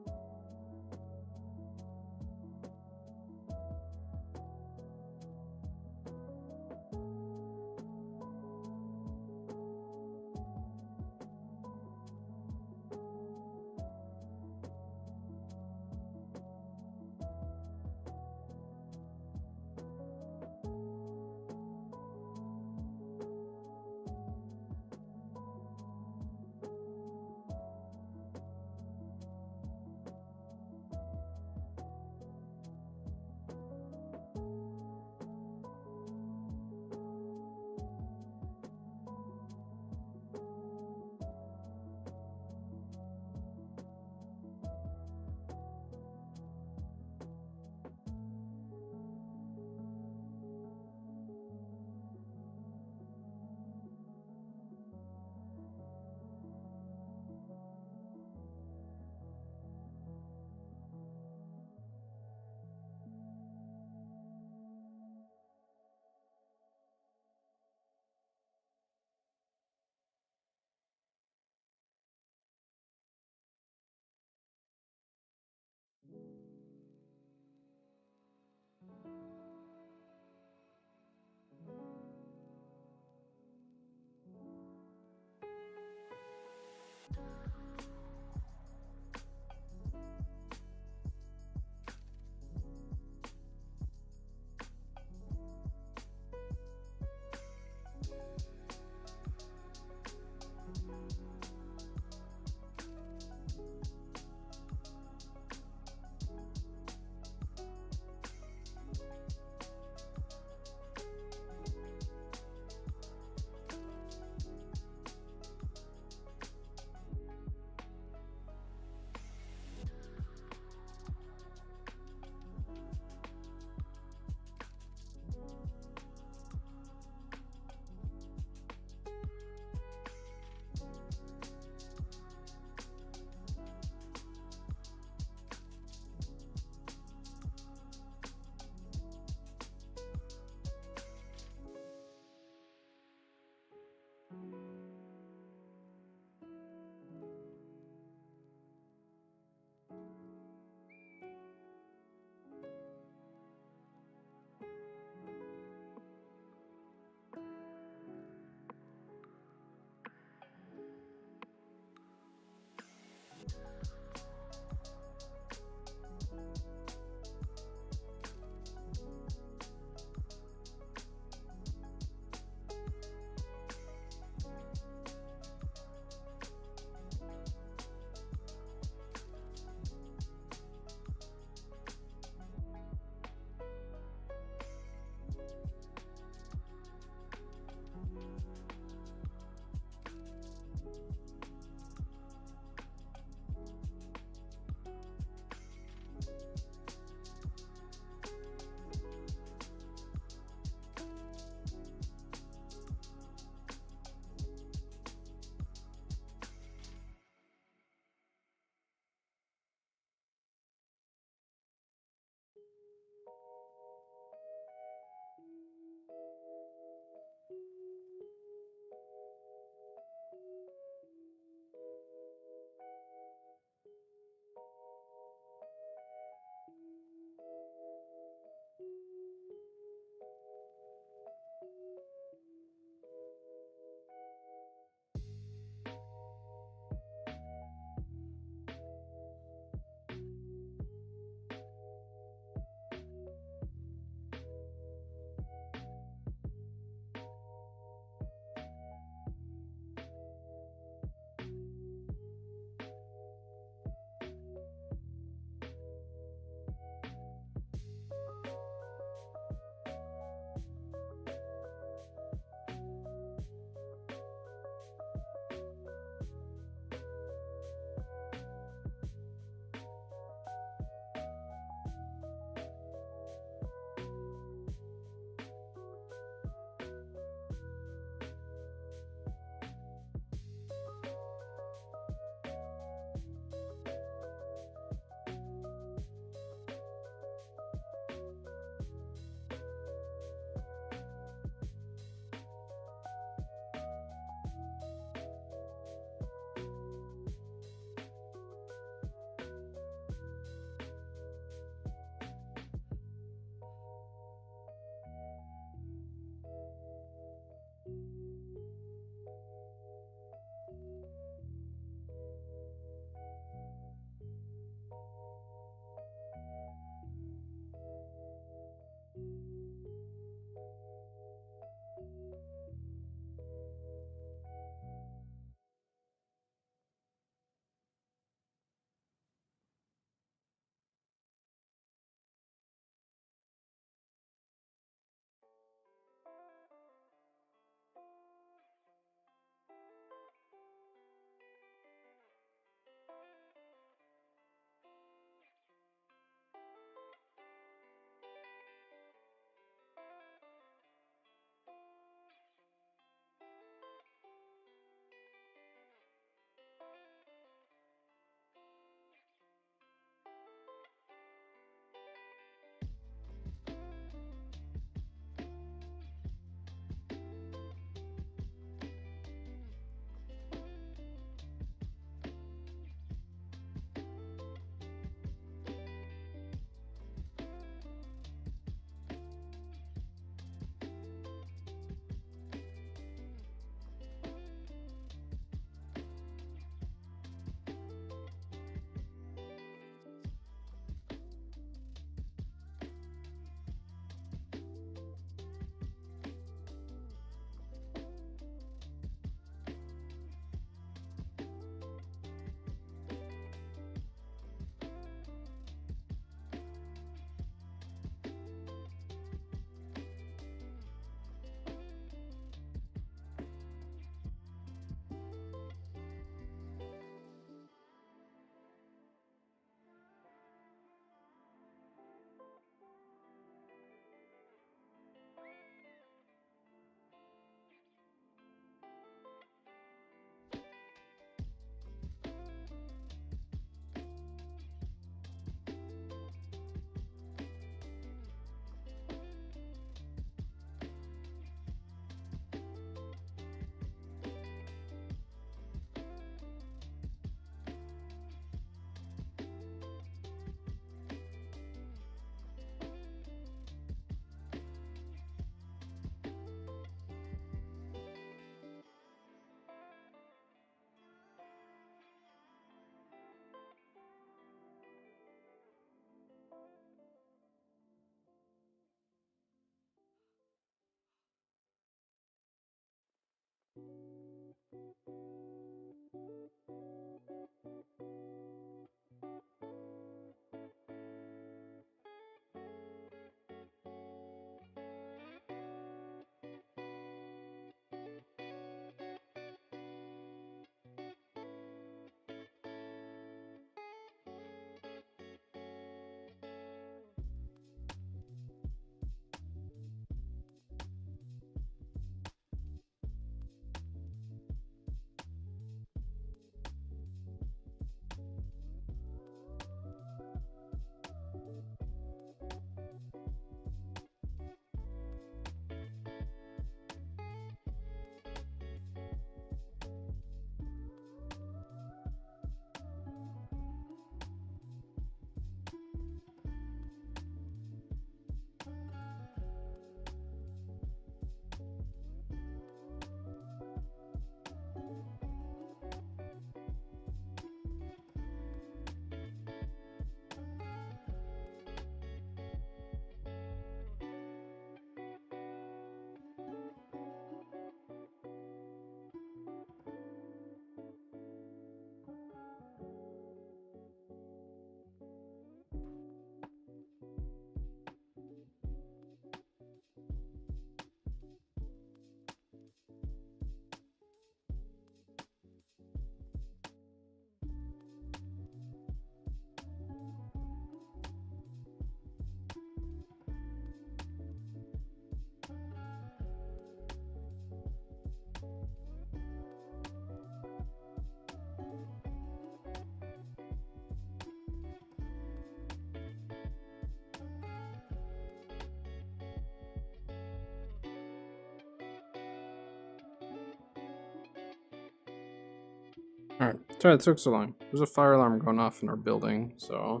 Alright, sorry it took so long. There's a fire alarm going off in our building, so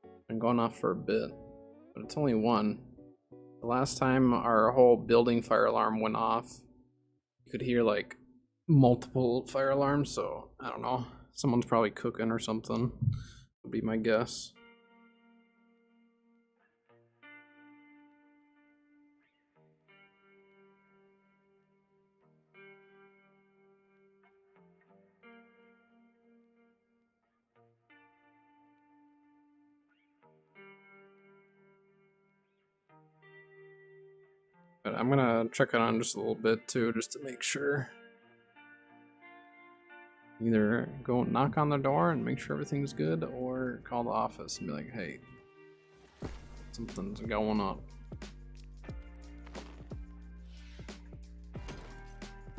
it's been going off for a bit. But it's only one. The last time our whole building fire alarm went off, you could hear like multiple fire alarms, so I don't know. Someone's probably cooking or something, would be my guess. But I'm gonna check it on just a little bit too, just to make sure. Either go knock on the door and make sure everything's good, or call the office and be like, hey, something's going up.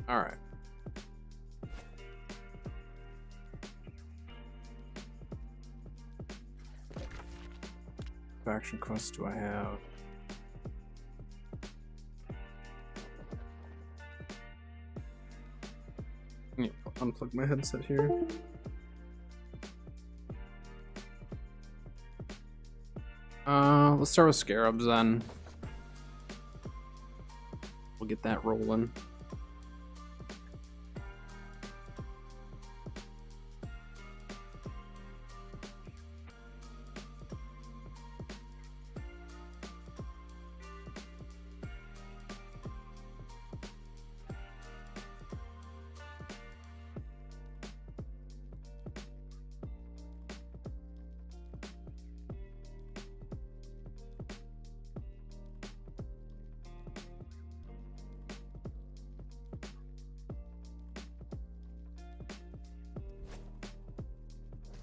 Alright. What action quests do I have? Unplug my headset here. Let's start with scarabs then. We'll get that rolling.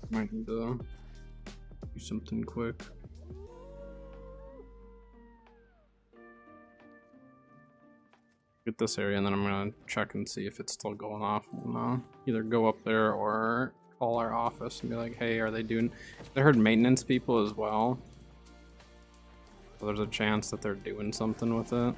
Might need to do something quick. Get this area, and then I'm gonna check and see if it's still going off. And, either go up there or call our office and be like, "Hey, are they doing?" I heard maintenance people as well, so there's a chance that they're doing something with it.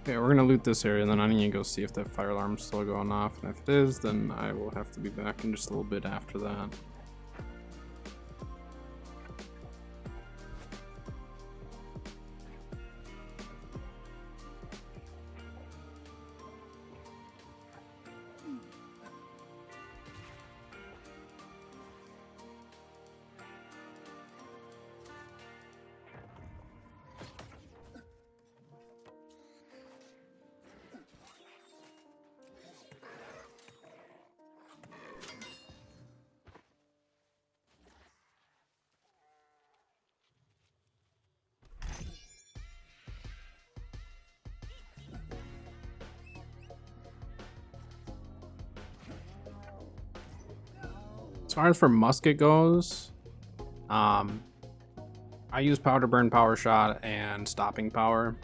Okay, we're gonna loot this area, and then I need to go see if that fire alarm's still going off. And if it is, then I will have to be back in just a little bit after that. As far as for musket goes, I use powder burn, power shot, and stopping power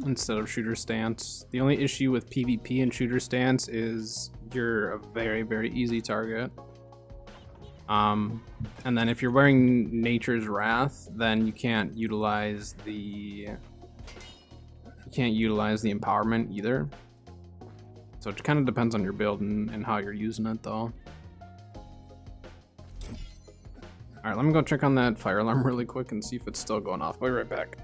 instead of shooter stance. The only issue with PvP and shooter stance is you're a very easy target. And then if you're wearing Nature's Wrath, then you can't utilize the empowerment either. So it kind of depends on your build and how you're using it, though. Alright, let me go check on that fire alarm really quick and see if it's still going off. I'll be right back.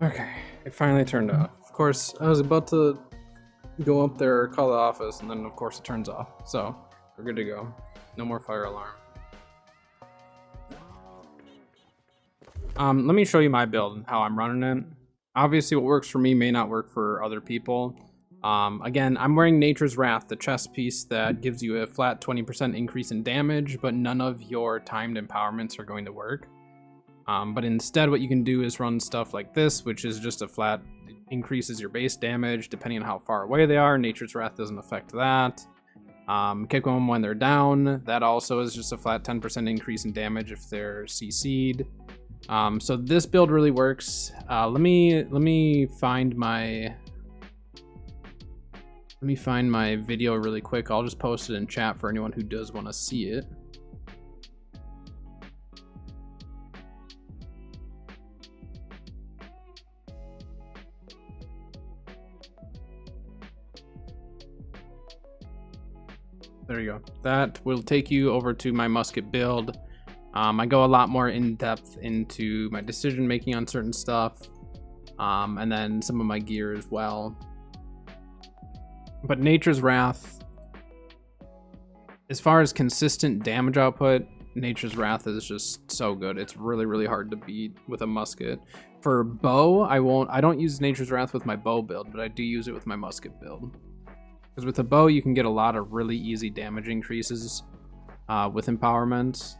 Okay, it finally turned off. Of course, I was about to go up there, call the office, and then of course it turns off. So we're good to go. No more fire alarm. Let me show you my build and how I'm running it. Obviously, what works for me may not work for other people. Again, I'm wearing Nature's Wrath, the chest piece that gives you a flat 20% increase in damage, but none of your timed empowerments are going to work. But instead, what you can do is run stuff like this, which is just a flat, increases your base damage depending on how far away they are. Nature's Wrath doesn't affect that. Kick them when they're down. That also is just a flat 10% increase in damage if they're CC'd. So this build really works. Let me find my video really quick. I'll just post it in chat for anyone who does want to see it. There you go. That will take you over to my musket build. I go a lot more in depth into my decision making on certain stuff, and then some of my gear as well. But Nature's Wrath, as far as consistent damage output, Nature's Wrath is just so good. It's really, really hard to beat with a musket. For bow, I don't use Nature's Wrath with my bow build, but I do use it with my musket build. Because with a bow, you can get a lot of really easy damage increases with empowerment.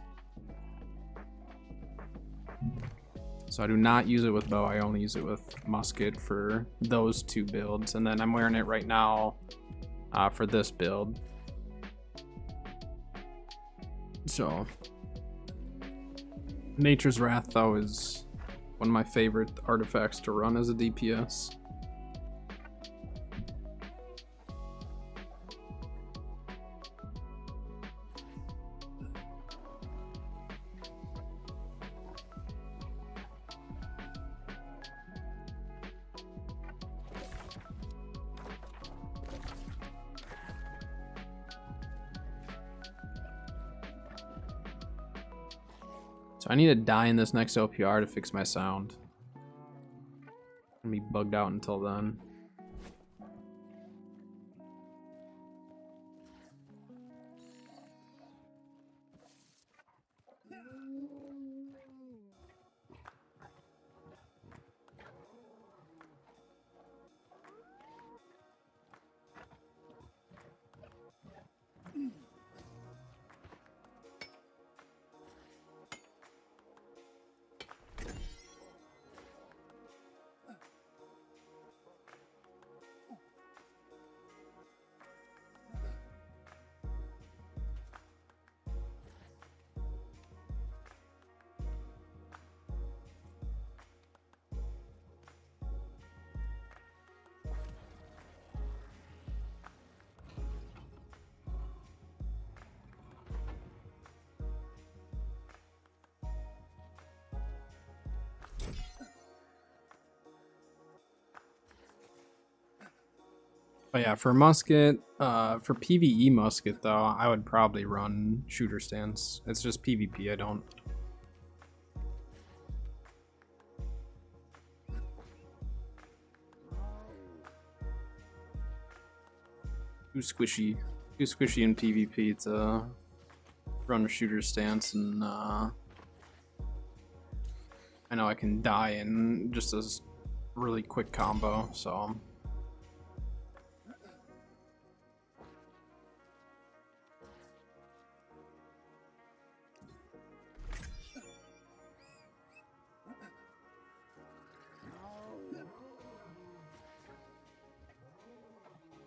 So I do not use it with bow, I only use it with musket for those two builds. And then I'm wearing it right now for this build. So Nature's Wrath, though, is one of my favorite artifacts to run as a DPS. So I need to die in this next OPR to fix my sound. I'm gonna be bugged out until then. But yeah, for musket, for PvE musket though, I would probably run shooter stance. It's just PvP, I don't. Too squishy in PvP to run a shooter stance, and I know I can die in just a really quick combo, so.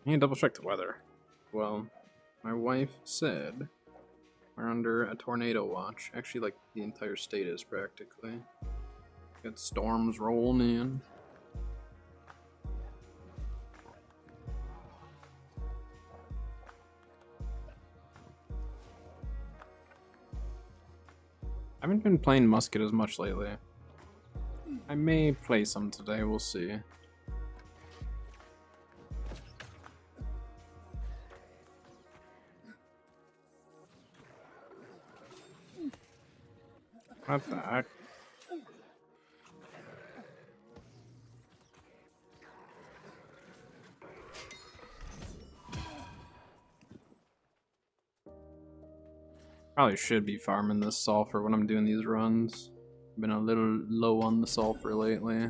And double check the weather. Well, my wife said we're under a tornado watch. Actually, like the entire state is practically. Got storms rolling in. I haven't been playing musket as much lately. I may play some today, we'll see. What the heck? Probably should be farming this sulfur when I'm doing these runs. Been a little low on the sulfur lately.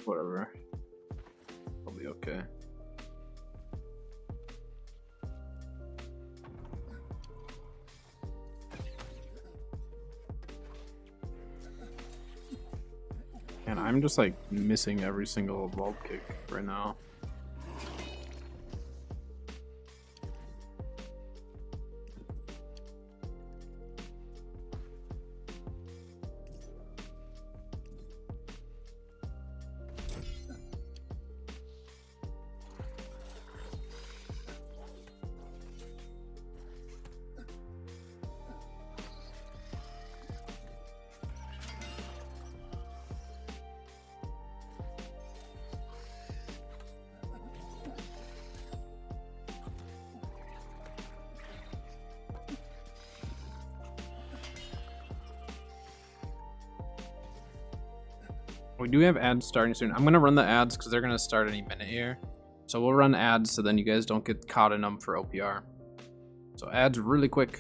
Whatever. I'll be okay. And I'm just like missing every single vault kick right now. We do have ads starting soon. I'm gonna run the ads because they're gonna start any minute here. So we'll run ads so then you guys don't get caught in them for OPR. So ads really quick,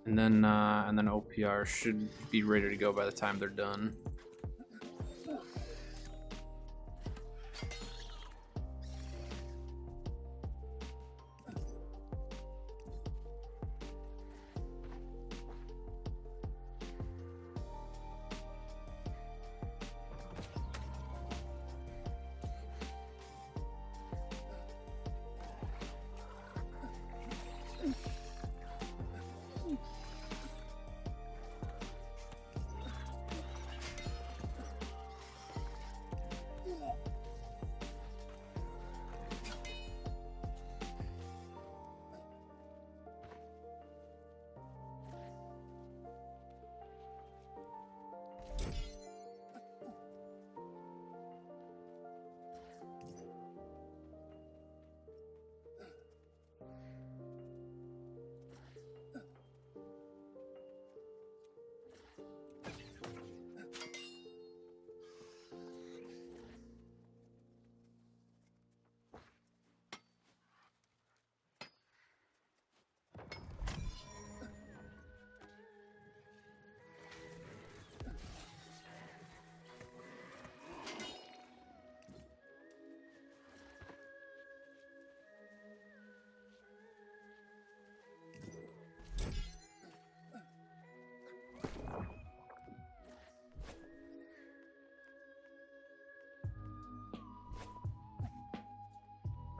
and then OPR should be ready to go by the time they're done.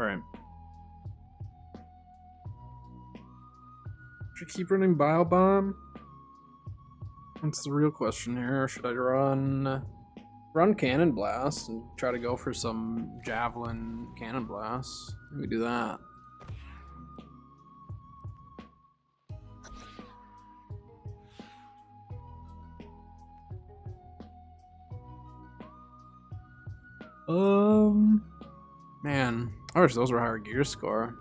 Alright. Should I keep running Bile Bomb? That's the real question here. Or should I run Cannon Blast and try to go for some Javelin Cannon Blast? We do that. Man, I wish those were higher gear score.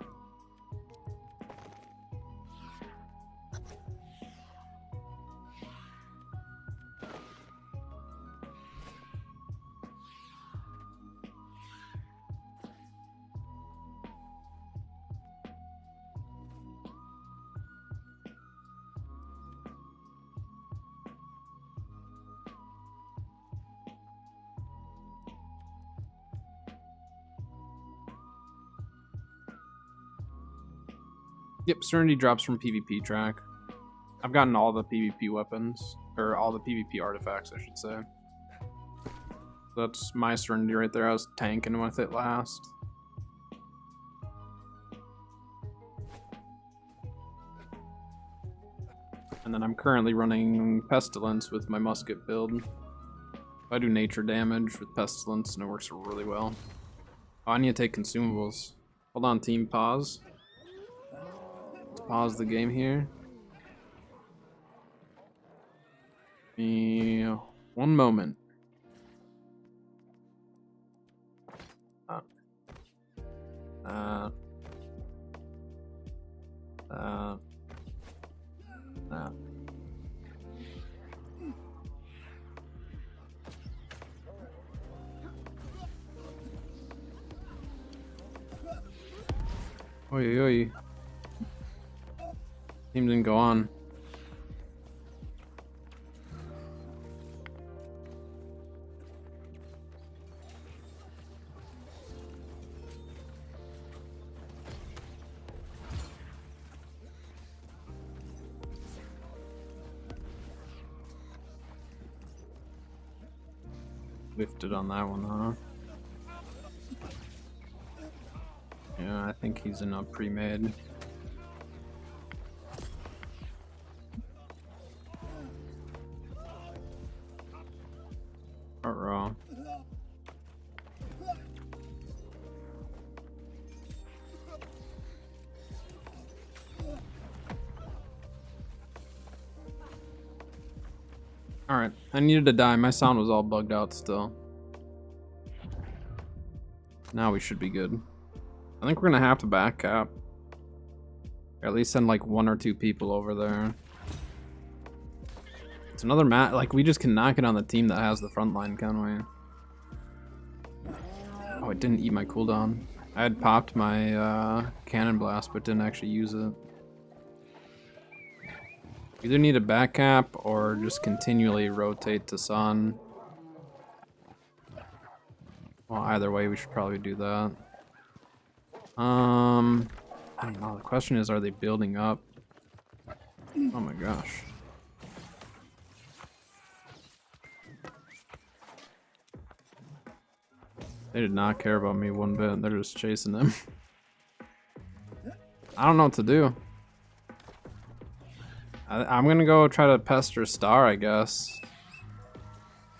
Yep, Serenity drops from PvP track. I've gotten all the PvP weapons, or all the PvP artifacts, I should say. That's my Serenity right there. I was tanking with it last. And then I'm currently running Pestilence with my musket build. I do nature damage with Pestilence and it works really well. Oh, I need to take consumables. Hold on, team, pause. Let's pause the game here. One moment. Oi, oi. Team didn't go on. Lifted on that one, huh? Yeah, I think he's in a pre-made. Uh-oh. Alright, I needed to die. My sound was all bugged out still. Now we should be good. I think we're gonna have to back up. Or at least send like 1 or 2 people over there. It's another mat. Like, we just cannot get on the team that has the front line, can we? Oh, it didn't eat my cooldown. I had popped my cannon blast, but didn't actually use it. Either need a back cap or just continually rotate to sun. Well, either way, we should probably do that. I don't know. The question is, are they building up? Oh my gosh. They did not care about me one bit. They're just chasing them. I don't know what to do. I'm gonna go try to pester Star, I guess.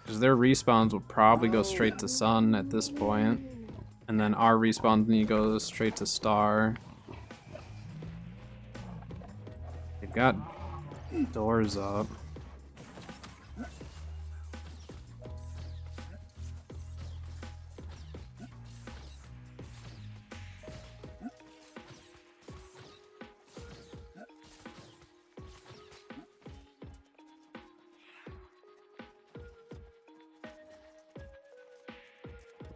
Because their respawns will probably go straight to Sun at this point. And then our respawns need to go straight to Star. They've got doors up.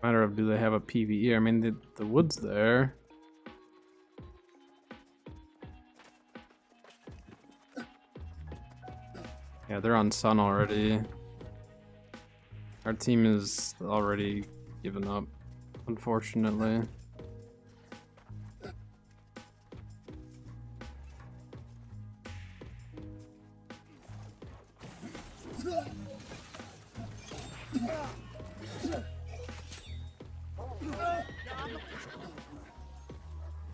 Matter of, do they have a PvE? I mean, the wood's there. Yeah, they're on Sun already. Our team is already given up, unfortunately.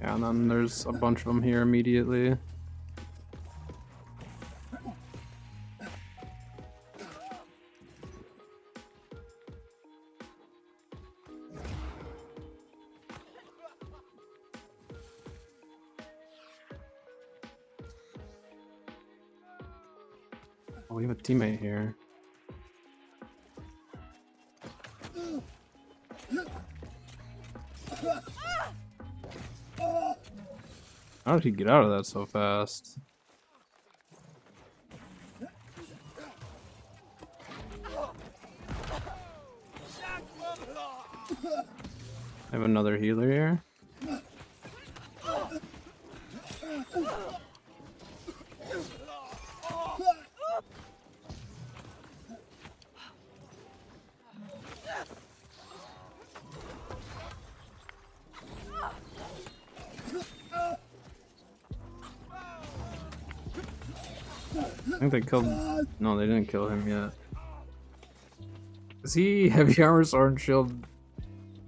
Yeah, and then there's a bunch of them here immediately. Oh, we have a teammate here. How did he get out of that so fast? I have another healer here. I think they killed... No, they didn't kill him yet. Is he heavy armor, sword, and shield,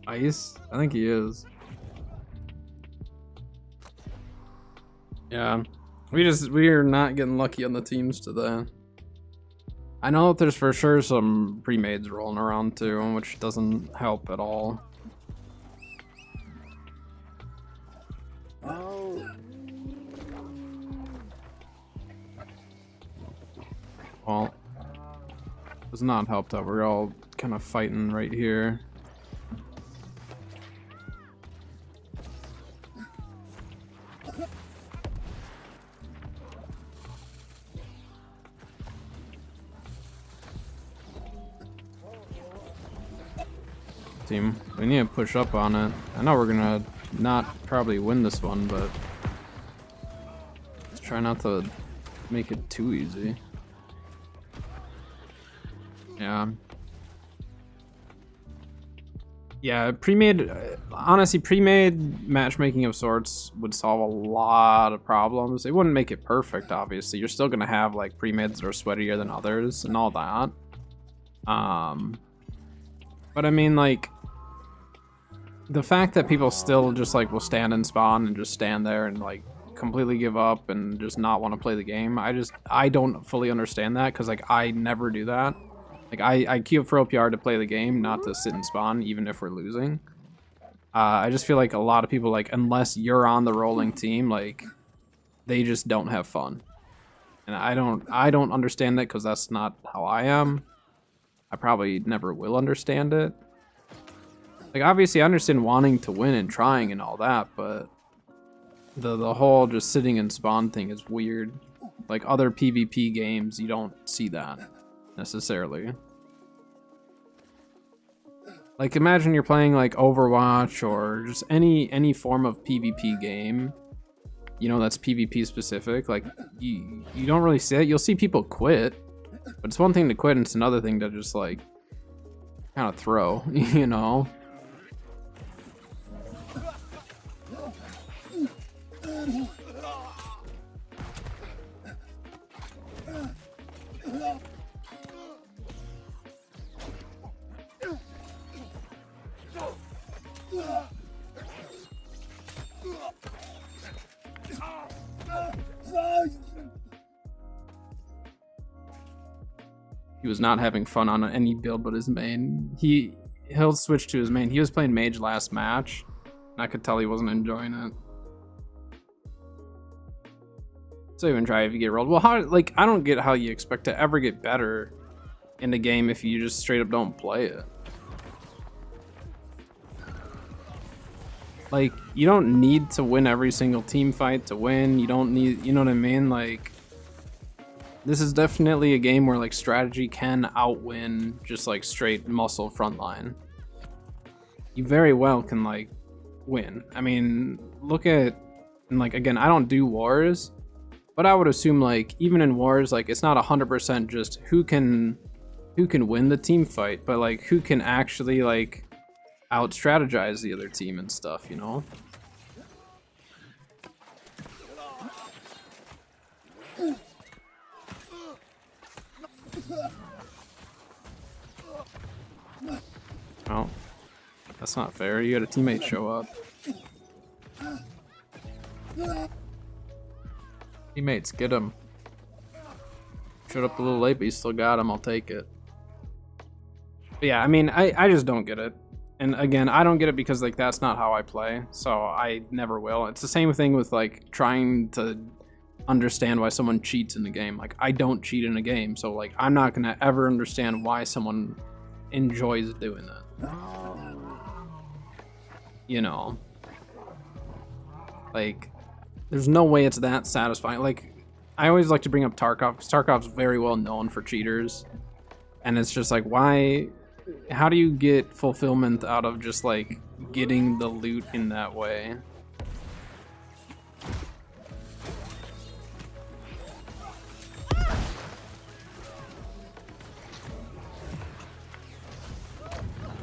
ice? I think he is. Yeah. We are not getting lucky on the teams today. I know that there's for sure some pre-mades rolling around too, which doesn't help at all. Well, does not help that we're all kind of fighting right here. Team, we need to push up on it. I know we're gonna not probably win this one, but let's try not to make it too easy. Yeah. Yeah, honestly, pre-made matchmaking of sorts would solve a lot of problems. It wouldn't make it perfect, obviously. You're still gonna have like pre-mades that are sweatier than others and all that. But I mean, like, the fact that people still just like will stand and spawn and just stand there and like completely give up and just not want to play the game, I don't fully understand that, because like I never do that. Like, I queue up for OPR to play the game, not to sit and spawn, even if we're losing. I just feel like a lot of people, like, unless you're on the rolling team, like, they just don't have fun. And I don't understand that, because that's not how I am. I probably never will understand it. Like, obviously, I understand wanting to win and trying and all that, but the whole just sitting and spawn thing is weird. Like, other PvP games, you don't see that necessarily. Like, imagine you're playing like Overwatch or just any form of PvP game, you know, that's PvP specific. Like, you don't really see it. You'll see people quit, but it's one thing to quit and it's another thing to just like kind of throw, you know. He was not having fun on any build but his main. He'll switch to his main. He was playing mage last match, and I could tell he wasn't enjoying it. So even try if you get rolled. Well, how, like, I don't get how you expect to ever get better in the game if you just straight up don't play it. Like, you don't need to win every single team fight to win. You don't need, you know what I mean? Like, this is definitely a game where like strategy can outwin just like straight muscle frontline. You very well can like win. I mean, look at, and like, again, I don't do wars, but I would assume like even in wars, like it's not 100% just who can win the team fight, but like who can actually like out strategize the other team and stuff, you know? Oh, that's not fair. You had a teammate show up. Teammates, get him. Showed up a little late, but you still got him. I'll take it. But yeah, I mean, I just don't get it. And again, I don't get it because like that's not how I play, so I never will. It's the same thing with like trying to understand why someone cheats in the game. Like, I don't cheat in a game, so like I'm not gonna ever understand why someone enjoys doing that. You know, like, there's no way it's that satisfying. Like, I always like to bring up Tarkov, because Tarkov's very well known for cheaters, and it's just like, why, how do you get fulfillment out of just like getting the loot in that way?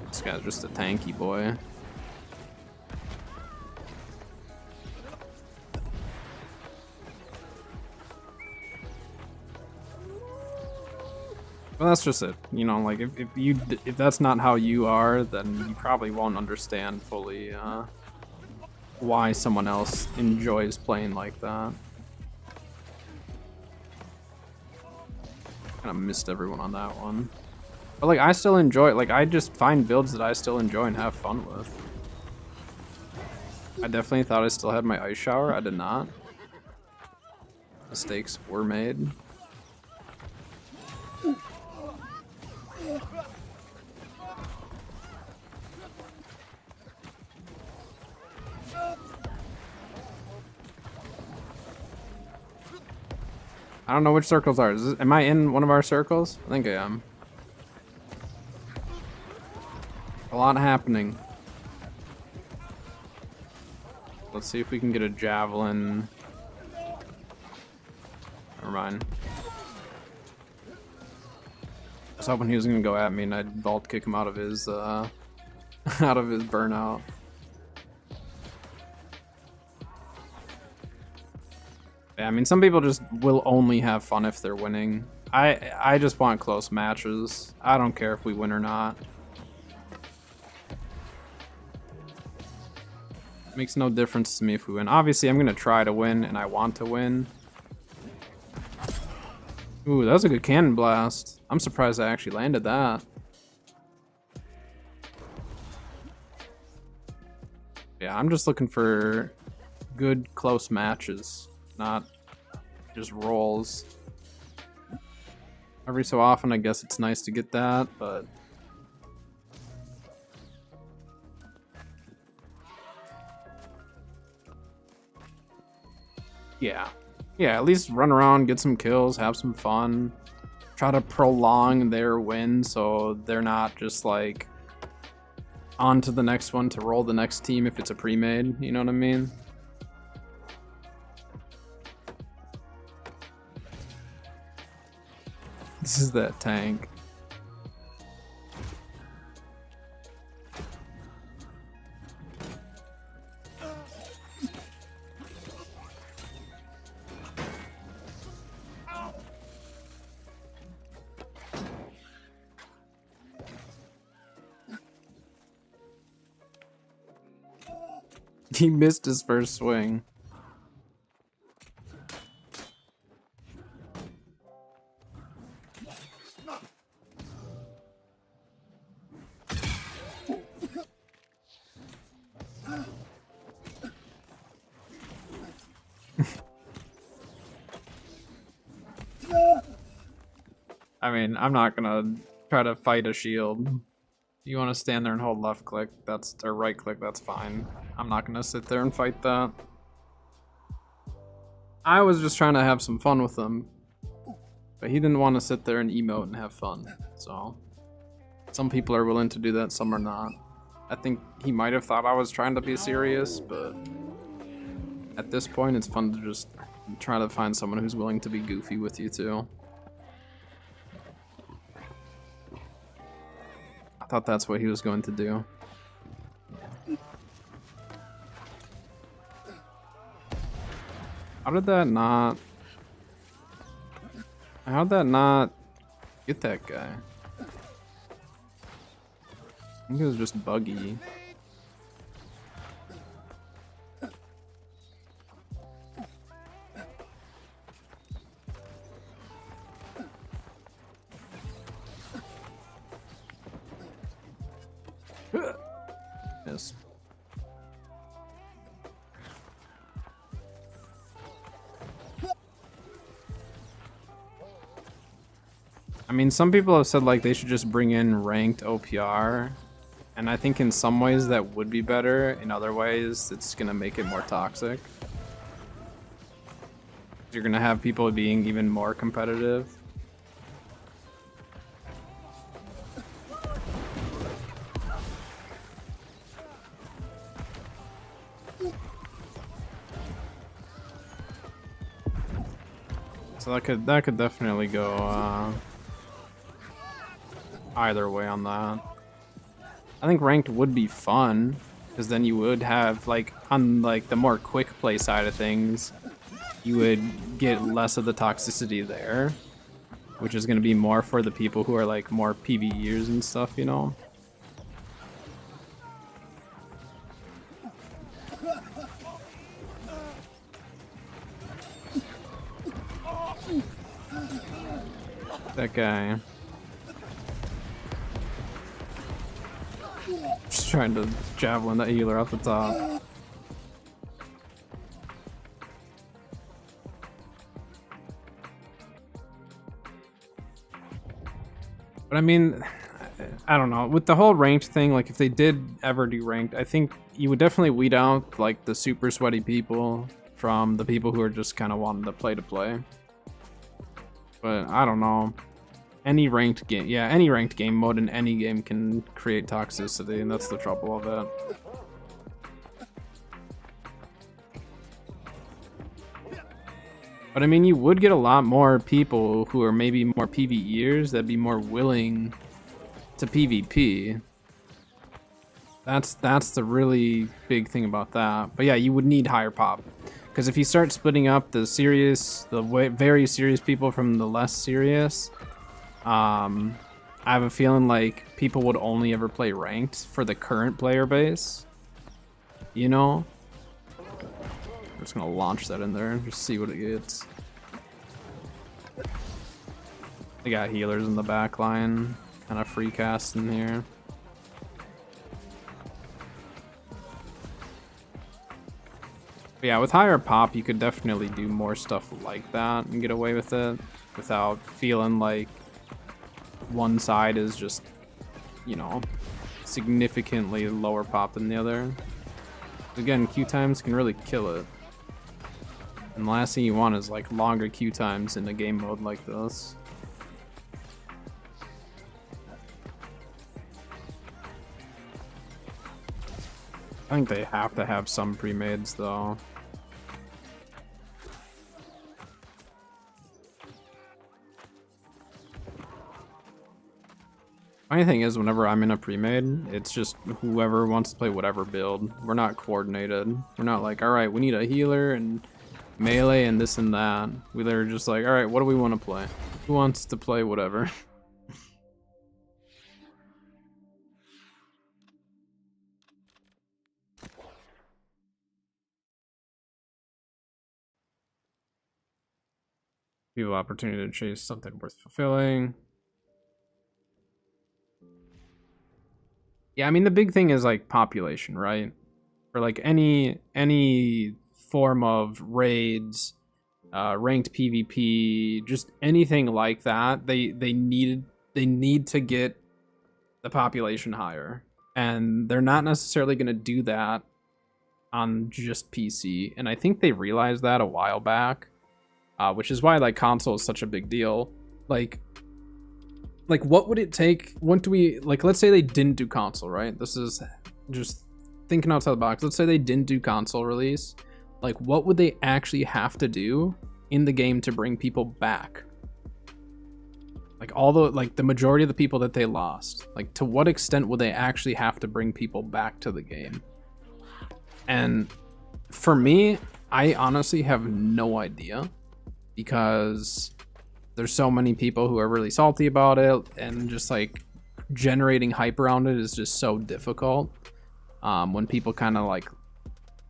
This guy's just a tanky boy. Well, that's just it. You know, like if that's not how you are, then you probably won't understand fully why someone else enjoys playing like that. Kind of missed everyone on that one. But like, I still enjoy it. Like, I just find builds that I still enjoy and have fun with. I definitely thought I still had my ice shower. I did not. Mistakes were made. I don't know which circles are. Am I in one of our circles? I think I am. A lot happening. Let's see if we can get a javelin. Never mind. I was hoping he was gonna go at me and I'd vault kick him out of his out of his burnout. Yeah, I mean, some people just will only have fun if they're winning. I just want close matches. I don't care if we win or not. Makes no difference to me if we win. Obviously, I'm gonna try to win, and I want to win. Ooh, that was a good cannon blast. I'm surprised I actually landed that. Yeah, I'm just looking for good close matches, not just rolls. Every so often, I guess it's nice to get that, but yeah, at least run around, get some kills, have some fun, try to prolong their win so they're not just like on to the next one to roll the next team if it's a pre-made, you know what I mean? This is that tank. He missed his first swing. I mean, I'm not gonna try to fight a shield. You want to stand there and hold left click, or right click, that's fine. I'm not gonna sit there and fight that. I was just trying to have some fun with him, but he didn't want to sit there and emote and have fun. So some people are willing to do that, some are not. I think he might have thought I was trying to be serious, but at this point it's fun to just try to find someone who's willing to be goofy with you too. I thought that's what he was going to do. How did that not get that guy? I think it was just buggy. Yes. I mean, some people have said like they should just bring in ranked OPR, and I think in some ways that would be better. In other ways, it's gonna make it more toxic. You're gonna have people being even more competitive. So that could definitely go either way on that. I think ranked would be fun, because then you would have like on like the more quick play side of things, you would get less of the toxicity there, which is going to be more for the people who are like more PvEers and stuff, you know. That guy. Just trying to javelin that healer off the top. But I mean, I don't know. With the whole ranked thing, like if they did ever do ranked, I think you would definitely weed out like the super sweaty people from the people who are just kind of wanting to play. But I don't know. Any ranked game, yeah, any ranked game mode in any game can create toxicity, and that's the trouble of it. But I mean, you would get a lot more people who are maybe more PvEers that'd be more willing to PvP. That's the really big thing about that. But yeah, you would need higher pop. Because if you start splitting up the very serious people from the less serious, I have a feeling like people would only ever play ranked for the current player base. You know? I'm just gonna launch that in there and just see what it gets. They got healers in the back line, kind of free cast in here. But yeah, with higher pop, you could definitely do more stuff like that and get away with it without feeling like one side is just, you know, significantly lower pop than the other. Again, queue times can really kill it. And the last thing you want is like longer queue times in a game mode like this. I think they have to have some pre-mades though. Funny thing is, whenever I'm in a pre-made, it's just whoever wants to play whatever build. We're not coordinated. We're not like, all right, we need a healer and melee and this and that. They're just like, all right, what do we want to play? Who wants to play whatever? People opportunity to chase something worth fulfilling. Yeah, I mean the big thing is like population, right? For like any form of raids, ranked PvP, just anything like that, they need to get the population higher, and they're not necessarily going to do that on just PC. And I think they realized that a while back, which is why like console is such a big deal. Like what would it take? What do we like? Let's say they didn't do console, right? This is just thinking outside the box. Let's say they didn't do console release. Like, what would they actually have to do in the game to bring people back? Like the majority of the people that they lost. Like, to what extent would they actually have to bring people back to the game? And for me, I honestly have no idea, because there's so many people who are really salty about it, and just like generating hype around it is just so difficult. When people kind of like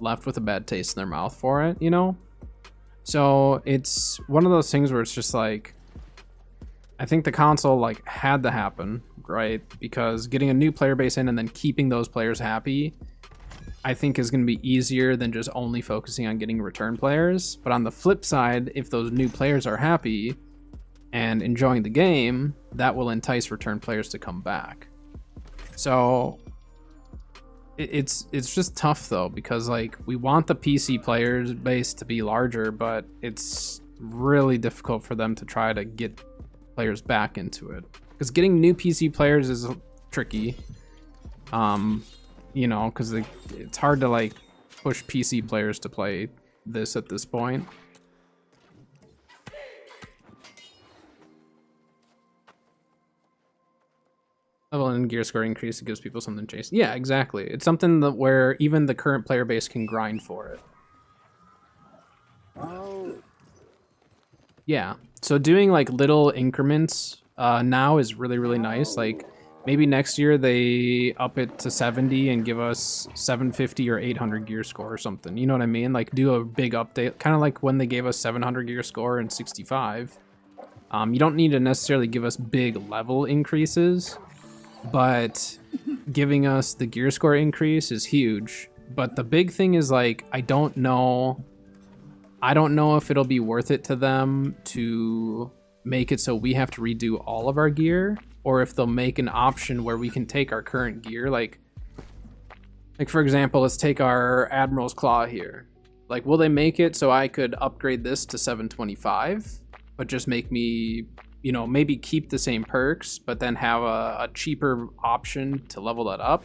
left with a bad taste in their mouth for it, you know? So it's one of those things where it's just like, I think the console like had to happen, right? Because getting a new player base in and then keeping those players happy, I think is going to be easier than just only focusing on getting return players. But on the flip side, if those new players are happy and enjoying the game, that will entice return players to come back. So it's just tough though, because like we want the PC players base to be larger, but it's really difficult for them to try to get players back into it, because getting new PC players is tricky. You know, because it's hard to like push PC players to play this at this point. Level and gear score increase, it gives people something to chase. Yeah, exactly. It's something that where even the current player base can grind for it. Oh. Yeah, so doing like little increments now is really nice. Like maybe next year they up it to 70 and give us 750 or 800 gear score or something. You know what I mean? Like do a big update, kind of like when they gave us 700 gear score and 65. You don't need to necessarily give us big level increases, but giving us the gear score increase is huge. But the big thing is like, I don't know if it'll be worth it to them to make it so we have to redo all of our gear, or if they'll make an option where we can take our current gear. Like for example, let's take our Admiral's Claw here. Like, will they make it so I could upgrade this to 725, but just make me, you know, maybe keep the same perks, but then have a cheaper option to level that up?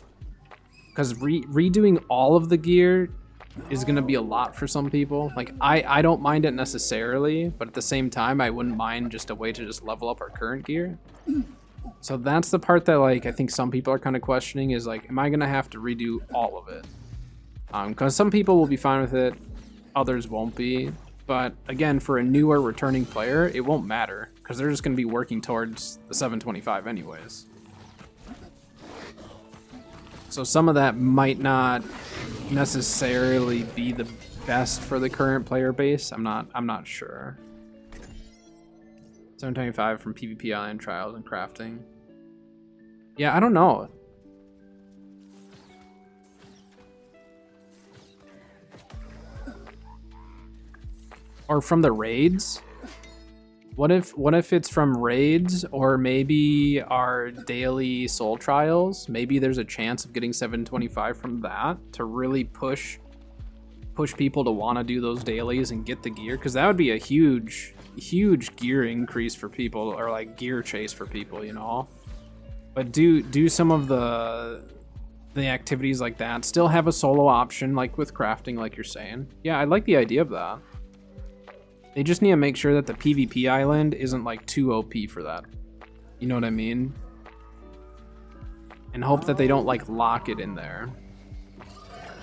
Because redoing all of the gear is going to be a lot for some people. Like, I don't mind it necessarily, but at the same time, I wouldn't mind just a way to just level up our current gear. So that's the part that, like, I think some people are kind of questioning is, like, am I going to have to redo all of it? Because some people will be fine with it, others won't be. But again, for a newer returning player, it won't matter because they're just going to be working towards the 725 anyways. So some of that might not necessarily be the best for the current player base. I'm not sure. 725 from PvP Island Trials and Crafting. Yeah, I don't know. Or from the raids? What if it's from raids or maybe our daily soul trials? Maybe there's a chance of getting 725 from that to really push people to want to do those dailies and get the gear, because that would be a huge gear increase for people, or like gear chase for people, you know. But do some of the activities like that. Still have a solo option like with crafting, like you're saying. Yeah, I like the idea of that. They just need to make sure that the PvP island isn't like too OP for that. You know what I mean? And hope that they don't like lock it in there.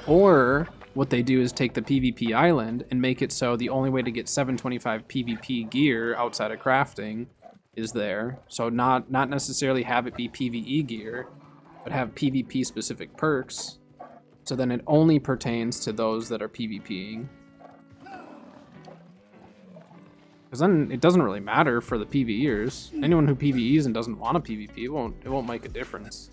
Or what they do is take the PvP island and make it so the only way to get 725 PvP gear outside of crafting is there. So not necessarily have it be PvE gear, but have PvP specific perks. So then it only pertains to those that are PvPing. Because then it doesn't really matter for the PvEers. Anyone who PvEs and doesn't want a PvP, it won't make a difference.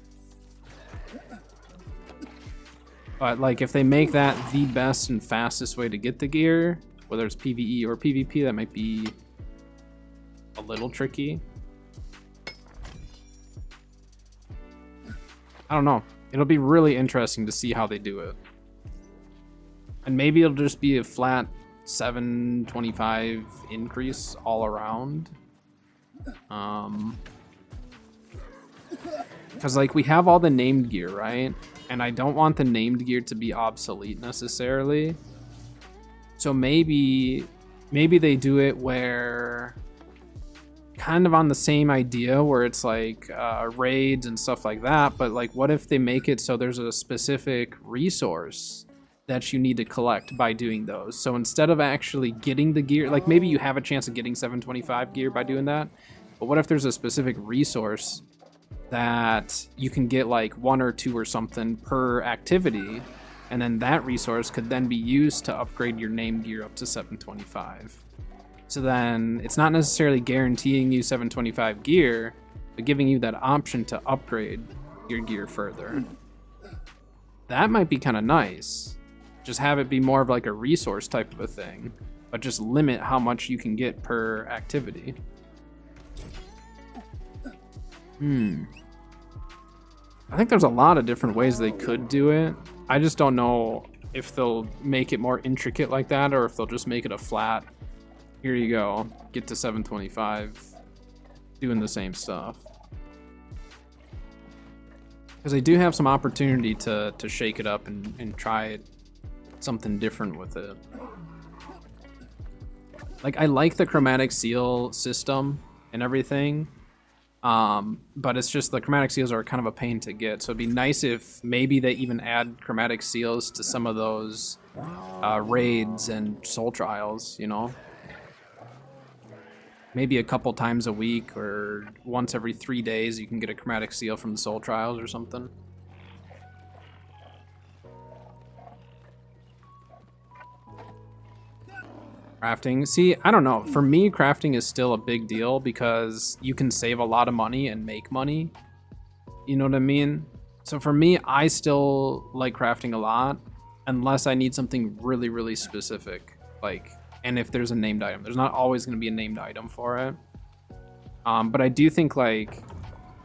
But like if they make that the best and fastest way to get the gear, whether it's PvE or PvP, that might be a little tricky. I don't know. It'll be really interesting to see how they do it. And maybe it'll just be a flat 725 increase all around. Because like we have all the named gear, right? And I don't want the named gear to be obsolete necessarily. So maybe they do it where kind of on the same idea where it's like raids and stuff like that, but like what if they make it so there's a specific resource that you need to collect by doing those? So instead of actually getting the gear, like maybe you have a chance of getting 725 gear by doing that, but what if there's a specific resource that you can get like 1 or 2 or something per activity, and then that resource could then be used to upgrade your named gear up to 725. So then it's not necessarily guaranteeing you 725 gear, but giving you that option to upgrade your gear further. That might be kind of nice. Just have it be more of like a resource type of a thing, but just limit how much you can get per activity. I think there's a lot of different ways they could do it. I just don't know if they'll make it more intricate like that, or if they'll just make it a flat, here you go, get to 725, doing the same stuff. Because they do have some opportunity to shake it up and try something different with it. Like, I like the chromatic seal system and everything, but it's just the chromatic seals are kind of a pain to get. So it'd be nice if maybe they even add chromatic seals to some of those raids and soul trials, you know? Maybe a couple times a week or once every 3 days you can get a chromatic seal from the soul trials or something. Crafting. See, I don't know. For me, crafting is still a big deal because you can save a lot of money and make money. You know what I mean? So for me, I still like crafting a lot unless I need something really, really specific. Like, and if there's a named item. There's not always going to be a named item for it. But I do think like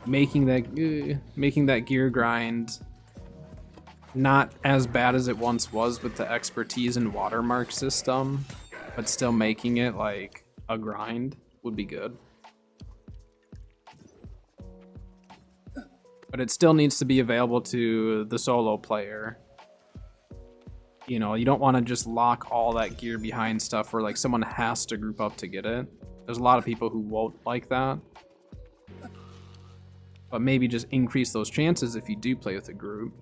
making that gear grind not as bad as it once was with the expertise and watermark system, but still making it like a grind would be good. But it still needs to be available to the solo player. you know, you don't want to just lock all that gear behind stuff where like someone has to group up to get it. There's a lot of people who won't like that. But maybe just increase those chances if you do play with a group.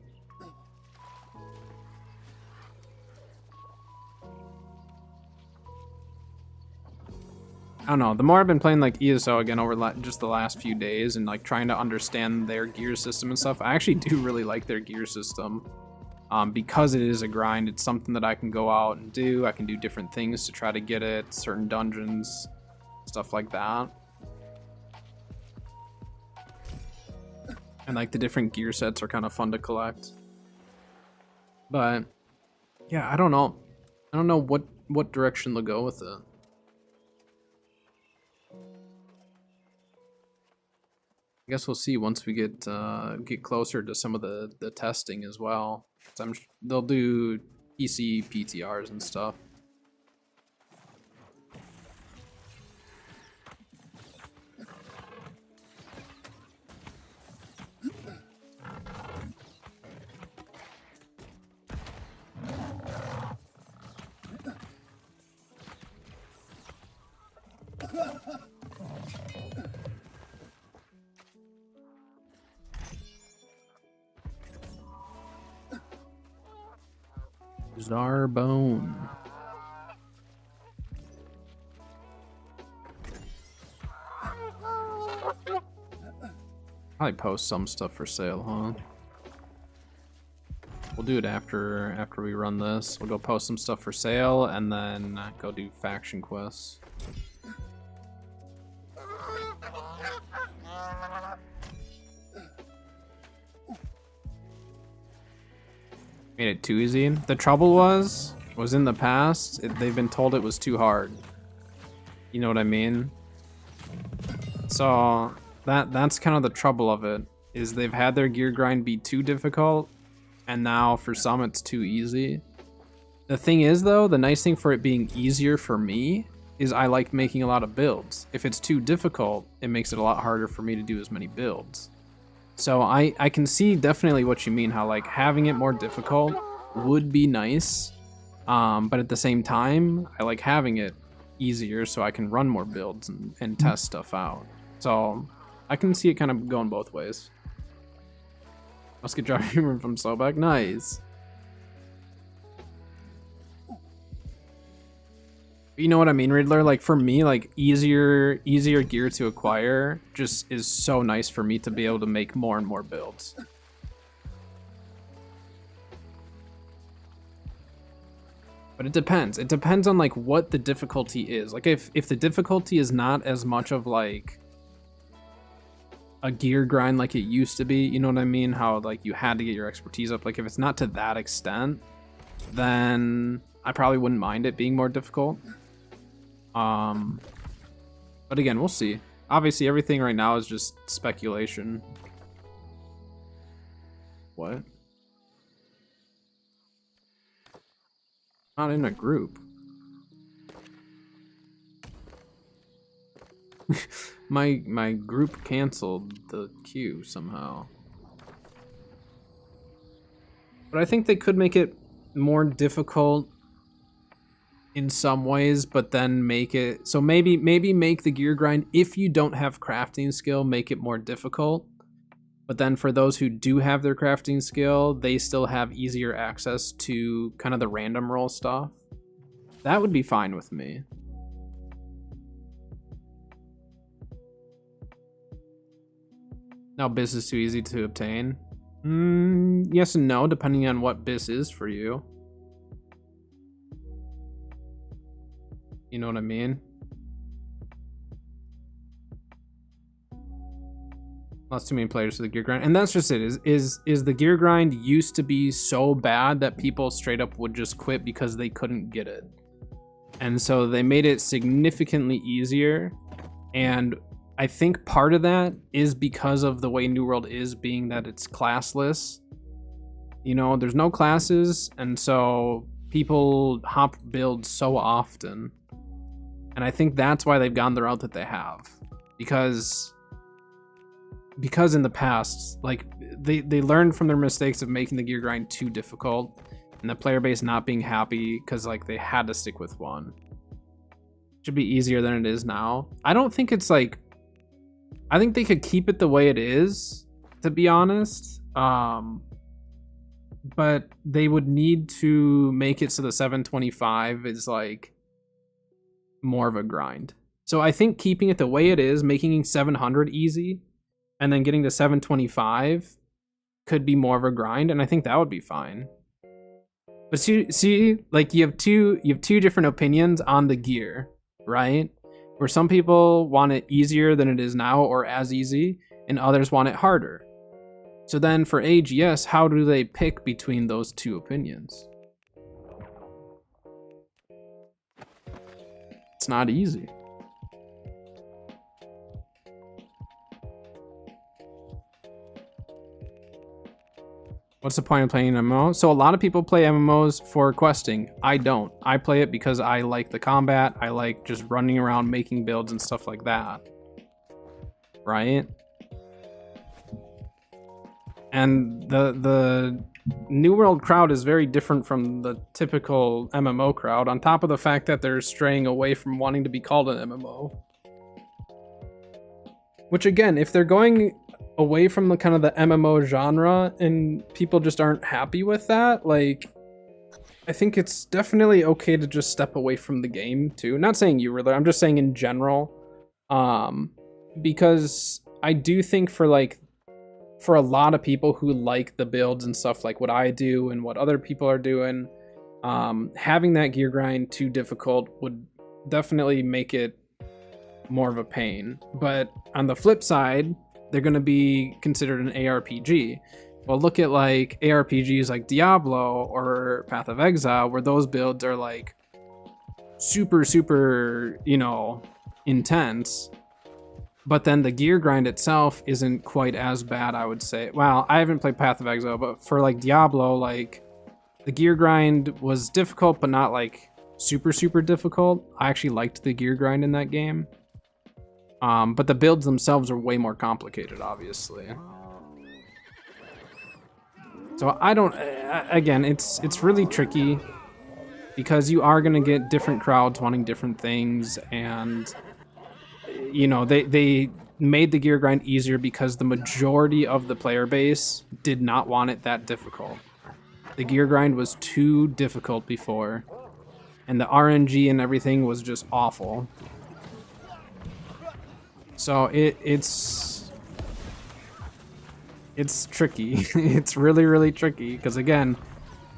I don't know, the more I've been playing like ESO again over just the last few days and like trying to understand their gear system and stuff, I actually do really like their gear system. Because it is a grind, it's something that I can go out and do. I can do different things to try to get it, certain dungeons, stuff like that. And like the different gear sets are kind of fun to collect. But yeah, I don't know. I don't know what direction they'll go with it. I guess we'll see once we get closer to some of the testing as well. So they'll do PC PTRs and stuff. Zarbone. Probably post some stuff for sale, huh? We'll do it after we run this. We'll go post some stuff for sale and then go do faction quests. Made it too easy. The trouble was in the past, they've been told it was too hard. You know what I mean? So that's kind of the trouble of it, is they've had their gear grind be too difficult, and now for some it's too easy. The thing is though, the nice thing for it being easier for me is I like making a lot of builds. If it's too difficult, it makes it a lot harder for me to do as many builds. So I can see definitely what you mean, how like having it more difficult would be nice, but at the same time, I like having it easier so I can run more builds and test stuff out. So I can see it kind of going both ways. Musket driver from Sobek, nice. You know what I mean, Riddler? Like for me, like easier gear to acquire just is so nice for me to be able to make more and more builds. But it depends. It depends on like what the difficulty is. Like if the difficulty is not as much of like a gear grind like it used to be, you know what I mean? How like you had to get your expertise up. Like if it's not to that extent, then I probably wouldn't mind it being more difficult. But again, we'll see. Obviously, everything right now is just speculation. What? Not in a group. my group canceled the queue somehow. But I think they could make it more difficult in some ways, but then make it so maybe make the gear grind, if you don't have crafting skill, make it more difficult. But then for those who do have their crafting skill, they still have easier access to kind of the random roll stuff. That would be fine with me. Now, BIS is too easy to obtain. Yes and no, depending on what BIS is for you. You know what I mean? Lost too many players for the gear grind. And that's just it. Is the gear grind used to be so bad that people straight up would just quit because they couldn't get it. And so they made it significantly easier. And I think part of that is because of the way New World is, being that it's classless. You know, there's no classes, and so people hop builds so often. And I think that's why they've gone the route that they have. Because in the past, like they learned from their mistakes of making the gear grind too difficult. and the player base not being happy because like they had to stick with one. Should be easier than it is now. I don't think it's like, I think they could keep it the way it is, to be honest. But they would need to make it so the 725 is like more of a grind. So I think keeping it the way it is, making 700 easy, and then getting to 725 could be more of a grind, and I think that would be fine. But see, like you have two different opinions on the gear, right? Where some people want it easier than it is now, or as easy, and others want it harder. So then for AGS, how do they pick between those two opinions? It's not easy. What's the point of playing an MMO? So a lot of people play MMOs for questing. I don't. I play it because I like the combat. I like just running around making builds and stuff like that. Right? And the New World crowd is very different from the typical MMO crowd, on top of the fact that they're straying away from wanting to be called an MMO. Which again, if they're going away from the kind of the MMO genre and people just aren't happy with that, like, I think it's definitely okay to just step away from the game too. Not saying you were there, I'm just saying in general. Because I do think for a lot of people who like the builds and stuff like what I do and what other people are doing, having that gear grind too difficult would definitely make it more of a pain. But on the flip side, they're going to be considered an ARPG. Well, look at like ARPGs like Diablo or Path of Exile, where those builds are like super, you know, intense. But then the gear grind itself isn't quite as bad, I would say. Well, I haven't played Path of Exile, but for like Diablo, like the gear grind was difficult, but not like super difficult. I actually liked the gear grind in that game. But the builds themselves are way more complicated, obviously. So I don't, again, it's really tricky because you are gonna get different crowds wanting different things, and you know, they made the gear grind easier because the majority of the player base did not want it that difficult. The gear grind was too difficult before, and the RNG and everything was just awful. So it's tricky. It's really tricky because again,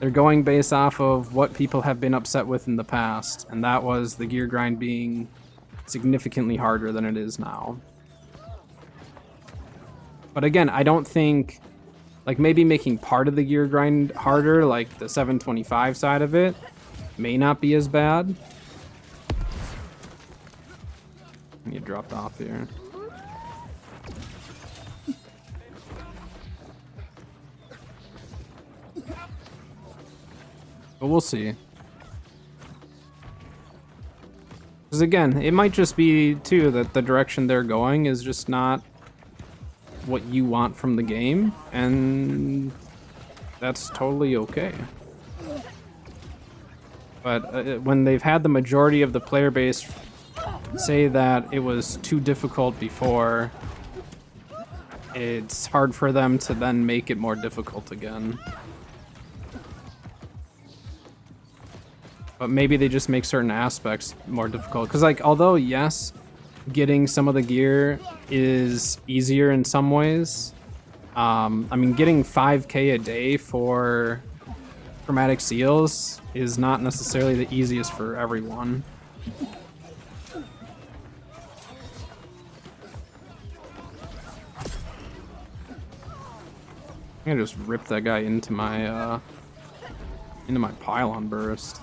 they're going based off of what people have been upset with in the past, and that was the gear grind being significantly harder than it is now. But again, I don't think, like, maybe making part of the gear grind harder, like the 725 side of it, may not be as bad. You dropped off here. But we'll see. Because again, it might just be too that the direction they're going is just not what you want from the game, and that's totally okay. But when they've had the majority of the player base say that it was too difficult before, it's hard for them to then make it more difficult again. But maybe they just make certain aspects more difficult. Because, like, although, yes, getting some of the gear is easier in some ways. I mean, getting 5k a day for chromatic seals is not necessarily the easiest for everyone. I'm gonna just rip that guy into my pylon burst.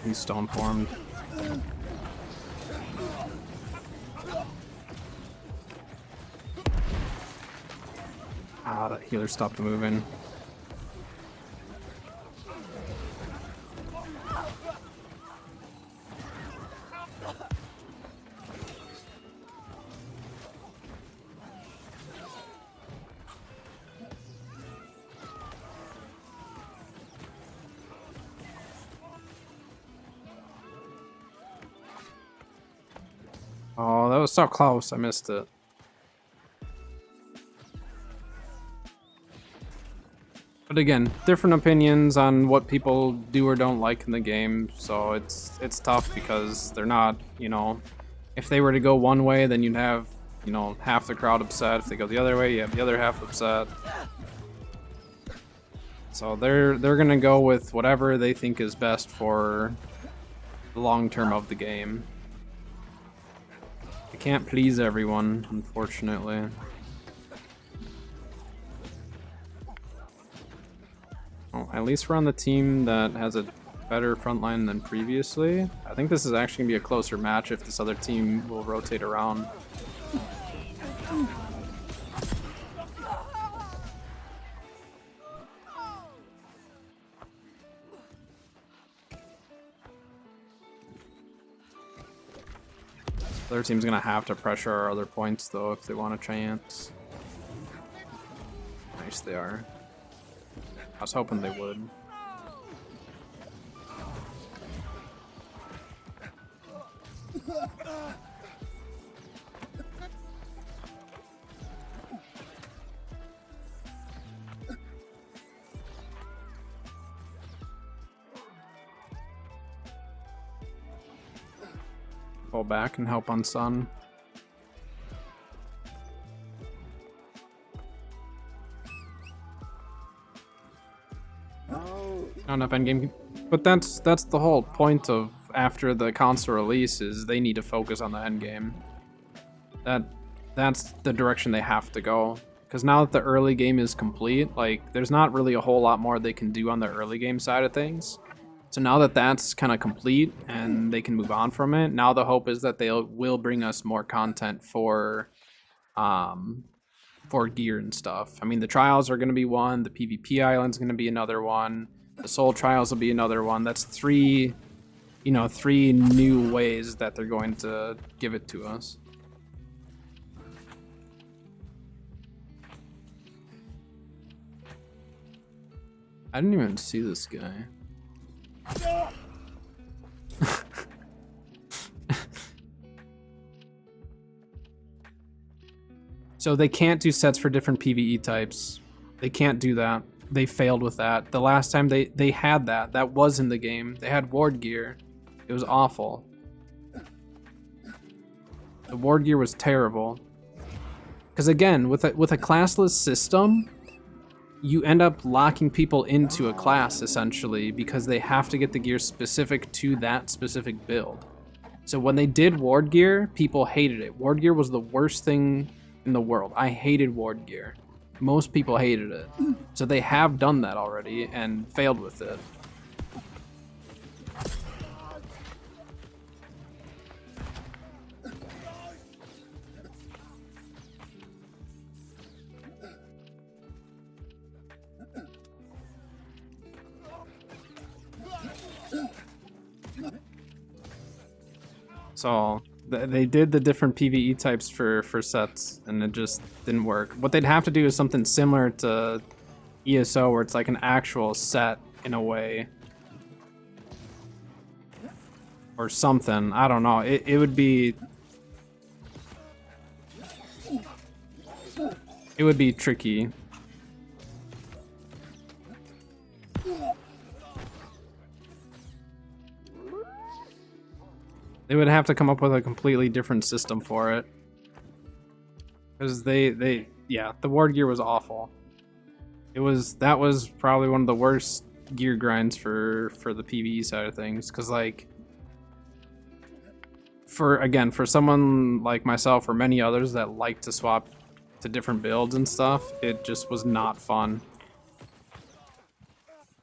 He's stone formed. Ah, that healer stopped moving. Oh, that was so close. I missed it. But again, different opinions on what people do or don't like in the game, so it's tough because they're not, you know, if they were to go one way, then you'd have, you know, half the crowd upset. If they go the other way, you have the other half upset. So they're gonna go with whatever they think is best for the long term of the game. I can't please everyone, unfortunately. Oh, at least we're on the team that has a better front line than previously. I think this is actually going to be a closer match if this other team will rotate around. The other team's going to have to pressure our other points, though, if they want a chance. Nice, they are. I was hoping they would. Pull back and help on Sun. Not enough endgame, but that's the whole point of after the console release is they need to focus on the endgame. That's the direction they have to go. Because now that the early game is complete, like there's not really a whole lot more they can do on the early game side of things. So now that that's kind of complete and they can move on from it, now the hope is that they will bring us more content for gear and stuff. I mean, the trials are going to be one, the PvP island's going to be another one, the soul trials will be another one. That's three new ways that they're going to give it to us. I didn't even see this guy. So they can't do sets for different PvE types. They can't do that. They failed with that. The last time they had that was in the game. They had ward gear. It was awful. The ward gear was terrible. Because again, with a classless system, you end up locking people into a class essentially because they have to get the gear specific to that specific build. So when they did ward gear, people hated it. Ward gear was the worst thing in the world. I hated ward gear. Most people hated it. So they have done that already and failed with it. So they did the different PvE types for sets, and it just didn't work. What they'd have to do is something similar to ESO, where it's like an actual set in a way, or something. I don't know. It would be tricky. They would have to come up with a completely different system for it. Because yeah, the ward gear was awful. That was probably one of the worst gear grinds for the PvE side of things. Because like, for someone like myself or many others that like to swap to different builds and stuff, it just was not fun.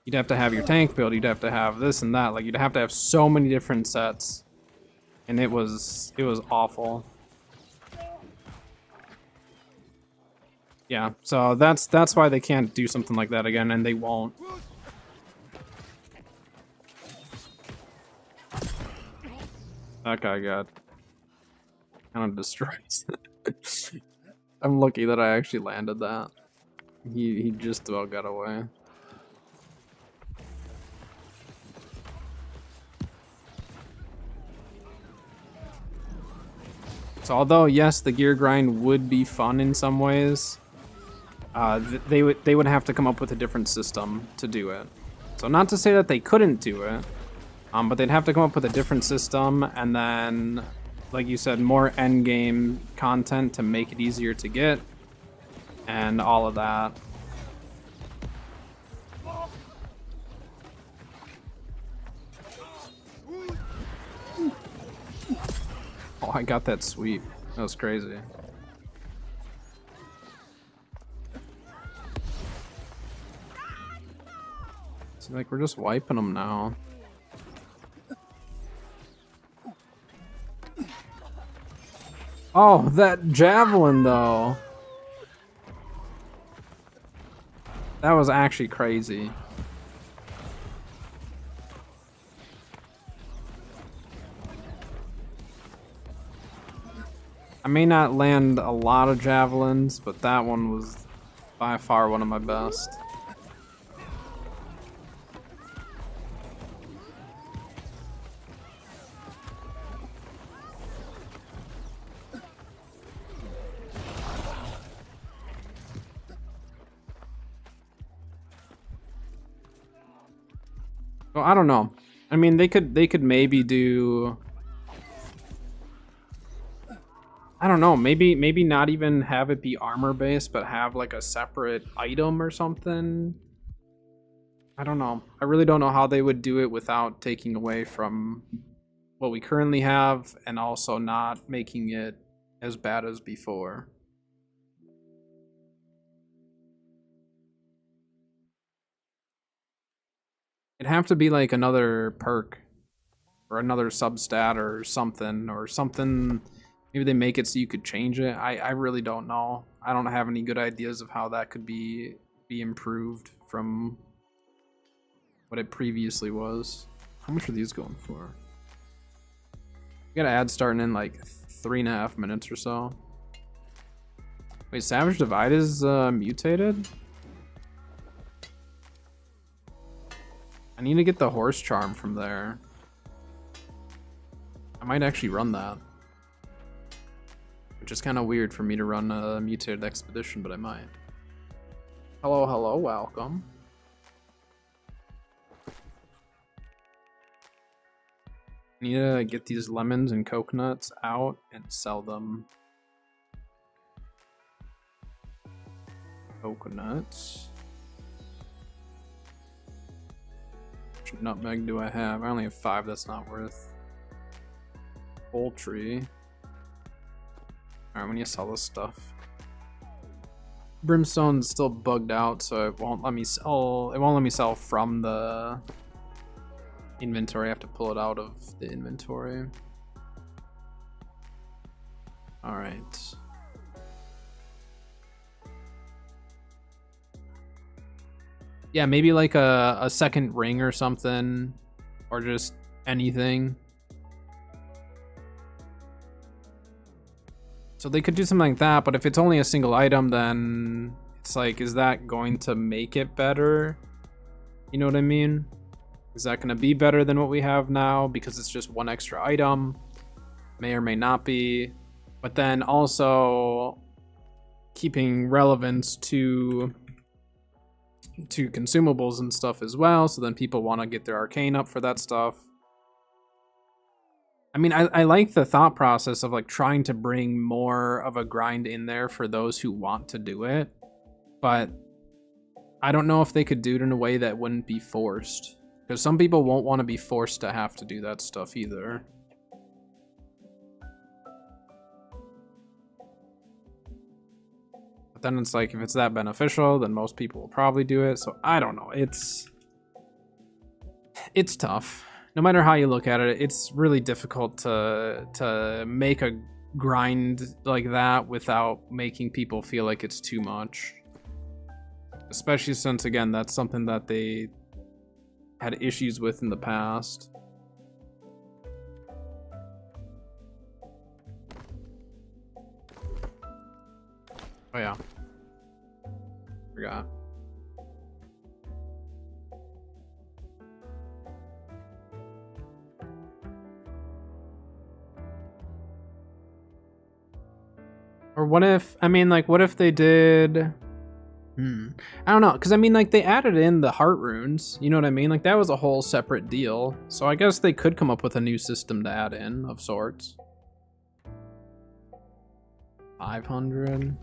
You'd have to have your tank build, you'd have to have this and that, like you'd have to have so many different sets. And it was awful. Yeah, so that's why they can't do something like that again, and they won't. That guy got kind of destroyed. I'm lucky that I actually landed that. He just about got away. So although yes, the gear grind would be fun in some ways, they would have to come up with a different system to do it. So not to say that they couldn't do it, but they'd have to come up with a different system, and then, like you said, more end game content to make it easier to get, and all of that. Oh, I got that sweep. That was crazy. It's like we're just wiping them now. Oh, that javelin though. That was actually crazy. I may not land a lot of javelins, but that one was by far one of my best. Well, I don't know. I mean, they could maybe do, I don't know, maybe not even have it be armor based, but have like a separate item or something. I don't know. I really don't know how they would do it without taking away from what we currently have and also not making it as bad as before. It'd have to be like another perk or another substat or something. Maybe they make it so you could change it. I really don't know. I don't have any good ideas of how that could be improved from what it previously was. How much are these going for? We got ads starting in like 3.5 minutes or so. Wait, Savage Divide is mutated? I need to get the horse charm from there. I might actually run that. Which is kind of weird for me to run a mutated expedition, but I might. Hello, hello, welcome. Need to get these lemons and coconuts out and sell them. Coconuts. Which nutmeg do I have? I only have 5, that's not worth. Poultry. Alright, we need to sell this stuff. Brimstone's still bugged out, so it won't let me sell. It won't let me sell from the inventory. I have to pull it out of the inventory. Alright. Yeah, maybe like a second ring or something, or just anything. So they could do something like that, but if it's only a single item, then it's like, is that going to make it better? You know what I mean? Is that going to be better than what we have now because it's just one extra item? May or may not be. But then also keeping relevance to consumables and stuff as well, so then people want to get their arcane up for that stuff. I mean, I like the thought process of like trying to bring more of a grind in there for those who want to do it, but I don't know if they could do it in a way that wouldn't be forced, because some people won't want to be forced to have to do that stuff either. But then it's like, if it's that beneficial, then most people will probably do it. So I don't know. It's tough. No matter how you look at it, it's really difficult to make a grind like that without making people feel like it's too much. Especially since, again, that's something that they had issues with in the past. Oh yeah. Forgot. Or what if, I mean, like, what if they did... I don't know, because I mean, like, they added in the heart runes, you know what I mean? Like, that was a whole separate deal. So I guess they could come up with a new system to add in, of sorts. 500.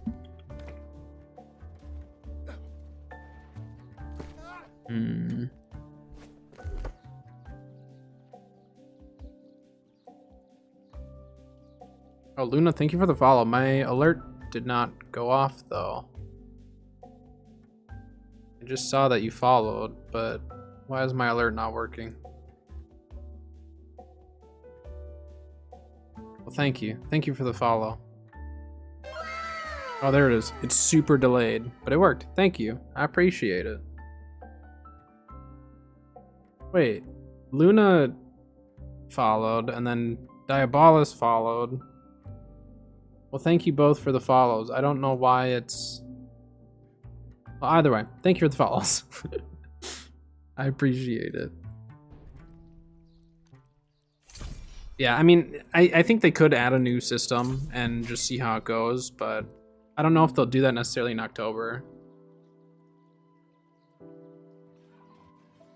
Oh, Luna, thank you for the follow. My alert did not go off, though. I just saw that you followed, but why is my alert not working? Well, thank you. Thank you for the follow. Oh, there it is. It's super delayed, but it worked. Thank you. I appreciate it. Wait, Luna followed, and then Diabolus followed. Well, thank you both for the follows. I don't know why it's... Well, either way, thank you for the follows. I appreciate it. Yeah, I mean, I think they could add a new system and just see how it goes, but I don't know if they'll do that necessarily in October.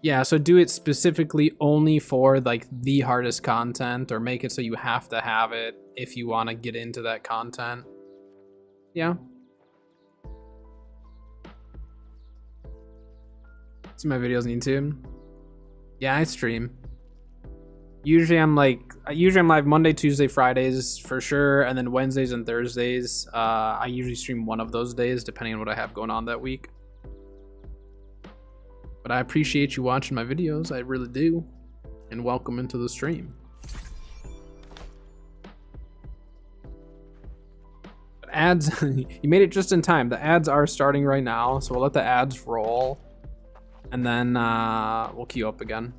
Yeah, so do it specifically only for like the hardest content, or make it so you have to have it if you want to get into that content. Yeah. See my videos on YouTube? Yeah, I stream. Usually I'm live Monday, Tuesday, Fridays for sure, and then Wednesdays and Thursdays. I usually stream one of those days depending on what I have going on that week. But I appreciate you watching my videos, I really do. And welcome into the stream. But ads, you made it just in time. The ads are starting right now, so we'll let the ads roll. And then we'll queue up again.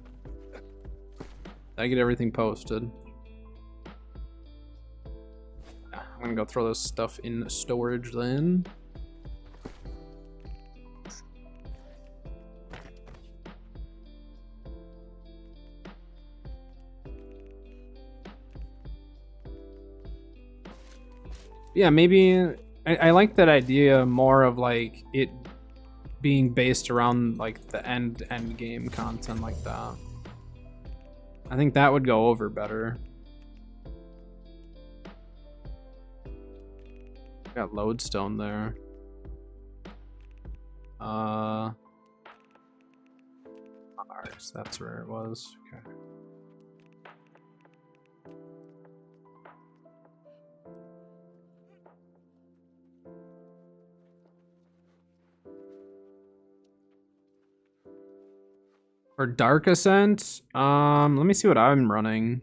I get everything posted. I'm gonna go throw this stuff in storage then. Yeah, maybe I like that idea more of like it being based around like the end game content like that. I think that would go over better. Got lodestone there. Alright, so that's where it was. Okay. For Dark Ascent, let me see what I'm running.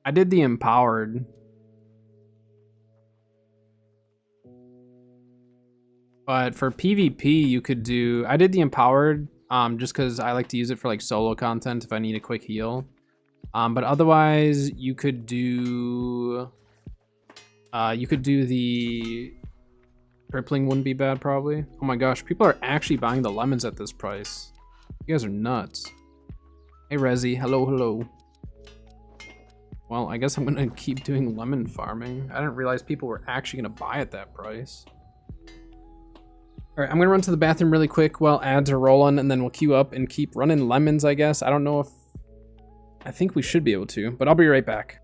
I did the Empowered. But for PvP, you could do... I did the Empowered, just because I like to use it for like solo content if I need a quick heal. But otherwise, you could do... the... Crippling wouldn't be bad, probably. Oh my gosh, people are actually buying the lemons at this price. You guys are nuts. Hey, Rezi. Hello, hello. Well, I guess I'm gonna keep doing lemon farming. I didn't realize people were actually gonna buy at that price. Alright, I'm gonna run to the bathroom really quick while ads are rolling, and then we'll queue up and keep running lemons, I guess. I don't know if... I think we should be able to, but I'll be right back.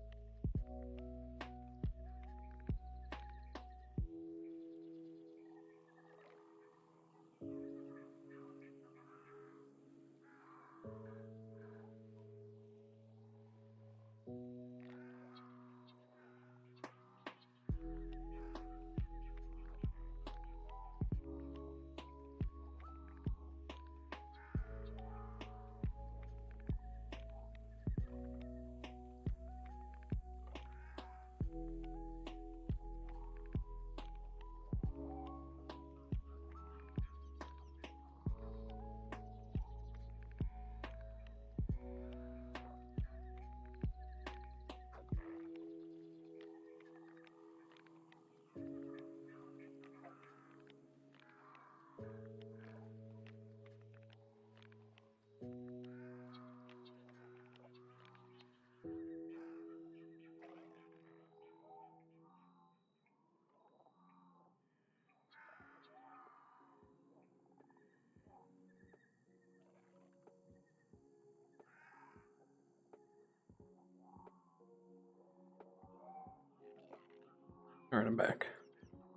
back.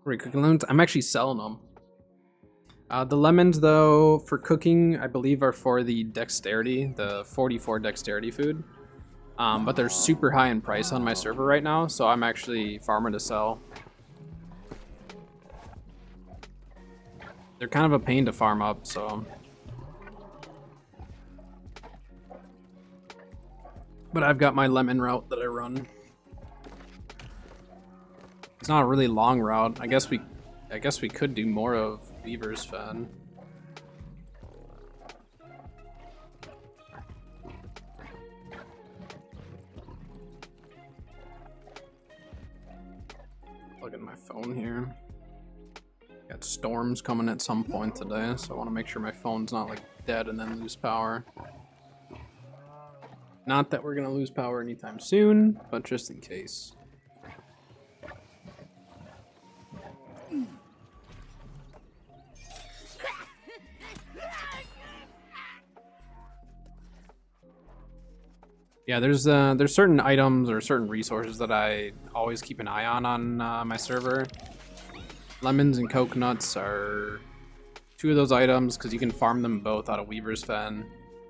Are we cooking lemons? I'm actually selling them. The lemons, though, for cooking, I believe are for the dexterity, the 44 dexterity food. But they're super high in price on my server right now, so I'm actually farming to sell. They're kind of a pain to farm up, so. But I've got my lemon route that I run. It's not a really long route. I guess we could do more of Weaver's Fen. Look at my phone here. Got storms coming at some point today, so I want to make sure my phone's not like dead and then lose power. Not that we're gonna lose power anytime soon, but just in case. Yeah, there's certain items or certain resources that I always keep an eye on my server. Lemons and coconuts are two of those items because you can farm them both out of Weaver's Fen.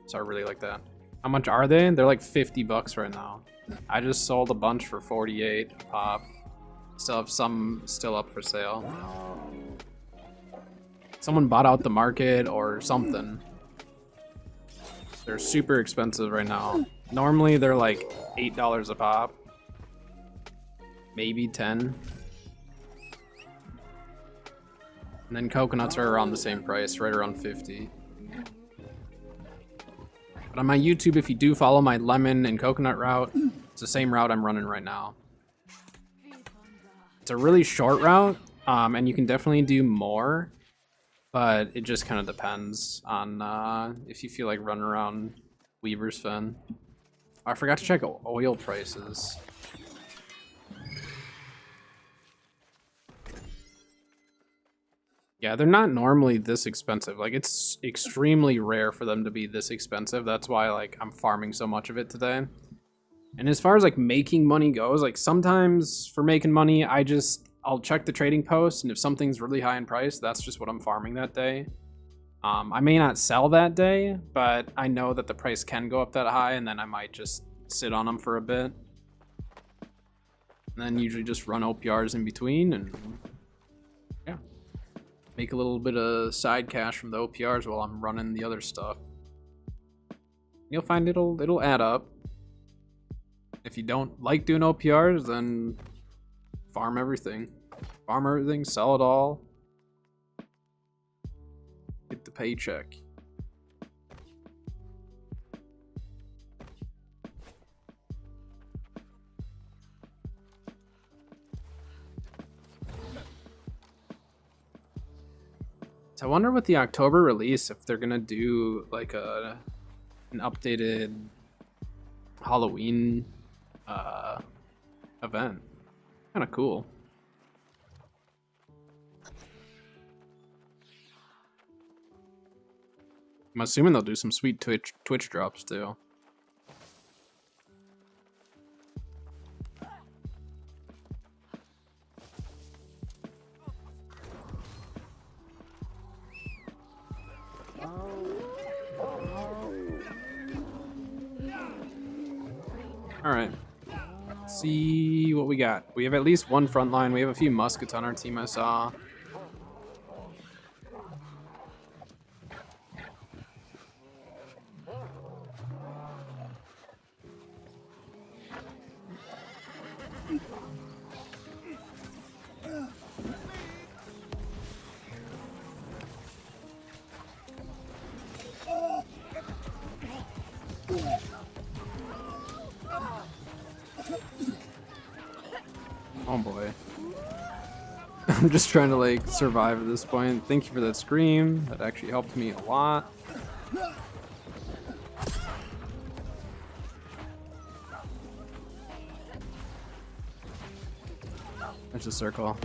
So I really like that. How much are they? They're like 50 bucks right now. I just sold a bunch for 48 a pop. Still have some still up for sale. Someone bought out the market or something. They're super expensive right now. Normally they're like $8 a pop. Maybe 10. And then coconuts are around the same price, right around 50. But on my YouTube, if you do follow my lemon and coconut route, it's the same route I'm running right now. It's a really short route, and you can definitely do more, but it just kind of depends on if you feel like running around Weaver's Fen. Oh, I forgot to check oil prices. Yeah, they're not normally this expensive. Like, it's extremely rare for them to be this expensive. That's why, like, I'm farming so much of it today. And as far as, like, making money goes, like, sometimes for making money, I'll check the trading post, and if something's really high in price, that's just what I'm farming that day. I may not sell that day, but I know that the price can go up that high, and then I might just sit on them for a bit. And then usually just run OPRs in between, and yeah. Make a little bit of side cash from the OPRs while I'm running the other stuff. You'll find it'll add up. If you don't like doing OPRs, then farm everything. Farm everything, sell it all. Get the paycheck. So I wonder with the October release if they're gonna do like an updated Halloween event. Kind of cool. I'm assuming they'll do some sweet Twitch drops too. All right. Let's see what we got. We have at least one front line. We have a few muskets on our team, I saw. Oh boy. I'm just trying to like survive at this point. Thank you for that scream. That actually helped me a lot. There's a circle.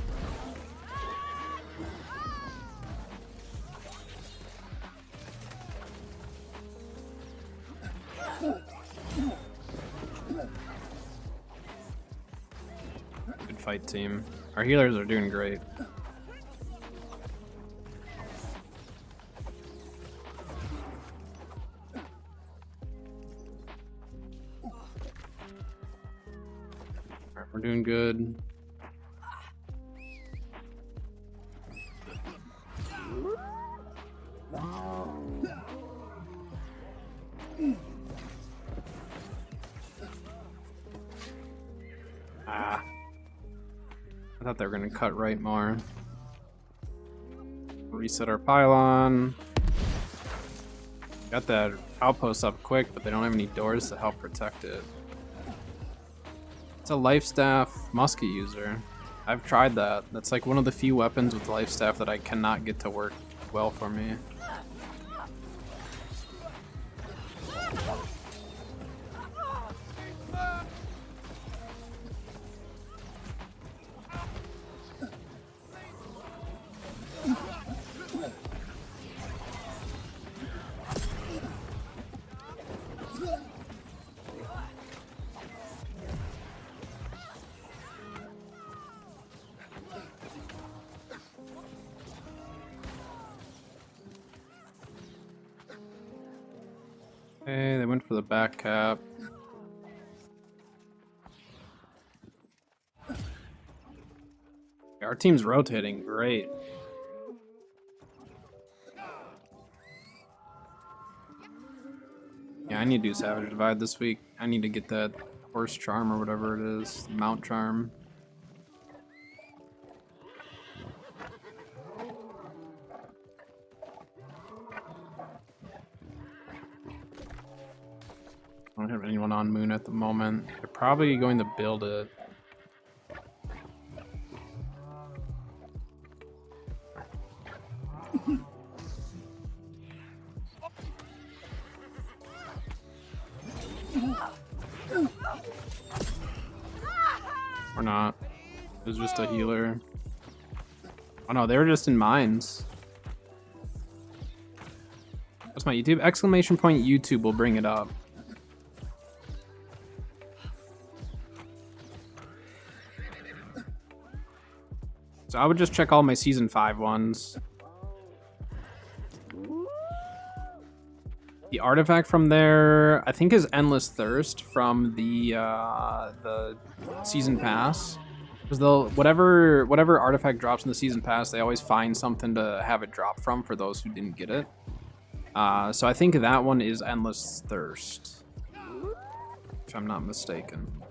Good fight, team. Our healers are doing great. Alright, we're doing good. Ah. I thought they were gonna cut right more. Reset our pylon. Got that outpost up quick, but they don't have any doors to help protect it. It's a life staff musket user. I've tried that. That's like one of the few weapons with life staff that I cannot get to work well for me. Okay, they went for the back cap. Our team's rotating great. Yeah, I need to do Savage Divide this week. I need to get that horse charm or whatever it is, mount charm. I don't have anyone on Moon at the moment. They're probably going to build it. Or not. It was just a healer. Oh no, they were just in mines. What's my YouTube? Exclamation point YouTube will bring it up. So I would just check all my season 5 ones. The artifact from there, I think, is Endless Thirst from the season pass. Because they'll whatever artifact drops in the season pass, they always find something to have it drop from for those who didn't get it. So I think that one is Endless Thirst, if I'm not mistaken.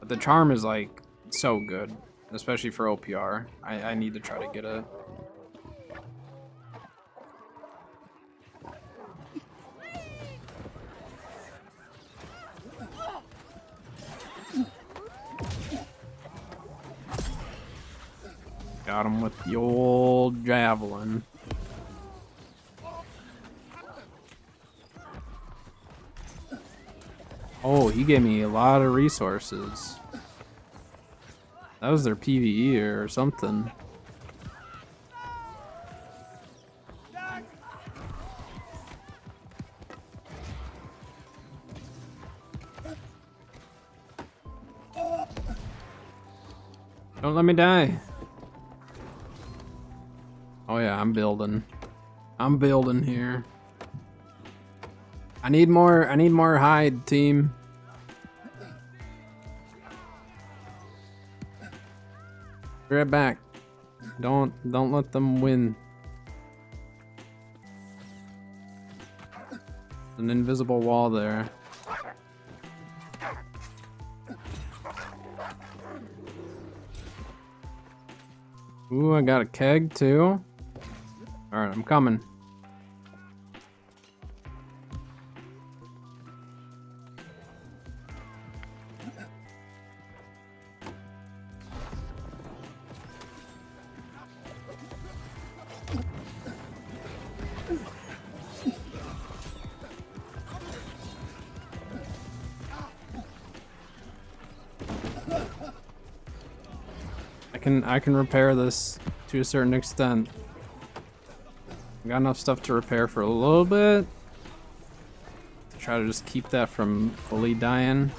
But the charm is like so good, especially for OPR. I need to try to get it. Got him with the old javelin. Oh, he gave me a lot of resources. That was their PvE or something. Don't let me die. Oh yeah, I'm building. I'm building here. I need more hide, team. Be right back. Don't let them win. An invisible wall there. Ooh, I got a keg too. Alright, I'm coming. I can repair this to a certain extent. I got enough stuff to repair for a little bit. To try to just keep that from fully dying.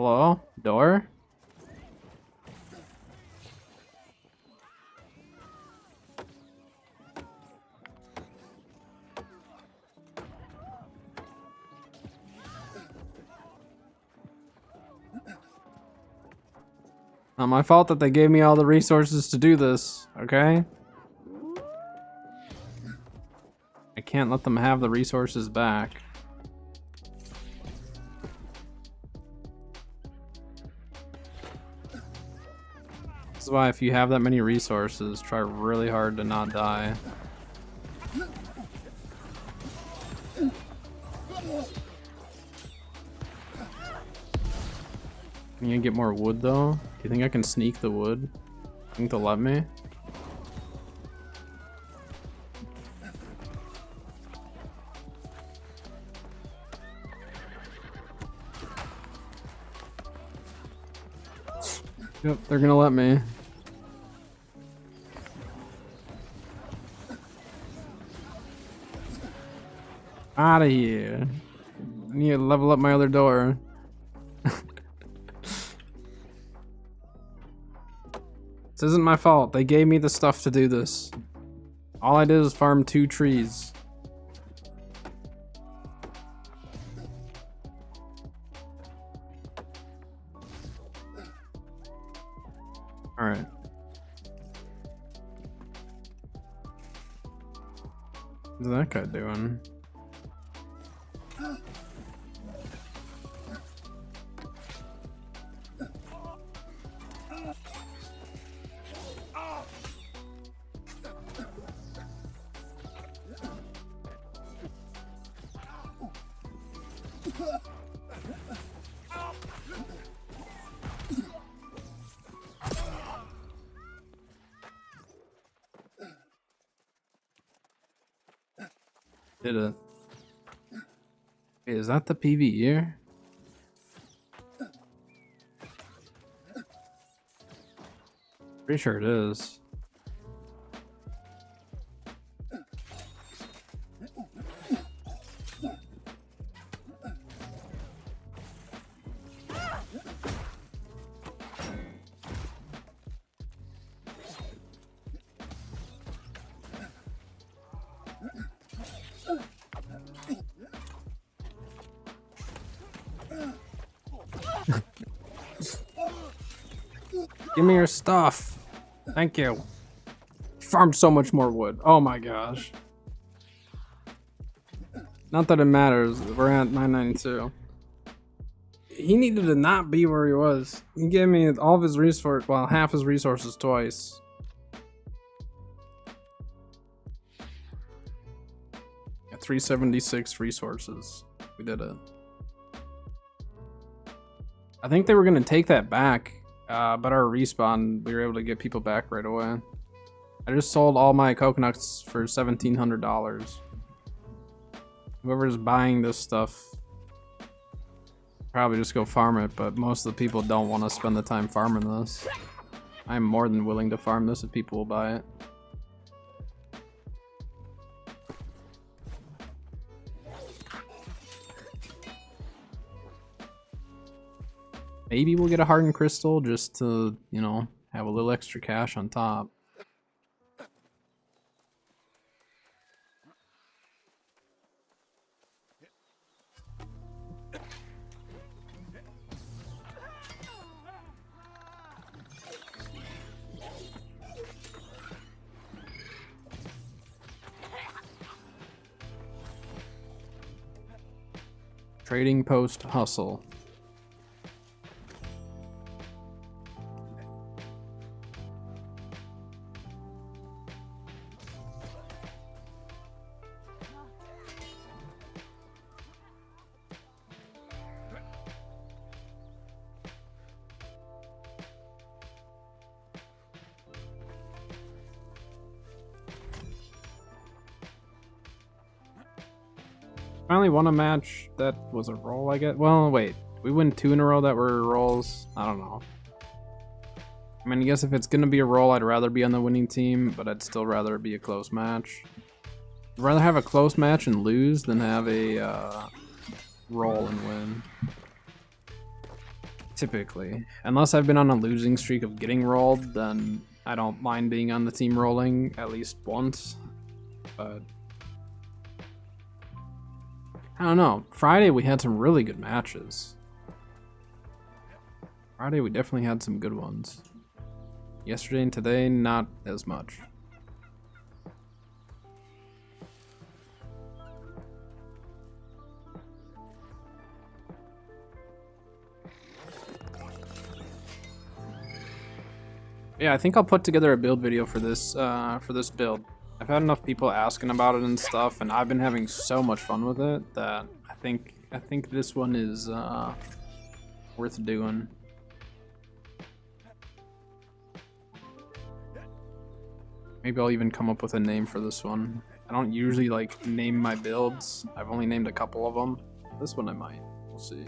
Hello? Door? Not my fault that they gave me all the resources to do this, okay? I can't let them have the resources back. This is why if you have that many resources, try really hard to not die. Can you get more wood though? Do you think I can sneak the wood? Think they'll let me? Yep, they're gonna let me. Out of here. I need to level up my other door. This isn't my fault. They gave me the stuff to do this. All I did was farm 2 trees. Alright. What's that guy doing? Did it. Wait, is that the PvE'er? Pretty sure it is. Give me your stuff. Thank you. Farmed so much more wood. Oh my gosh. Not that it matters. We're at 992. He needed to not be where he was. He gave me all of his resources, well, half his resources twice. Got 376 resources. We did it. I think they were gonna take that back. But our respawn, we were able to get people back right away. I just sold all my coconuts for $1,700. Whoever's buying this stuff, probably just go farm it, but most of the people don't want to spend the time farming this. I'm more than willing to farm this if people will buy it. Maybe we'll get a hardened crystal just to, you know, have a little extra cash on top. Trading post hustle. Finally won a match that was a roll, I guess. Well, wait. We win 2 in a row that were rolls? I don't know. I mean, I guess if it's gonna be a roll, I'd rather be on the winning team, but I'd still rather it be a close match. I'd rather have a close match and lose than have a roll and win. Typically. Unless I've been on a losing streak of getting rolled, then I don't mind being on the team rolling at least once. But I don't know. Friday we had some really good matches. Friday we definitely had some good ones. Yesterday and today, not as much. Yeah, I think I'll put together a build video for this build. I've had enough people asking about it and stuff, and I've been having so much fun with it that I think this one is worth doing. Maybe I'll even come up with a name for this one. I don't usually like name my builds. I've only named a couple of them. This one I might. We'll see.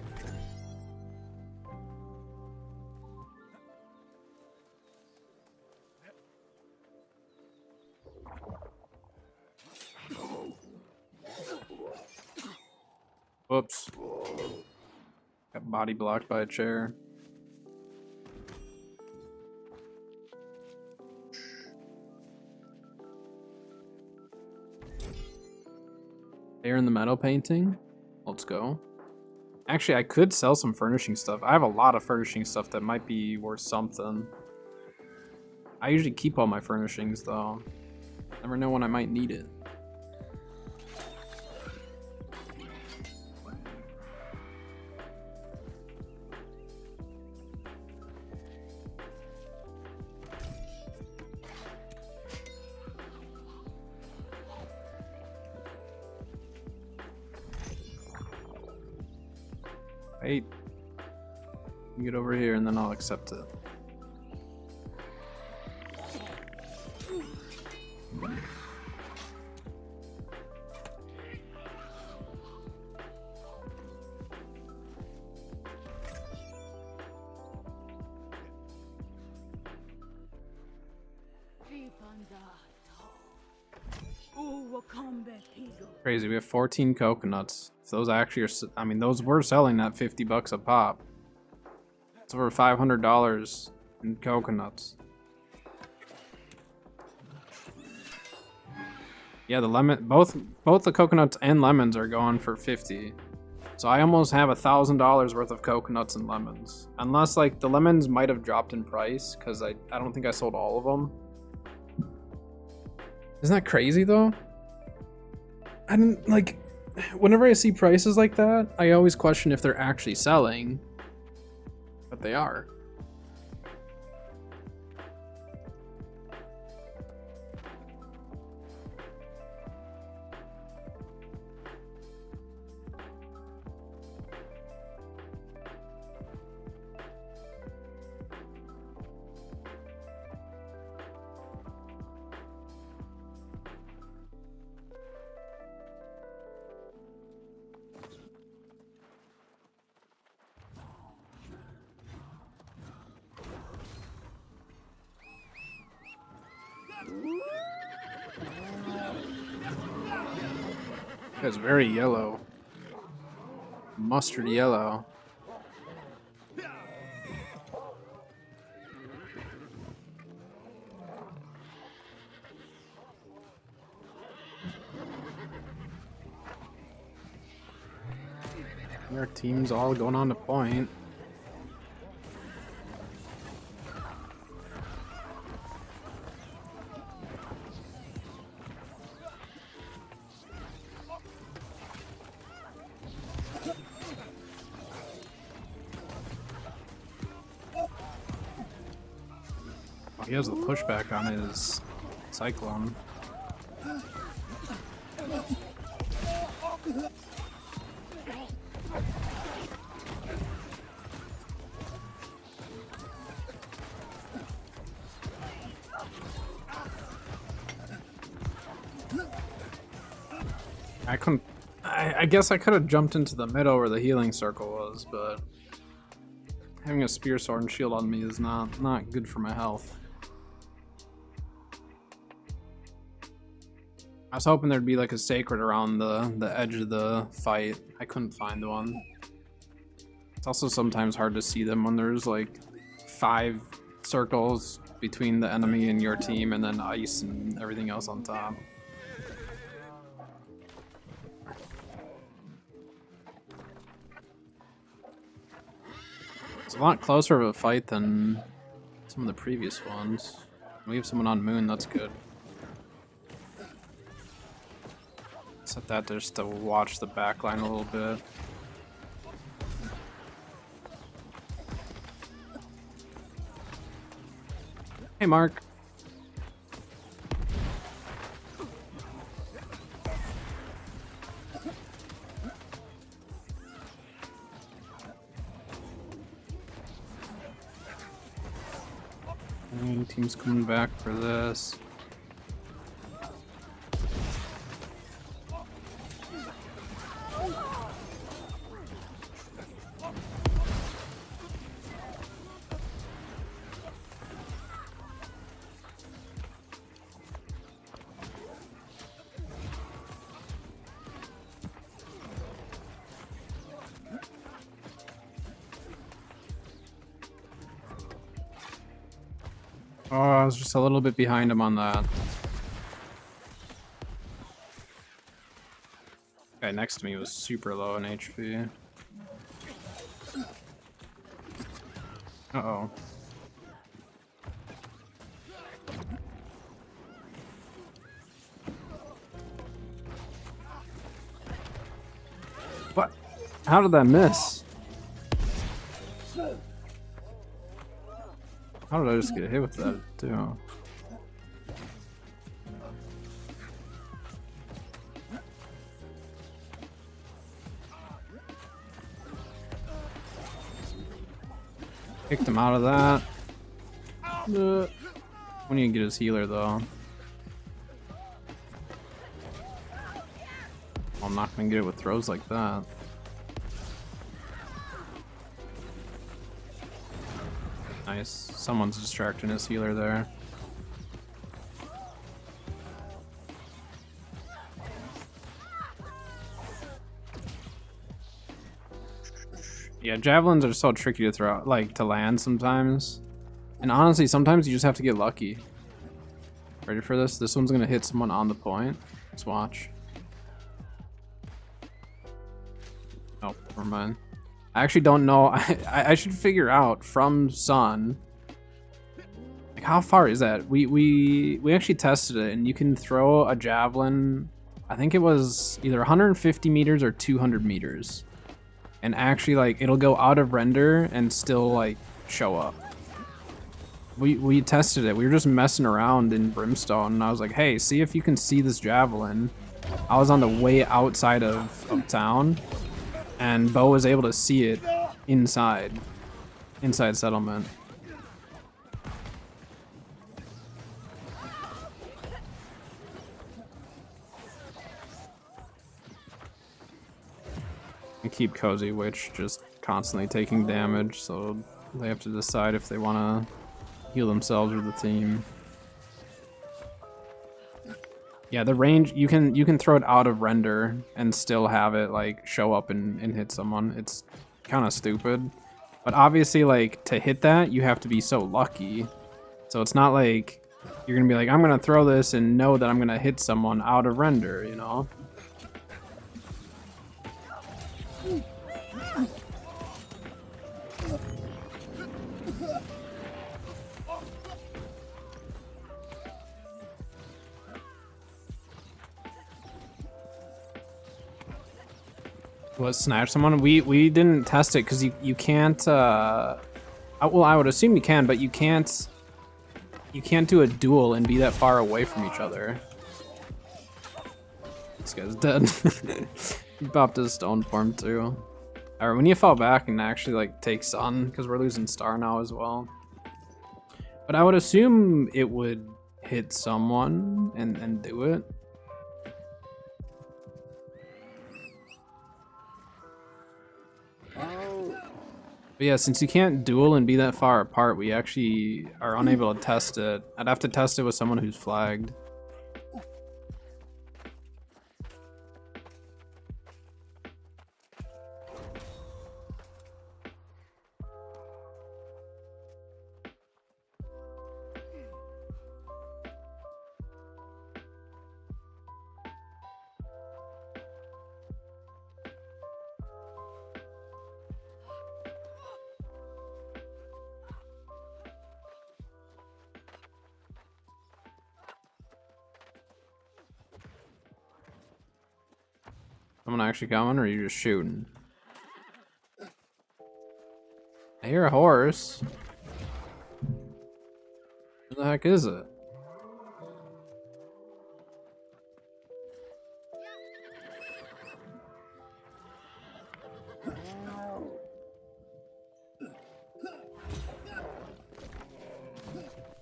Whoops. Got body blocked by a chair. Hair in the metal painting. Let's go. Actually, I could sell some furnishing stuff. I have a lot of furnishing stuff that might be worth something. I usually keep all my furnishings though. Never know when I might need it. Hey, get over here and then I'll accept it. Crazy, we have 14 coconuts. If those actually are, I mean, those were selling at 50 bucks a pop. It's over $500 in coconuts. Yeah, the lemon, both the coconuts and lemons are going for 50. So I almost have $1,000 worth of coconuts and lemons. Unless like the lemons might have dropped in price because I don't think I sold all of them. Isn't that crazy though? I didn't like, whenever I see prices like that, I always question if they're actually selling, but they are. It's very yellow. Mustard yellow. Our team's all going on to point. He has the pushback on his cyclone. I guess I could have jumped into the middle where the healing circle was, but having a spear, sword, and shield on me is not good for my health. I was hoping there'd be like a sacred around the edge of the fight. I couldn't find one. It's also sometimes hard to see them when there's like 5 circles between the enemy and your team, and then ice and everything else on top. It's a lot closer of a fight than some of the previous ones. We have someone on Moon, that's good. Set that just to watch the backline a little bit. Hey, Mark. Team's coming back for this. Oh, I was just a little bit behind him on that. Guy next to me was super low in HP. Uh-oh. What? How did that miss? How did I just get hit with that, too? Kicked him out of that. We need to get his healer, though. I'm not gonna get it with throws like that. Nice. Someone's distracting his healer there. Yeah, javelins are so tricky to throw, like to land sometimes. And honestly, sometimes you just have to get lucky. Ready for this? This one's gonna hit someone on the point. Let's watch. Oh, never mind. I actually don't know. I should figure out from sun. Like, how far is that? We actually tested it, and you can throw a javelin. I think it was either 150 meters or 200 meters, and actually, like, it'll go out of render and still like show up. We tested it. We were just messing around in Brimstone, and I was like, "Hey, see if you can see this javelin." I was on the way outside of town. And Bo was able to see it inside settlement. And keep Cozy Witch just constantly taking damage, so they have to decide if they want to heal themselves or the team. Yeah, the range, you can throw it out of render and still have it like show up and hit someone. It's kind of stupid. But obviously, like, to hit that, you have to be so lucky. So it's not like you're gonna be like, I'm gonna throw this and know that I'm gonna hit someone out of render, you know? Was snatch someone? We didn't test it because you can't well, I would assume you can, but you can't do a duel and be that far away from each other. This guy's dead. He popped his stone form too. Alright, we need to fall back and actually like take sun because we're losing star now as well. But I would assume it would hit someone and do it. But yeah, since you can't duel and be that far apart, we actually are unable to test it. I'd have to test it with someone who's flagged. Someone actually coming, or are you just shooting? I hear a horse. Who the heck is it?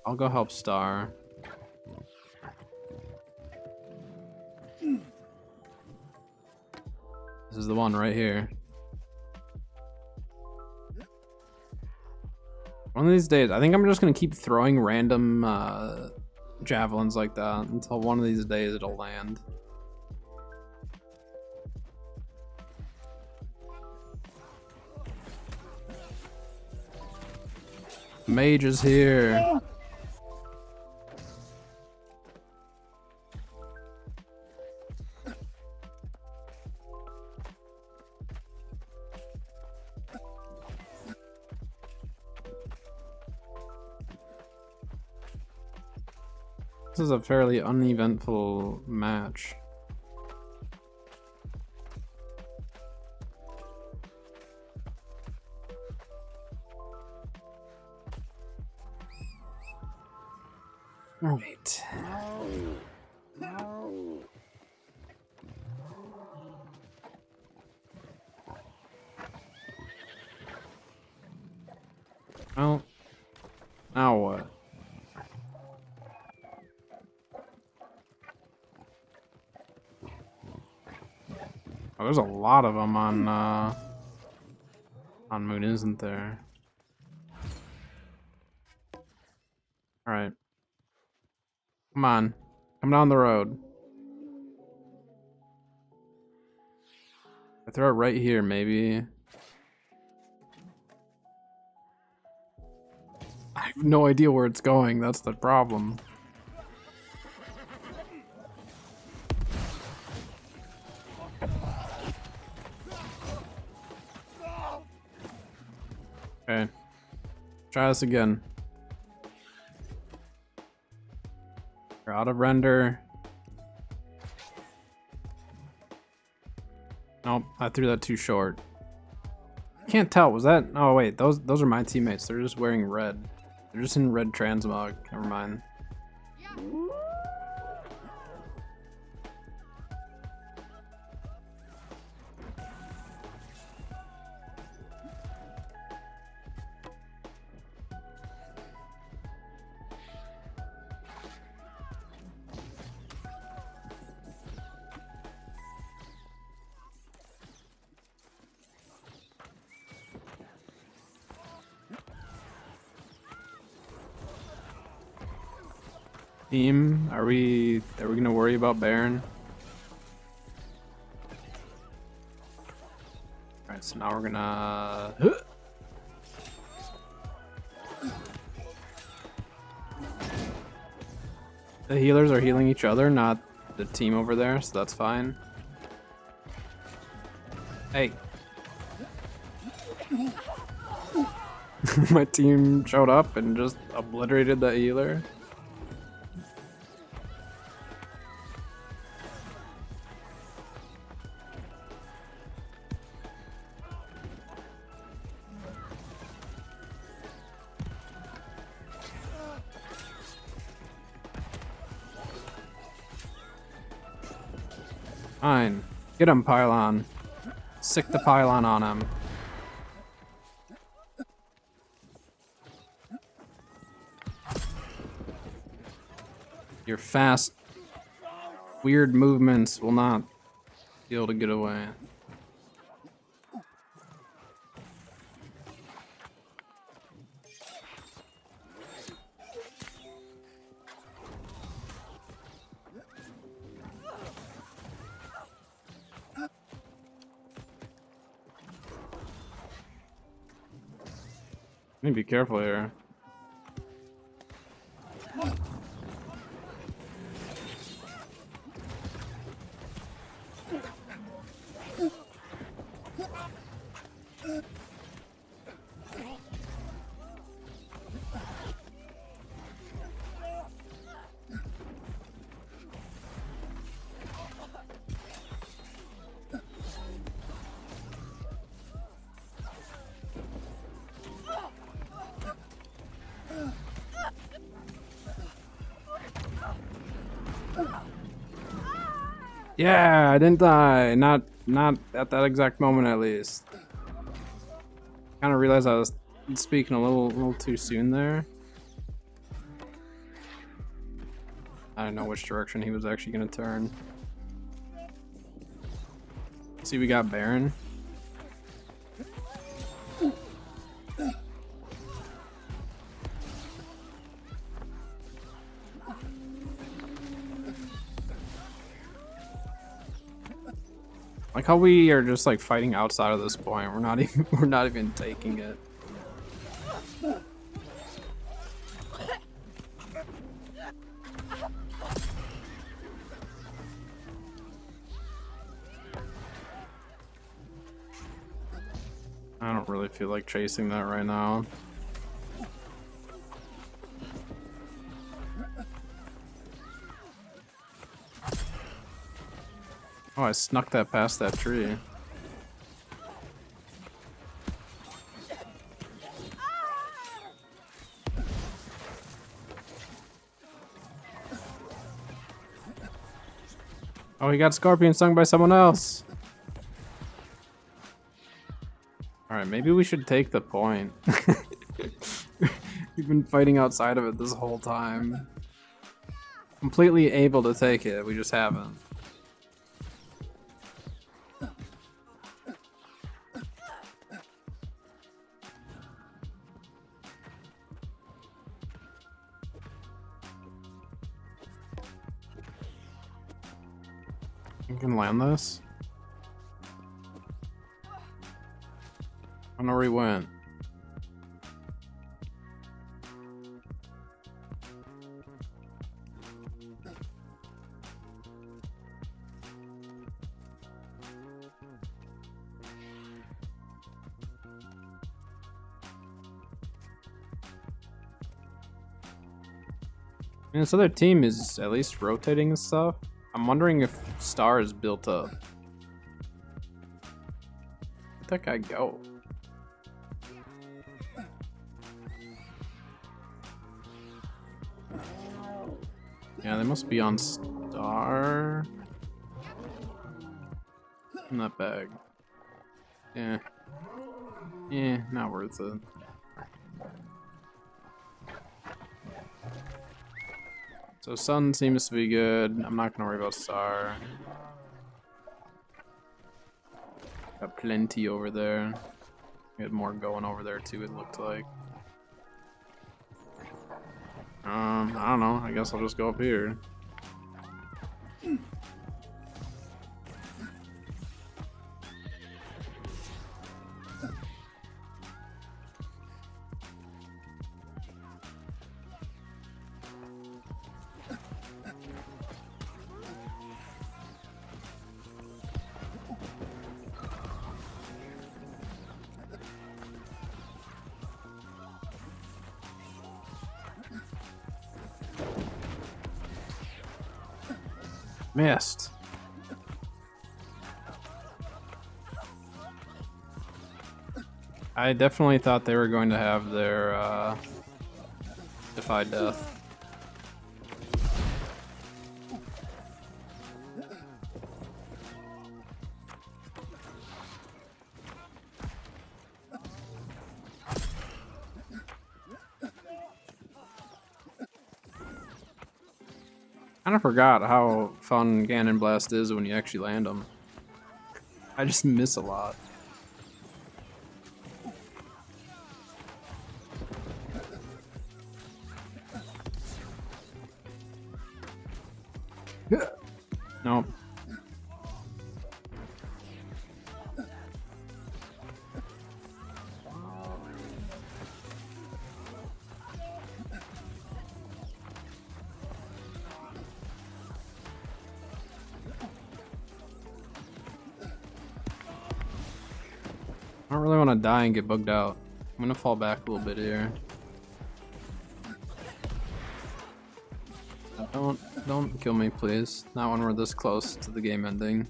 I'll go help Star. This is the one right here. One of these days, I think I'm just gonna keep throwing random javelins like that until one of these days it'll land. Mage is here. This is a fairly uneventful match. All right. Well, now what? Oh, there's a lot of them on Moon, isn't there? All right. Come on. Come down the road. I throw it right here, maybe. I have no idea where it's going. That's the problem. Okay. Try this again. We're out of render. Nope, I threw that too short. Can't tell, was that? Oh wait, those are my teammates. They're just wearing red. They're just in red transmog. Never mind. Team, are we gonna worry about Baron? Alright, so now we're gonna the healers are healing each other, not the team over there, so that's fine. Hey. My team showed up and just obliterated the healer. Fine. Get him, Pylon. Sick the Pylon on him. Your fast, weird movements will not be able to get away. I need to be careful here. Yeah, I didn't die. Not at that exact moment, at least. Kind of realized I was speaking a little too soon there. I don't know which direction he was actually gonna turn. See, we got Baron. Like how we are just like fighting outside of this point. We're not even taking it. I don't really feel like chasing that right now. Oh, I snuck that past that tree. Oh, he got Scorpion stung by someone else. Alright, maybe we should take the point. We've been fighting outside of it this whole time. Completely able to take it, we just haven't. You can land this? I don't know where he went. And this other team is at least rotating and stuff. I'm wondering if Star is built up. Where'd that guy go? Yeah, they must be on Star. In that bag. Yeah. Yeah, not worth it. So Sun seems to be good. I'm not gonna worry about Star. Got plenty over there. We had more going over there too, it looked like. I don't know. I guess I'll just go up here. Missed. I definitely thought they were going to have their Defy Death. I forgot how fun Cannon Blast is when you actually land them. I just miss a lot. Nope. I don't really want to die and get bugged out. I'm gonna fall back a little bit here. Don't kill me, please. Not when we're this close to the game ending.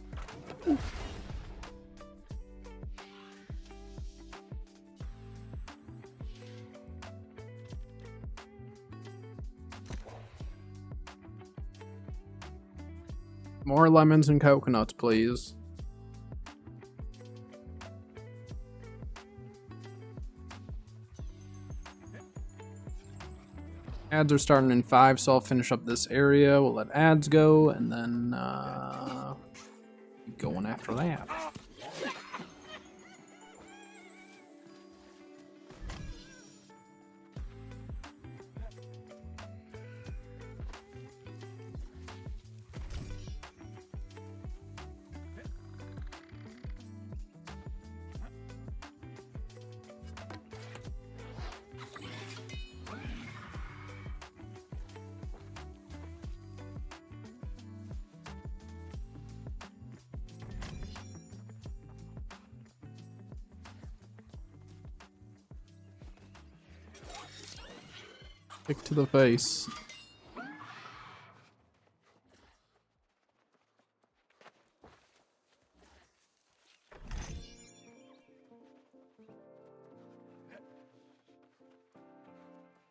More lemons and coconuts, please. Ads are starting in 5, so I'll finish up this area. We'll let ads go, and then keep going after that. Kick to the face. A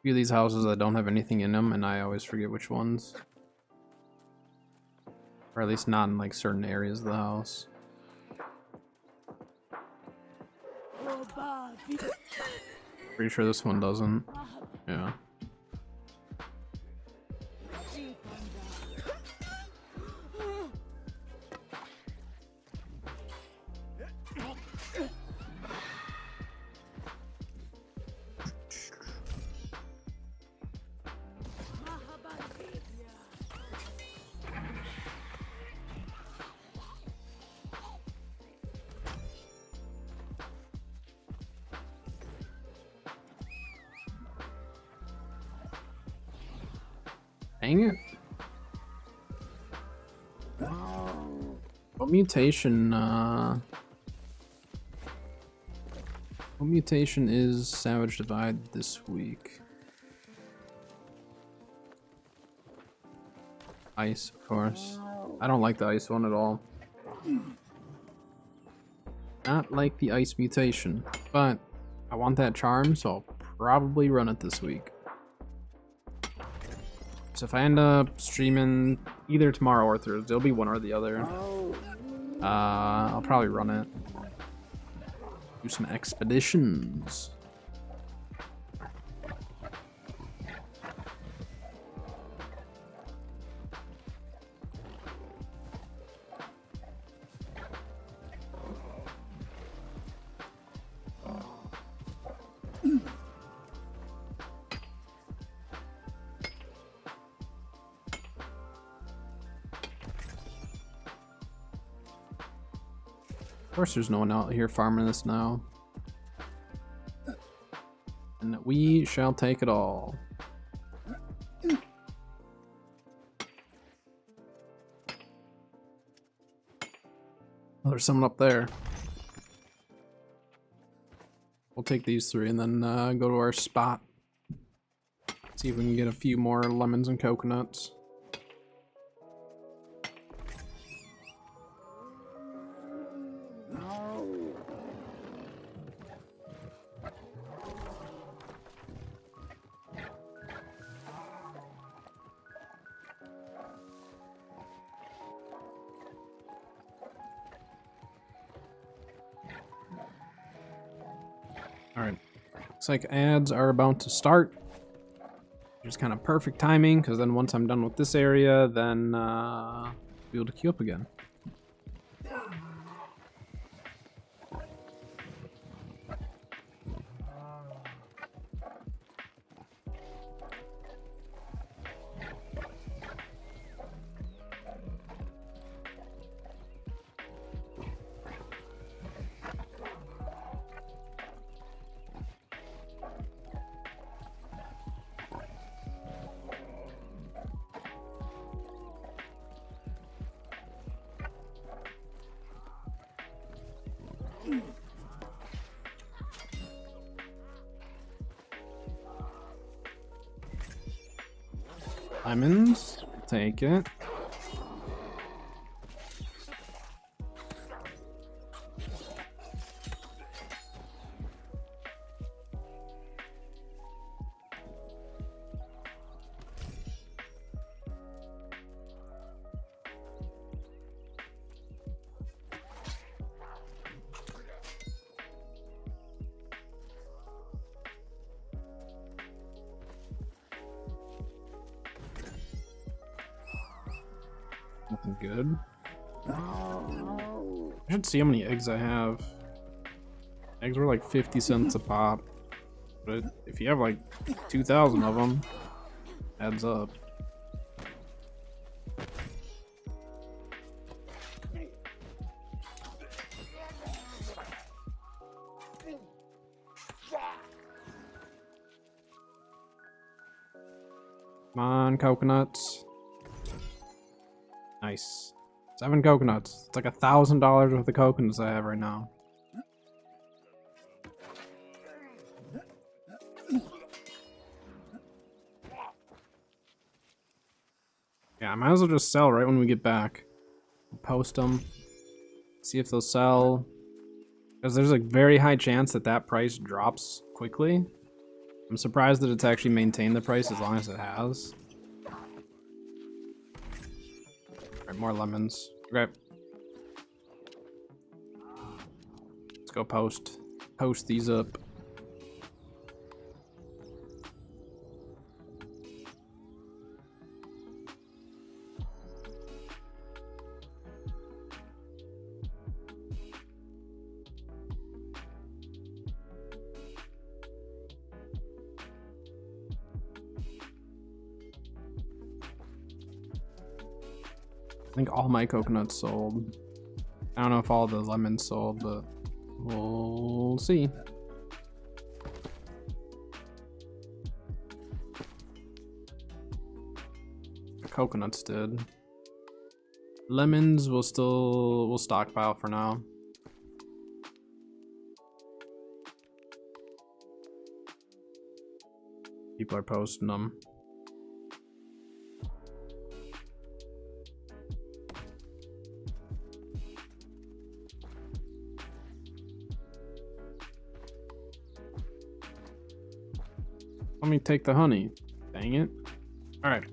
few of these houses that don't have anything in them, and I always forget which ones. Or at least not in like certain areas of the house. Pretty sure this one doesn't. Yeah. Dang it. What mutation, what mutation is Savage Divide this week? Ice, of course. I don't like the ice one at all. Not like the ice mutation, but I want that charm, so I'll probably run it this week. So if I end up streaming either tomorrow or Thursday, it'll be one or the other. I'll probably run it. Do some expeditions. Of course there's no one out here farming this now. And we shall take it all. Oh, there's someone up there. We'll take these 3 and then go to our spot. See if we can get a few more lemons and coconuts. Alright, looks like ads are about to start. Just kind of perfect timing, because then once I'm done with this area, then I'll be able to queue up again. Diamonds, take it. looking good. I should see how many eggs I have. Eggs were like 50 cents a pop. But if you have like 2,000 of them, adds up. Come on, coconuts. Nice. 7 coconuts. It's like $1,000 worth of coconuts I have right now. Yeah, I might as well just sell right when we get back. Post them. See if they'll sell. Because there's a very high chance that that price drops quickly. I'm surprised that it's actually maintained the price as long as it has. Alright, more lemons. Okay. Let's go post these up. I think all my coconuts sold. I don't know if all the lemons sold, but we'll see. The coconuts did. Lemons we'll stockpile for now. People are posting them. Let me take the honey. Dang it. Alright.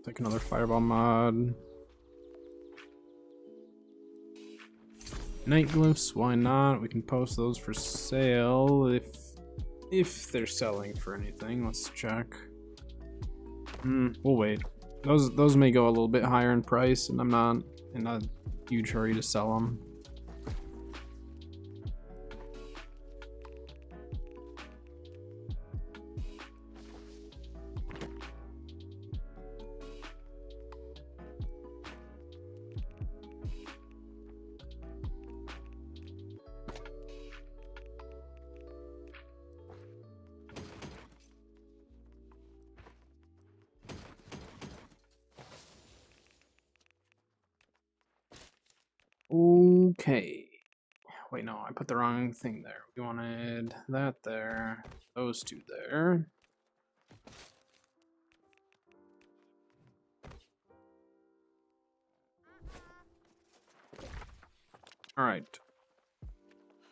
Take another fireball mod. Night glyphs, why not? We can post those for sale if they're selling for anything. Let's check. We'll wait. Those may go a little bit higher in price, and I'm not in a huge hurry to sell them. Okay. Wait, no, I put the wrong thing there. We wanted that there, those two there. All right.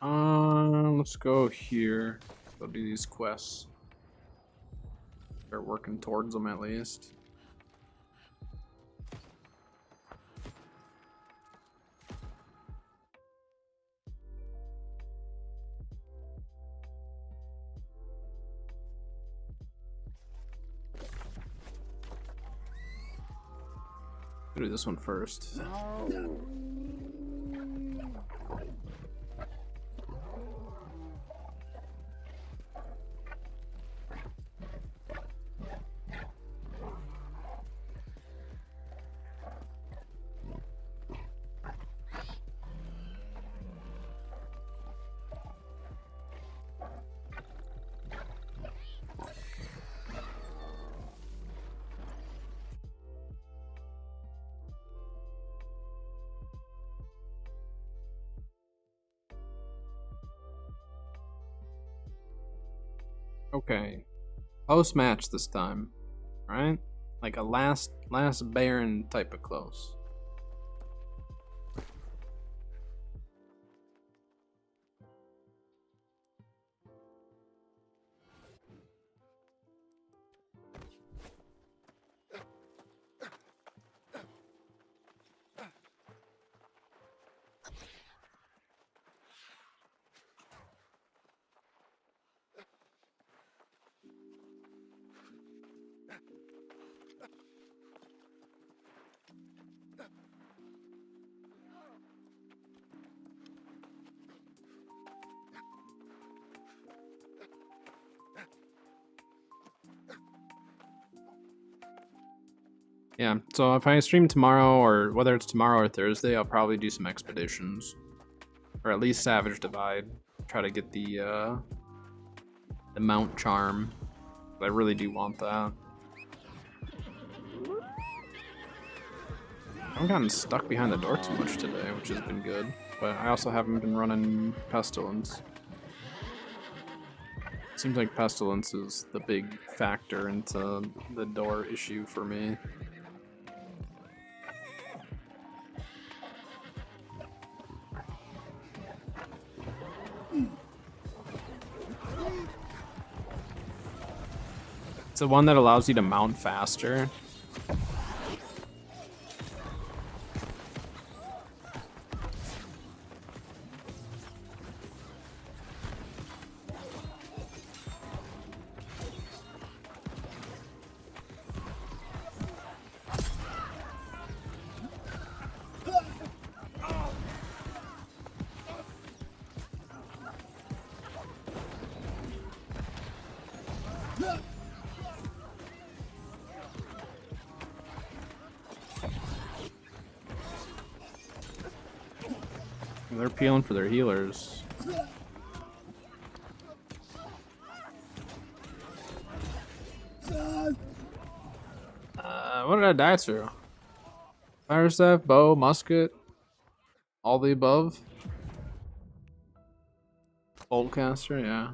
Let's go here. Go do these quests. Start working towards them at least. I'll do this one first. Okay, post match this time, right? Like a last Baron type of close. Yeah, so if I stream tomorrow, or whether it's tomorrow or Thursday, I'll probably do some expeditions. Or at least Savage Divide. Try to get the Mount Charm. I really do want that. I haven't gotten stuck behind the door too much today, which has been good. But I also haven't been running Pestilence. Seems like Pestilence is the big factor into the door issue for me. It's the one that allows you to mount faster. They're peeling for their healers. What did I die through? Fire staff, bow, musket, all the above. Bolt caster, yeah.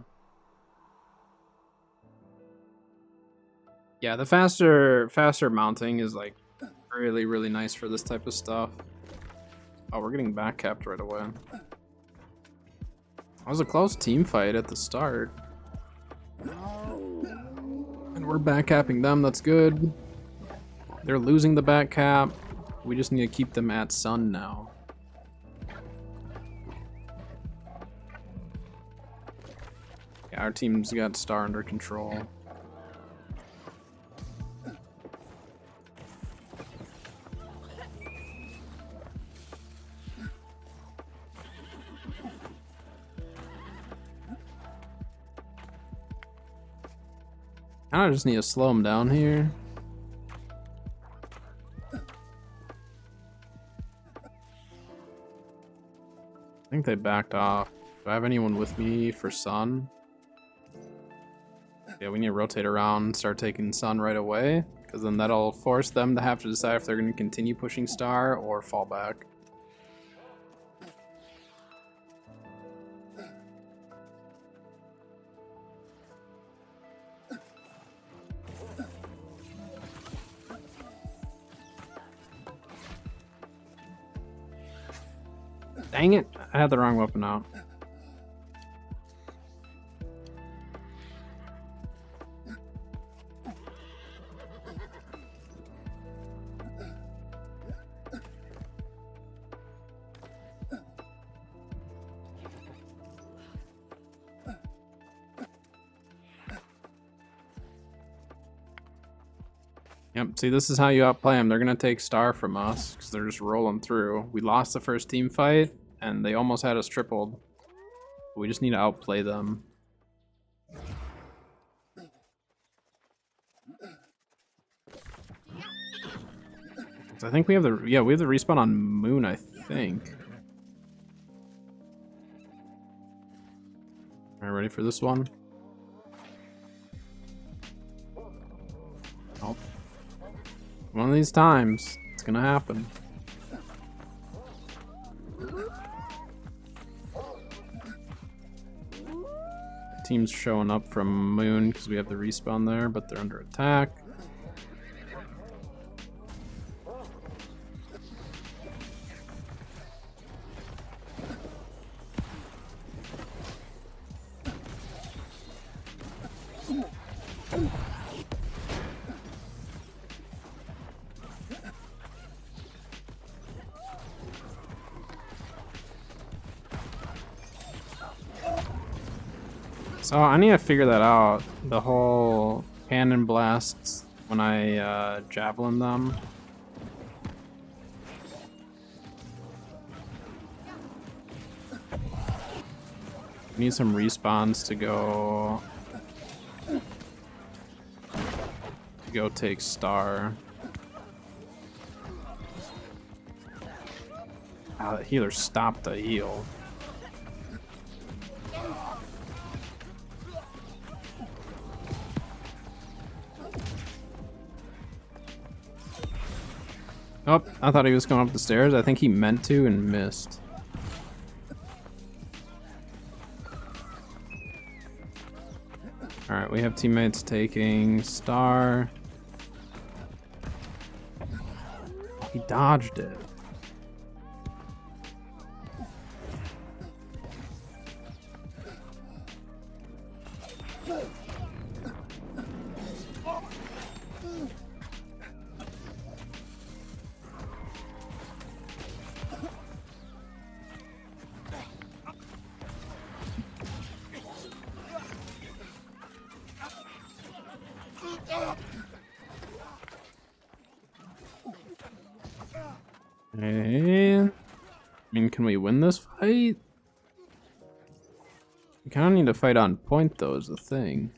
Yeah, the faster mounting is like really, really nice for this type of stuff. Oh, we're getting back capped right away. That was a close team fight at the start. And we're back capping them, that's good. They're losing the back cap. We just need to keep them at sun now. Yeah, our team's got Star under control. I just need to slow them down here. I think they backed off. Do I have anyone with me for Sun? Yeah, we need to rotate around and start taking Sun right away, because then that'll force them to have to decide if they're going to continue pushing Star or fall back. Dang it, I had the wrong weapon out. Yep, see, this is how you outplay them. They're going to take Star from us because they're just rolling through. We lost the first team fight, and they almost had us tripled. We just need to outplay them. So I think we have the, yeah, we have the respawn on Moon, I think. All right, ready for this one? Oh. One of these times, it's gonna happen. Team's showing up from Moon because we have the respawn there, but they're under attack. So I need to figure that out. The whole cannon blasts when I javelin them. Need some respawns to go take Star. Ah, the healer stopped the heal. Oh, I thought he was going up the stairs. I think he meant to and missed. Alright, we have teammates taking Star. He dodged it. Hey, I mean, can we win this fight? We kind of need to fight on point, though, is the thing.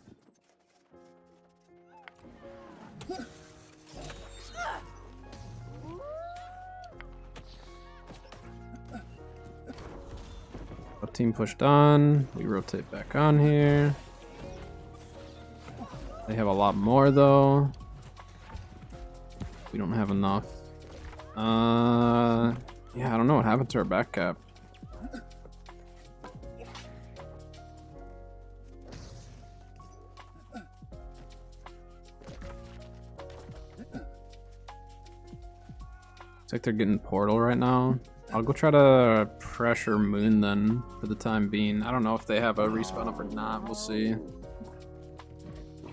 A team pushed on. We rotate back on here. They have a lot more, though. We don't have enough. Yeah, I don't know what happened to our back cap. Looks like they're getting portal right now. I'll go try to pressure Moon then for the time being. I don't know if they have a respawn up or not. We'll see.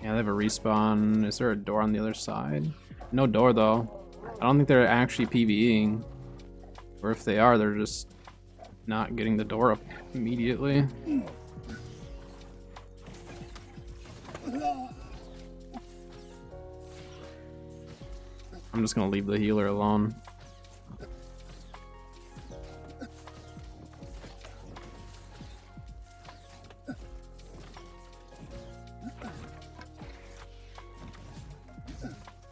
Yeah, they have a respawn. Is there a door on the other side? No door though. I don't think they're actually PvEing. Or if they are, they're just not getting the door up immediately. I'm just gonna leave the healer alone.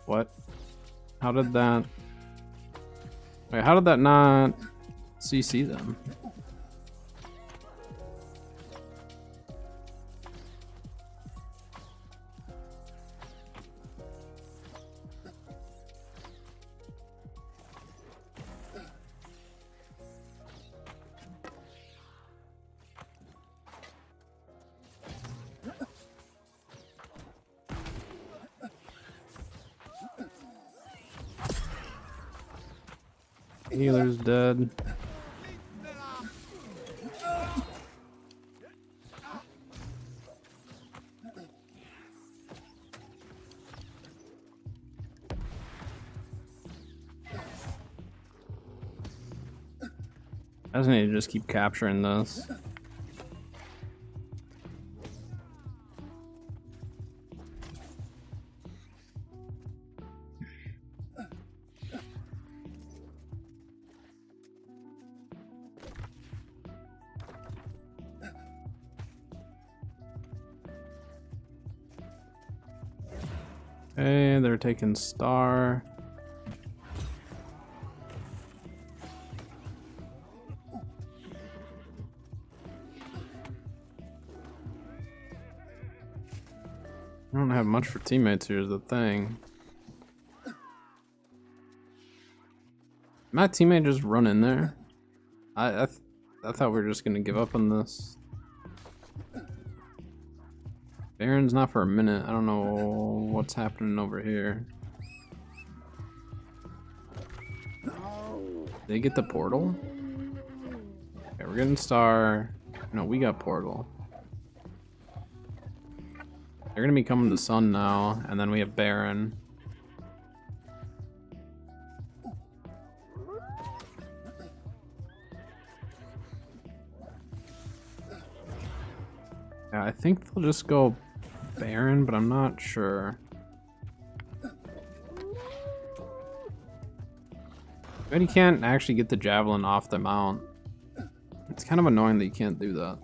What? How did that... Wait, how did that not CC them? Healer's dead. I just need to just keep capturing this. Hey, they're taking Star. I don't have much for teammates here is the thing. My teammate just run in there. I thought we were just gonna give up on this. Baron's not for a minute. I don't know what's happening over here. Did they get the portal? Okay, we're getting Star. No, we got portal. They're gonna be coming to Sun now, and then we have Baron. Yeah, I think they'll just go Baron, but I'm not sure. But you can't actually get the javelin off the mount. It's kind of annoying that you can't do that.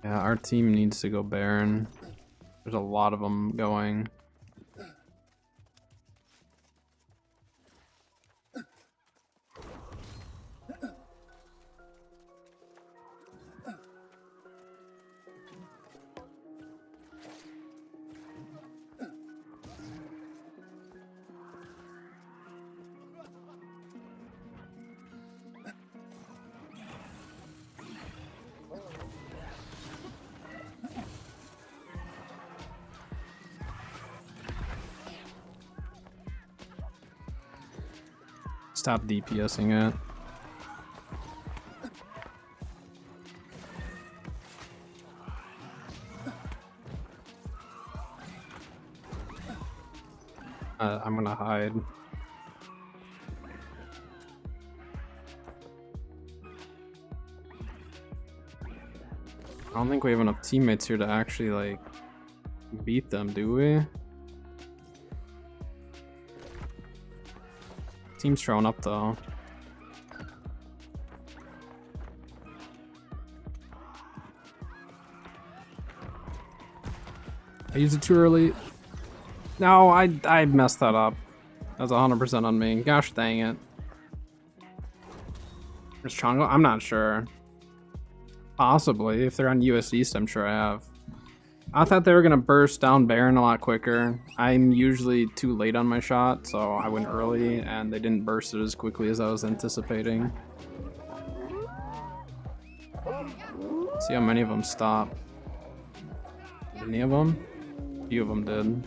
Yeah, our team needs to go Baron. There's a lot of them going. Stop DPSing it. I'm gonna hide. I don't think we have enough teammates here to actually like beat them, do we? Team's showing up though. I used it too early. No, I messed that up. That was 100% on me. Gosh dang it. There's Chongo? I'm not sure. Possibly. If they're on US East, I'm sure I have. I thought they were going to burst down Baron a lot quicker. I'm usually too late on my shot, so I went early, and they didn't burst it as quickly as I was anticipating. See how many of them stop. Any of them? A few of them did.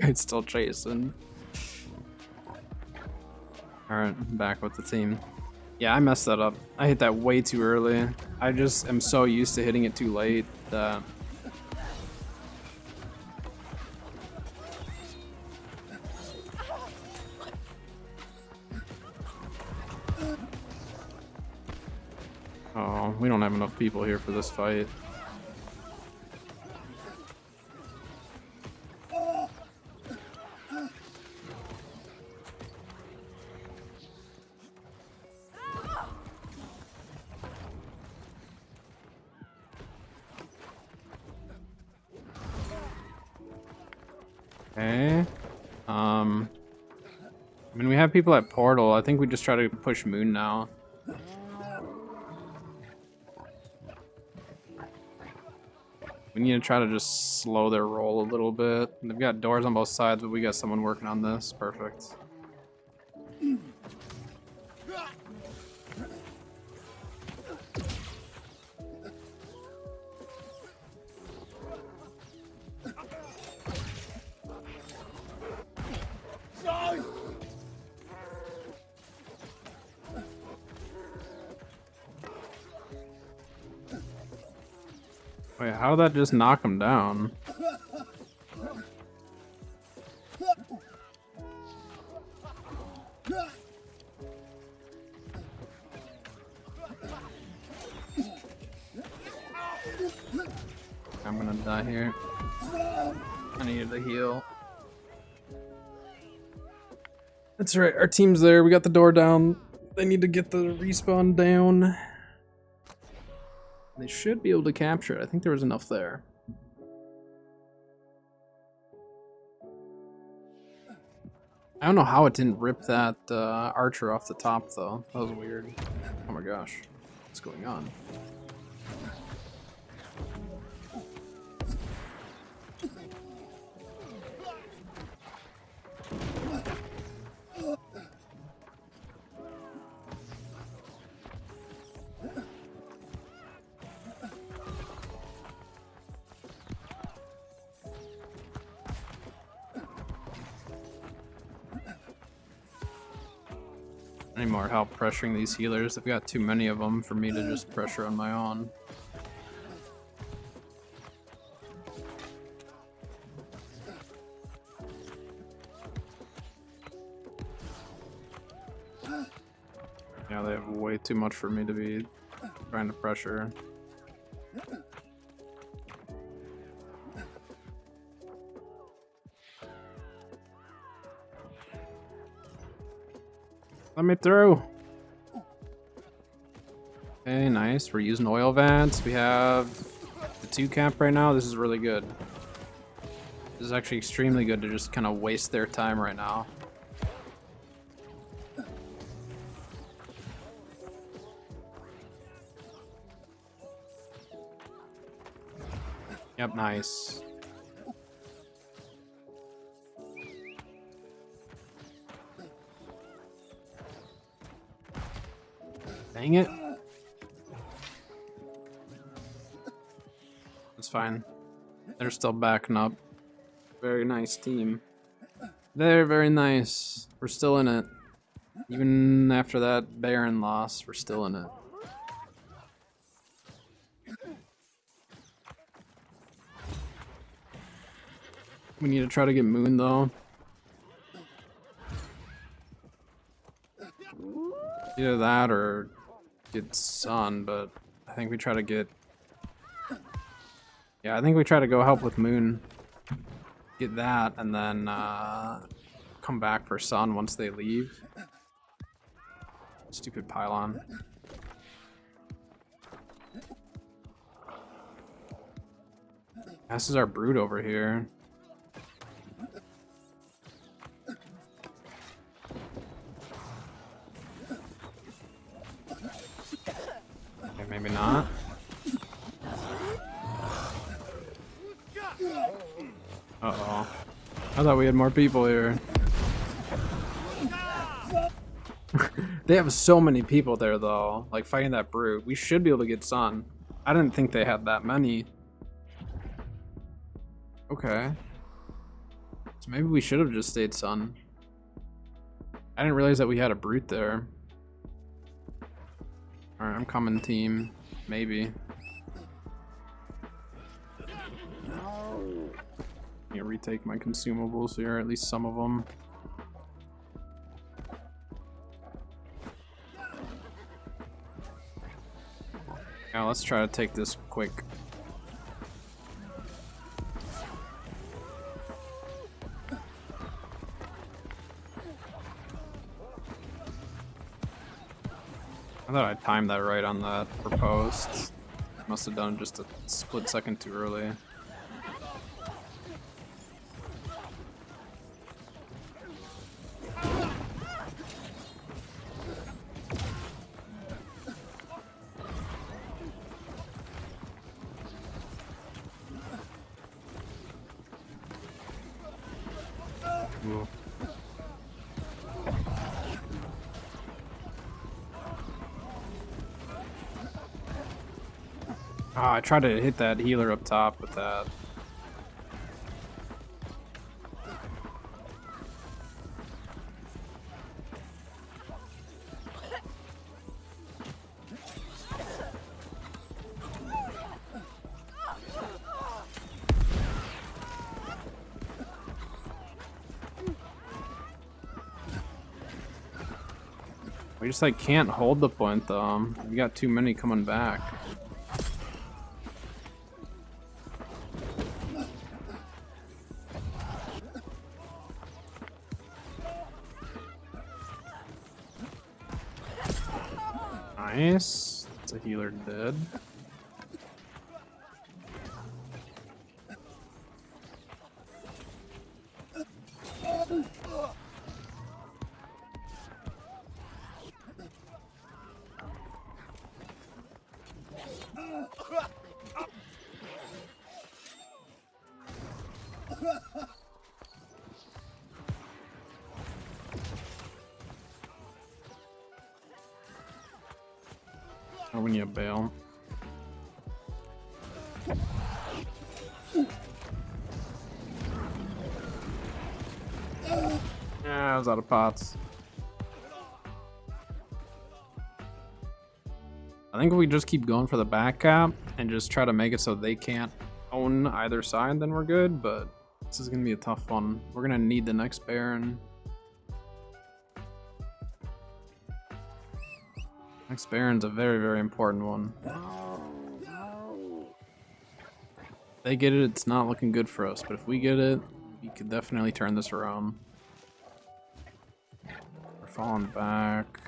It's still chasing. Alright, back with the team. Yeah, I messed that up. I hit that way too early. I just am so used to hitting it too late that... Oh, we don't have enough people here for this fight. Okay. I mean, we have people at Portal. I think we just try to push Moon now. We need to try to just slow their roll a little bit. They've got doors on both sides, but we got someone working on this. Perfect. Wait, how did that just knock him down? I'm gonna die here. I needed a heal. That's right, our team's there. We got the door down. They need to get the respawn down. They should be able to capture it. I think there was enough there. I don't know how it didn't rip that archer off the top, though. That was weird. Oh my gosh. What's going on? I need more help pressuring these healers. I've got too many of them for me to just pressure on my own. Yeah, they have way too much for me to be trying to pressure. Let me through. Okay, nice. We're using oil vents. We have the 2 camp right now. This is really good. This is actually extremely good to just kind of waste their time right now. Yep, nice. Dang it. It's fine. They're still backing up. Very nice team. They're very nice. We're still in it. Even after that Baron loss, we're still in it. We need to try to get Moon though. Either that or get Sun, but I think we try to get... Yeah, I think we try to go help with Moon. Get that and then come back for Sun once they leave. Stupid pylon. This is our brood over here. Okay, maybe not. Uh-oh. I thought we had more people here. They have so many people there, though. Like, fighting that brute. We should be able to get Sun. I didn't think they had that many. Okay. So maybe we should have just stayed Sun. I didn't realize that we had a brute there. Alright, I'm coming, team. Maybe. I'm gonna retake my consumables here, at least some of them. Now let's try to take this quick. I thought I timed that right on that proposed. Must have done just a split second too early. Ooh. Ah, I tried to hit that healer up top with that. We just like can't hold the point though. We got too many coming back. Nice. It's a healer dead. Oh, we need a bail. Yeah, I was out of pots. I think if we just keep going for the back cap and just try to make it so they can't own either side, then we're good, but this is gonna be a tough one. We're gonna need the next Baron. Next Baron's a very, very important one. If they get it, it's not looking good for us, but if we get it, we could definitely turn this around. We're falling back.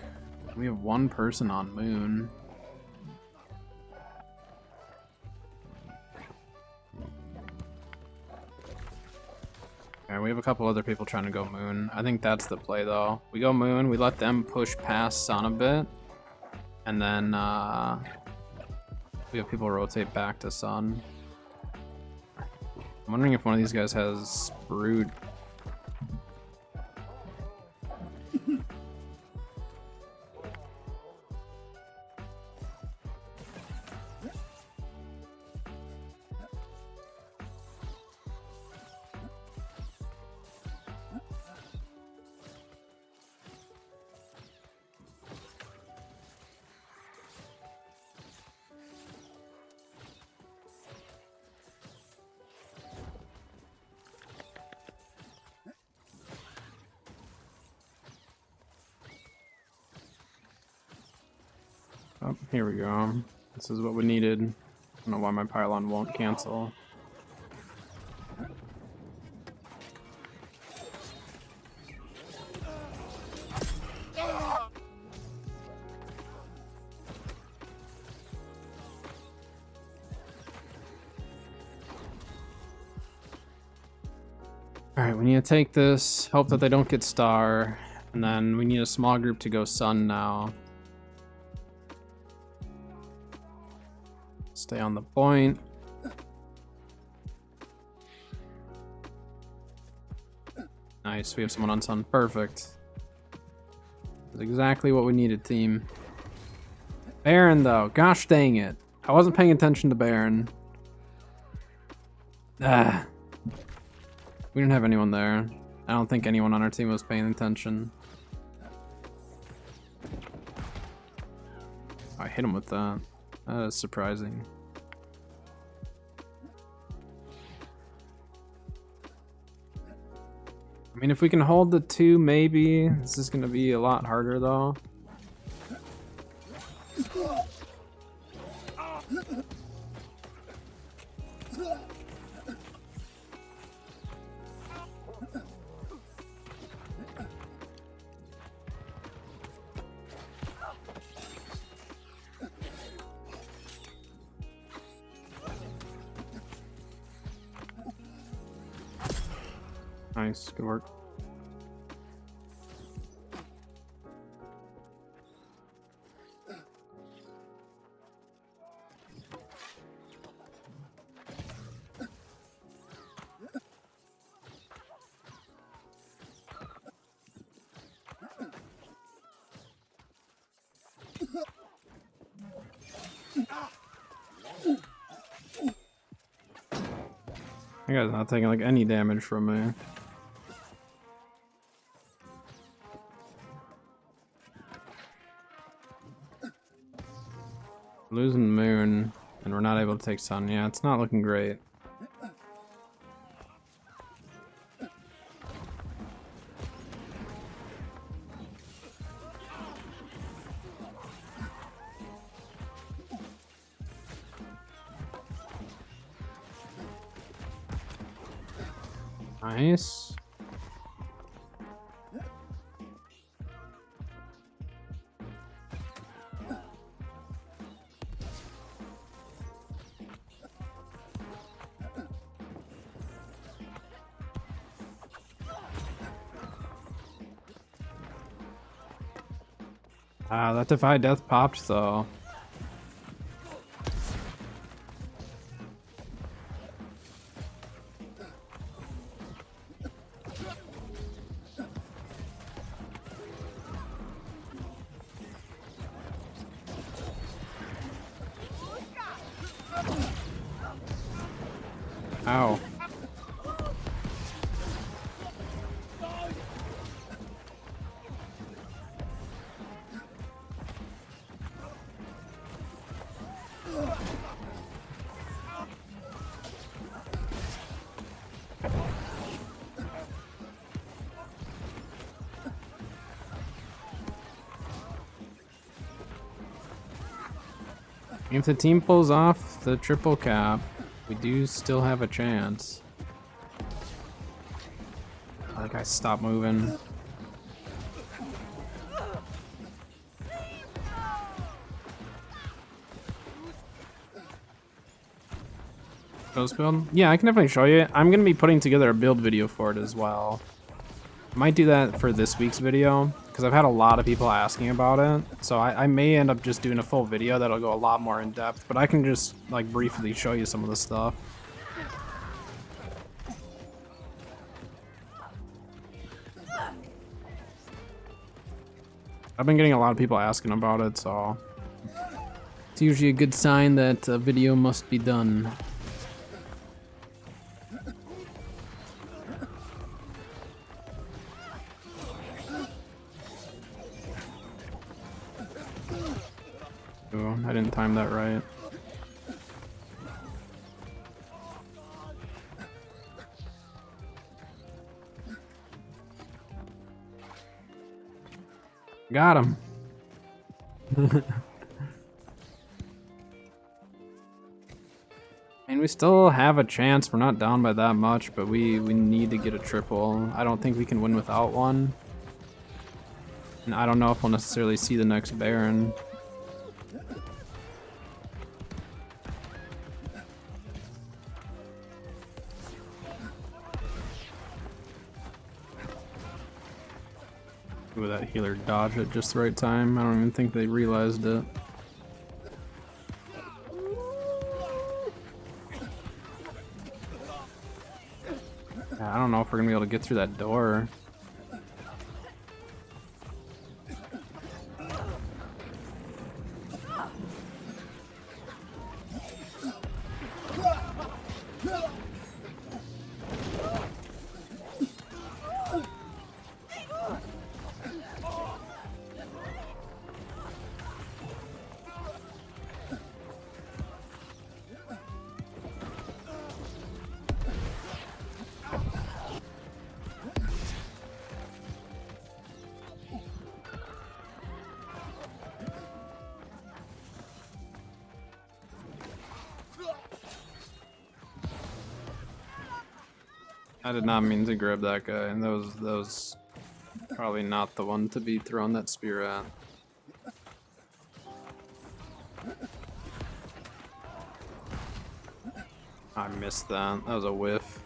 We have one person on Moon. Alright, we have a couple other people trying to go moon. I think that's the play though. We go moon, we let them push past sun a bit, and then we have people rotate back to sun. I'm wondering if one of these guys has brood. Oh, here we go. This is what we needed. I don't know why my pylon won't cancel. Alright, we need to take this, hope that they don't get star, and then we need a small group to go sun now. Stay on the point. Nice, we have someone on sun. Perfect. That's exactly what we needed, team. Baron, though. Gosh dang it. I wasn't paying attention to Baron. Ah. We didn't have anyone there. I don't think anyone on our team was paying attention. I hit him with that. That is surprising. I mean, if we can hold the 2, maybe. This is gonna be a lot harder, though. Nice, good work. You guys not taking like any damage from me. Losing moon, and we're not able to take sun. Yeah, it's not looking great. Nice. Ah, that Defy Death popped though. Ow. If the team pulls off the triple cap, we do still have a chance. Oh, that guy stopped moving. Ghost build? Yeah, I can definitely show you. I'm gonna be putting together a build video for it as well. I might do that for this week's video because I've had a lot of people asking about it. So I may end up just doing a full video that'll go a lot more in depth, but I can just like briefly show you some of the stuff. I've been getting a lot of people asking about it, so it's usually a good sign that a video must be done. Oh, I didn't time that right. Got him. And we still have a chance. We're not down by that much, but we need to get a triple. I don't think we can win without one. And I don't know if we'll necessarily see the next Baron. Ooh, that healer dodged at just the right time. I don't even think they realized it. I don't know if we're gonna be able to get through that door. I did not mean to grab that guy, and that was probably not the one to be throwing that spear at. I missed that. That was a whiff.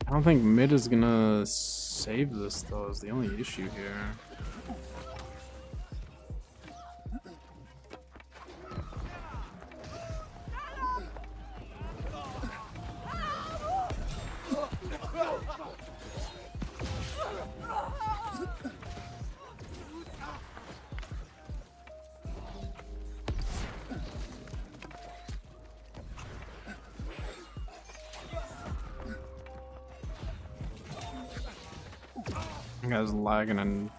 I don't think mid is gonna save this though, is the only issue here. I was lagging and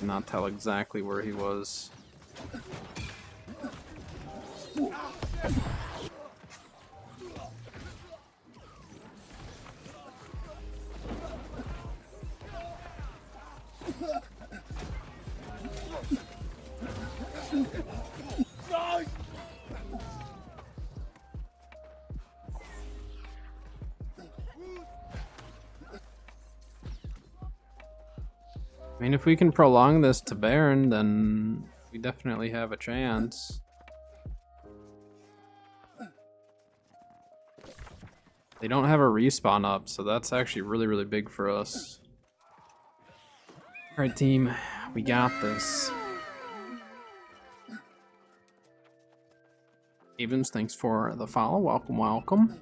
not tell exactly where he was. I mean, if we can prolong this to Baron, then we definitely have a chance. They don't have a respawn up, so that's actually really, really big for us. Alright, team, we got this. Evans, thanks for the follow. Welcome, welcome.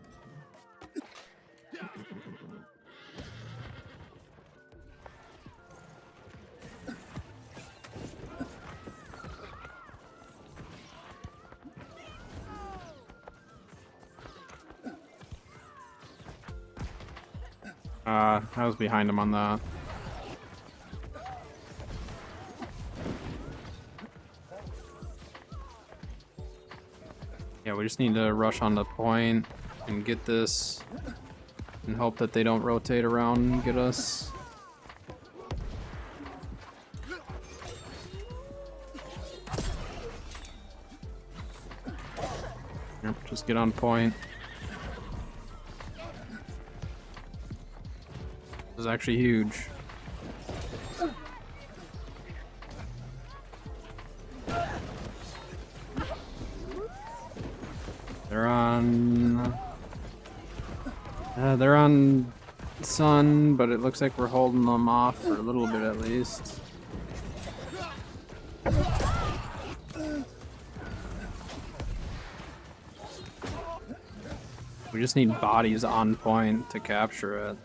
I was behind him on that. Yeah, we just need to rush on the point and get this. and hope that they don't rotate around and get us. Yep, just get on point. This is actually huge. They're on sun, but it looks like we're holding them off for a little bit at least. We just need bodies on point to capture it.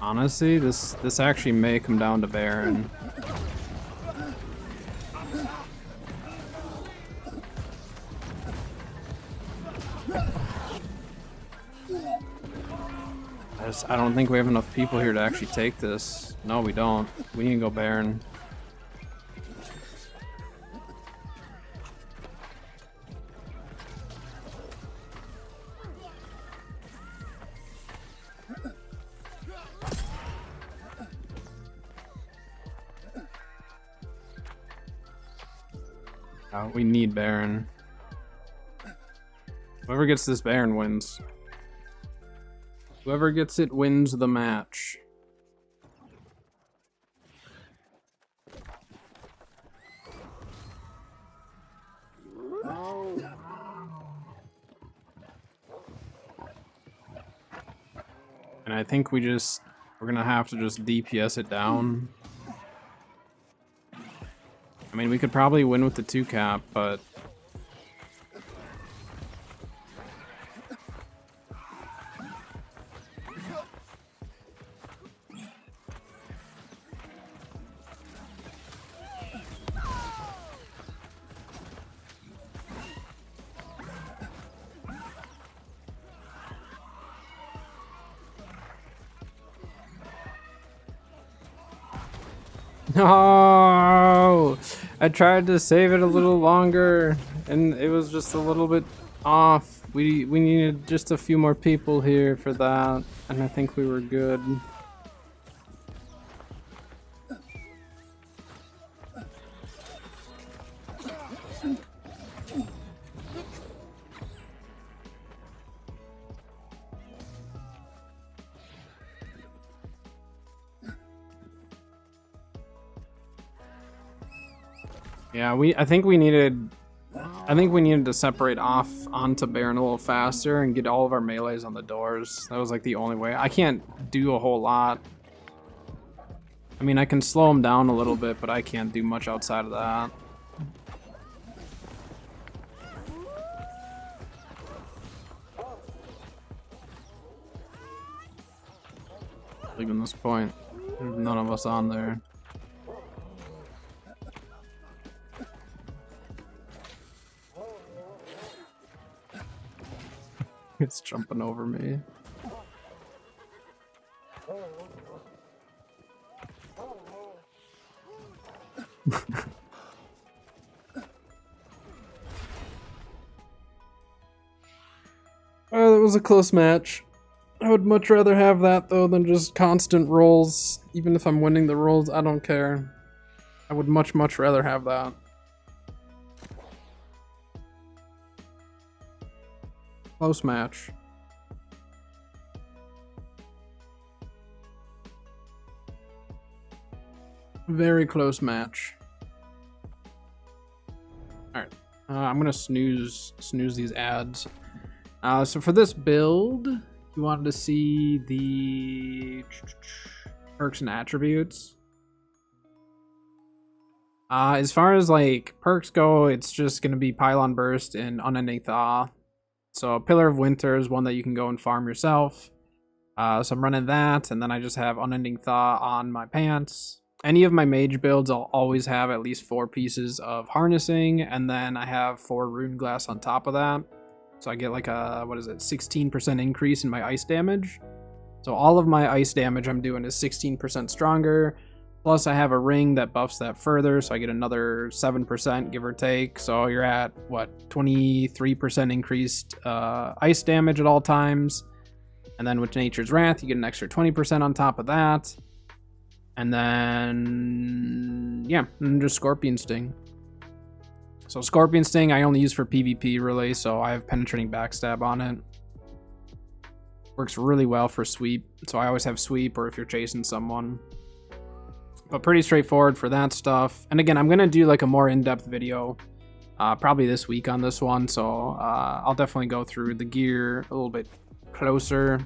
Honestly, this actually may come down to Baron. I don't think we have enough people here to actually take this. No, we don't. We need to go Baron. We need Baron. Whoever gets this Baron wins. Whoever gets it wins the match. And I think we're gonna have to just DPS it down. I mean, we could probably win with the 2-cap, but no, I tried to save it a little longer, and it was just a little bit off. We needed just a few more people here for that, and I think we were good. Yeah, I think we needed to separate off onto Baron a little faster and get all of our melees on the doors. That was like the only way. I can't do a whole lot. I mean, I can slow them down a little bit, but I can't do much outside of that. Leaving this point, there's none of us on there. It's jumping over me. Oh, that was a close match. I would much rather have that though than just constant rolls. Even if I'm winning the rolls, I don't care. I would much rather have that. Close match. Very close match. Alright. I'm gonna snooze these ads. So for this build, you wanted to see the perks and attributes. As far as like perks go, it's just gonna be Pylon Burst and Unending Thaw. So Pillar of Winter is one that you can go and farm yourself. So I'm running that, and then I just have Unending Thaw on my pants. Any of my mage builds, I'll always have at least 4 pieces of harnessing, and then I have 4 rune glass on top of that. So I get like a, 16% increase in my ice damage. So all of my ice damage I'm doing is 16% stronger. Plus I have a ring that buffs that further, so I get another 7%, give or take. So you're at, what, 23% increased ice damage at all times. And then with Nature's Wrath, you get an extra 20% on top of that. And then, yeah, and just Scorpion Sting. So Scorpion Sting I only use for PvP, really, so I have Penetrating Backstab on it. Works really well for sweep, so I always have sweep, or if you're chasing someone. But pretty straightforward for that stuff. And again, I'm going to do like a more in-depth video probably this week on this one, so I'll definitely go through the gear a little bit closer.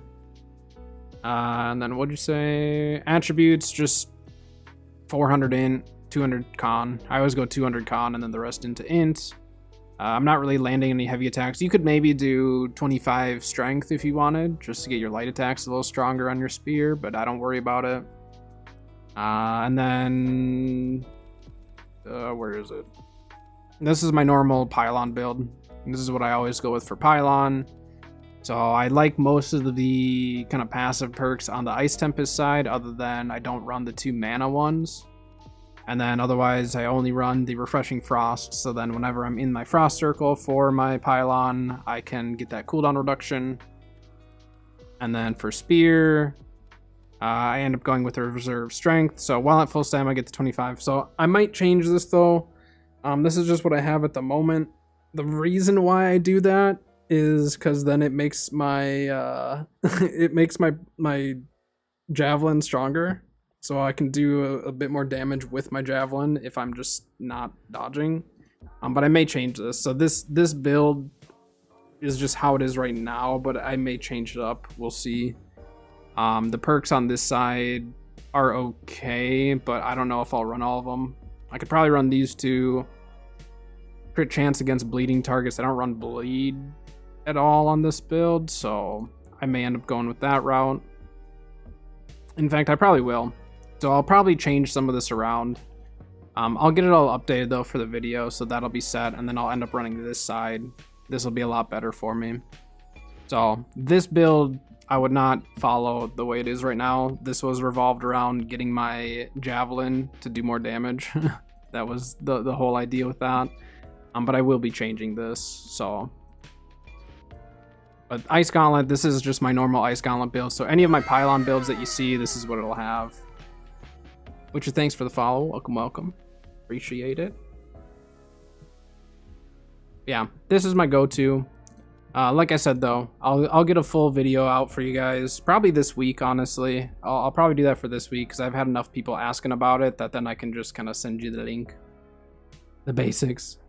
And then what'd you say? Attributes, just 400 int, 200 con. I always go 200 con and then the rest into int. I'm not really landing any heavy attacks. You could maybe do 25 strength if you wanted, just to get your light attacks a little stronger on your spear, but I don't worry about it. And then, where is it? This is my normal pylon build. This is what I always go with for pylon. So I like most of the kind of passive perks on the Ice Tempest side, other than I don't run the 2 mana ones. And then otherwise I only run the Refreshing Frost, so then whenever I'm in my Frost Circle for my pylon, I can get that cooldown reduction. And then for spear, I end up going with a reserve strength, so while at full stam I get to 25. So I might change this though. This is just what I have at the moment. The reason why I do that is because then it makes my my javelin stronger, so I can do a bit more damage with my javelin if I'm just not dodging. But I may change this. So this build is just how it is right now, but I may change it up. We'll see. The perks on this side are okay, but I don't know if I'll run all of them. I could probably run these two. Crit chance against bleeding targets. I don't run bleed at all on this build, so I may end up going with that route. In fact, I probably will. So I'll probably change some of this around. I'll get it all updated though for the video, so that'll be set, and then I'll end up running this side. This will be a lot better for me. So this build I would not follow the way it is right now. This was revolved around getting my javelin to do more damage. That was the whole idea with that. But I will be changing this, so. But Ice Gauntlet, this is just my normal Ice Gauntlet build. So any of my pylon builds that you see, this is what it'll have. Witcher, thanks for the follow. Welcome, welcome. Appreciate it. Yeah, this is my go-to. Like I said though, I'll get a full video out for you guys probably this week. Honestly, I'll probably do that for this week because I've had enough people asking about it that then I can just kind of send you the link, the basics.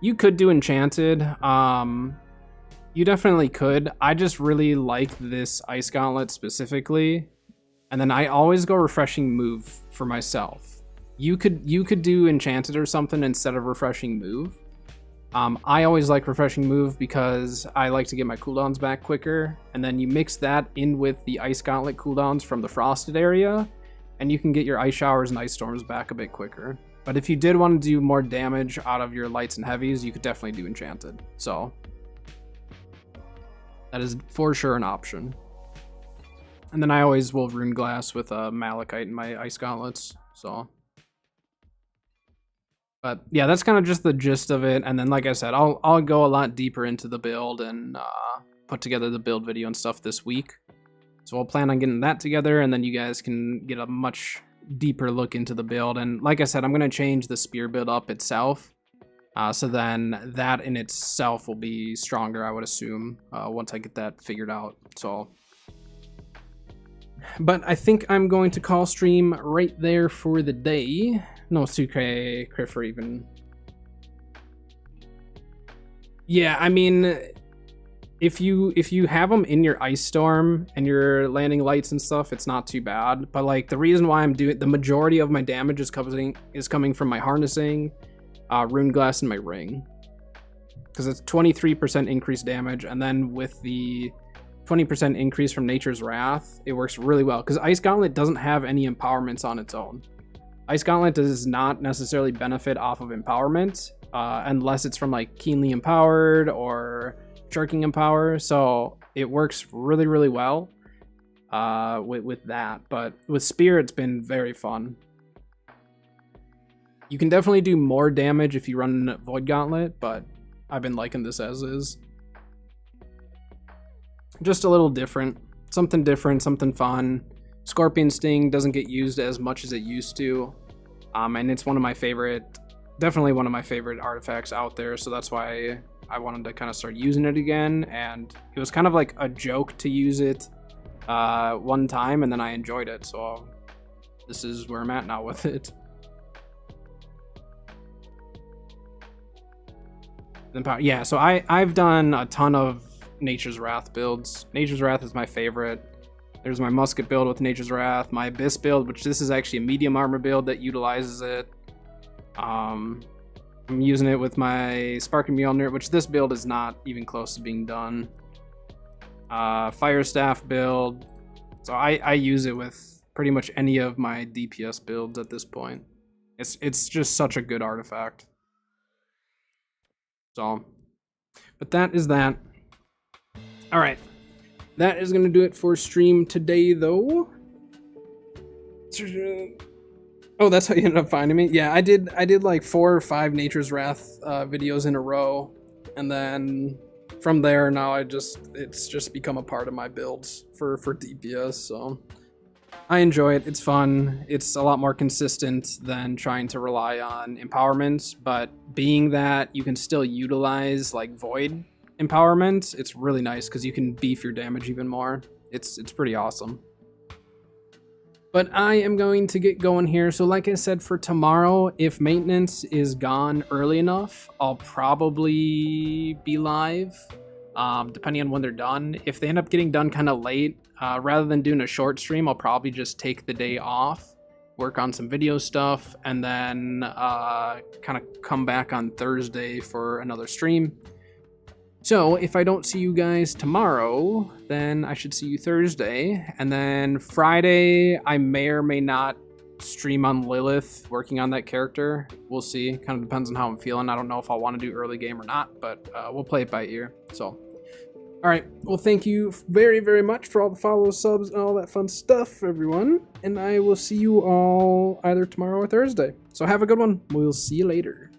You could do enchanted. You definitely could. I just really like this Ice Gauntlet specifically, and then I always go refreshing move for myself. You could do enchanted or something instead of refreshing move. I always like refreshing move because I like to get my cooldowns back quicker, and then you mix that in with the Ice Gauntlet cooldowns from the frosted area, and you can get your ice showers and ice storms back a bit quicker. But if you did want to do more damage out of your lights and heavies, you could definitely do enchanted. So that is for sure an option. And then I always will rune glass with malachite in my Ice Gauntlets. So. But yeah, that's kind of just the gist of it. And then, like I said, I'll go a lot deeper into the build and put together the build video and stuff this week. So I'll plan on getting that together, and then you guys can get a much deeper look into the build. And like I said, I'm going to change the spear build up itself. So then that in itself will be stronger, I would assume, once I get that figured out. So. But I think I'm going to call stream right there for the day. No, Sucre, Criffer even. Yeah, I mean, if you have them in your ice storm and you're landing lights and stuff, it's not too bad. But like the reason why I'm doing the majority of my damage is coming from my harnessing, rune glass, and my ring, because it's 23% increased damage, and then with the 20% increase from Nature's Wrath, it works really well because Ice Gauntlet doesn't have any empowerments on its own. Ice Gauntlet does not necessarily benefit off of empowerment unless it's from like Keenly Empowered or Shirking Empower, so it works really, really well. with that. But with Spear, it's been very fun. You can definitely do more damage if you run Void Gauntlet, but I've been liking this as is. Just a little different. Something different, something fun. Scorpion Sting doesn't get used as much as it used to. And it's one of my favorite, definitely one of my favorite artifacts out there, so that's why I wanted to kind of start using it again. And it was kind of like a joke to use it one time, and then I enjoyed it, so this is where I'm at now with it. Yeah, so I've done a ton of Nature's Wrath builds. Nature's Wrath is my favorite. There's my Musket build with Nature's Wrath, my Abyss build, which this is actually a medium armor build that utilizes it. I'm using it with my Sparking Mjolnir, which this build is not even close to being done. Fire Staff build. So I use it with pretty much any of my DPS builds at this point. It's just such a good artifact. So, but that is that. All right. That is going to do it for stream today, though. Oh, that's how you ended up finding me? Yeah, I did like 4 or 5 Nature's Wrath videos in a row. And then from there, now it's just become a part of my builds for DPS, so I enjoy it. It's fun. It's a lot more consistent than trying to rely on empowerments, but being that you can still utilize like Void empowerment, it's really nice because you can beef your damage even more. It's pretty awesome. But I am going to get going here. So like I said, for tomorrow, if maintenance is gone early enough, I'll probably be live, depending on when they're done. If they end up getting done kind of late, rather than doing a short stream, I'll probably just take the day off, work on some video stuff, and then kind of come back on Thursday for another stream. So if I don't see you guys tomorrow, then I should see you Thursday. And then Friday, I may or may not stream on Lilith, working on that character. We'll see. Kind of depends on how I'm feeling. I don't know if I'll want to do early game or not, but we'll play it by ear. So, all right. Well, thank you very, very much for all the follows, subs, and all that fun stuff, everyone. And I will see you all either tomorrow or Thursday. So have a good one. We'll see you later.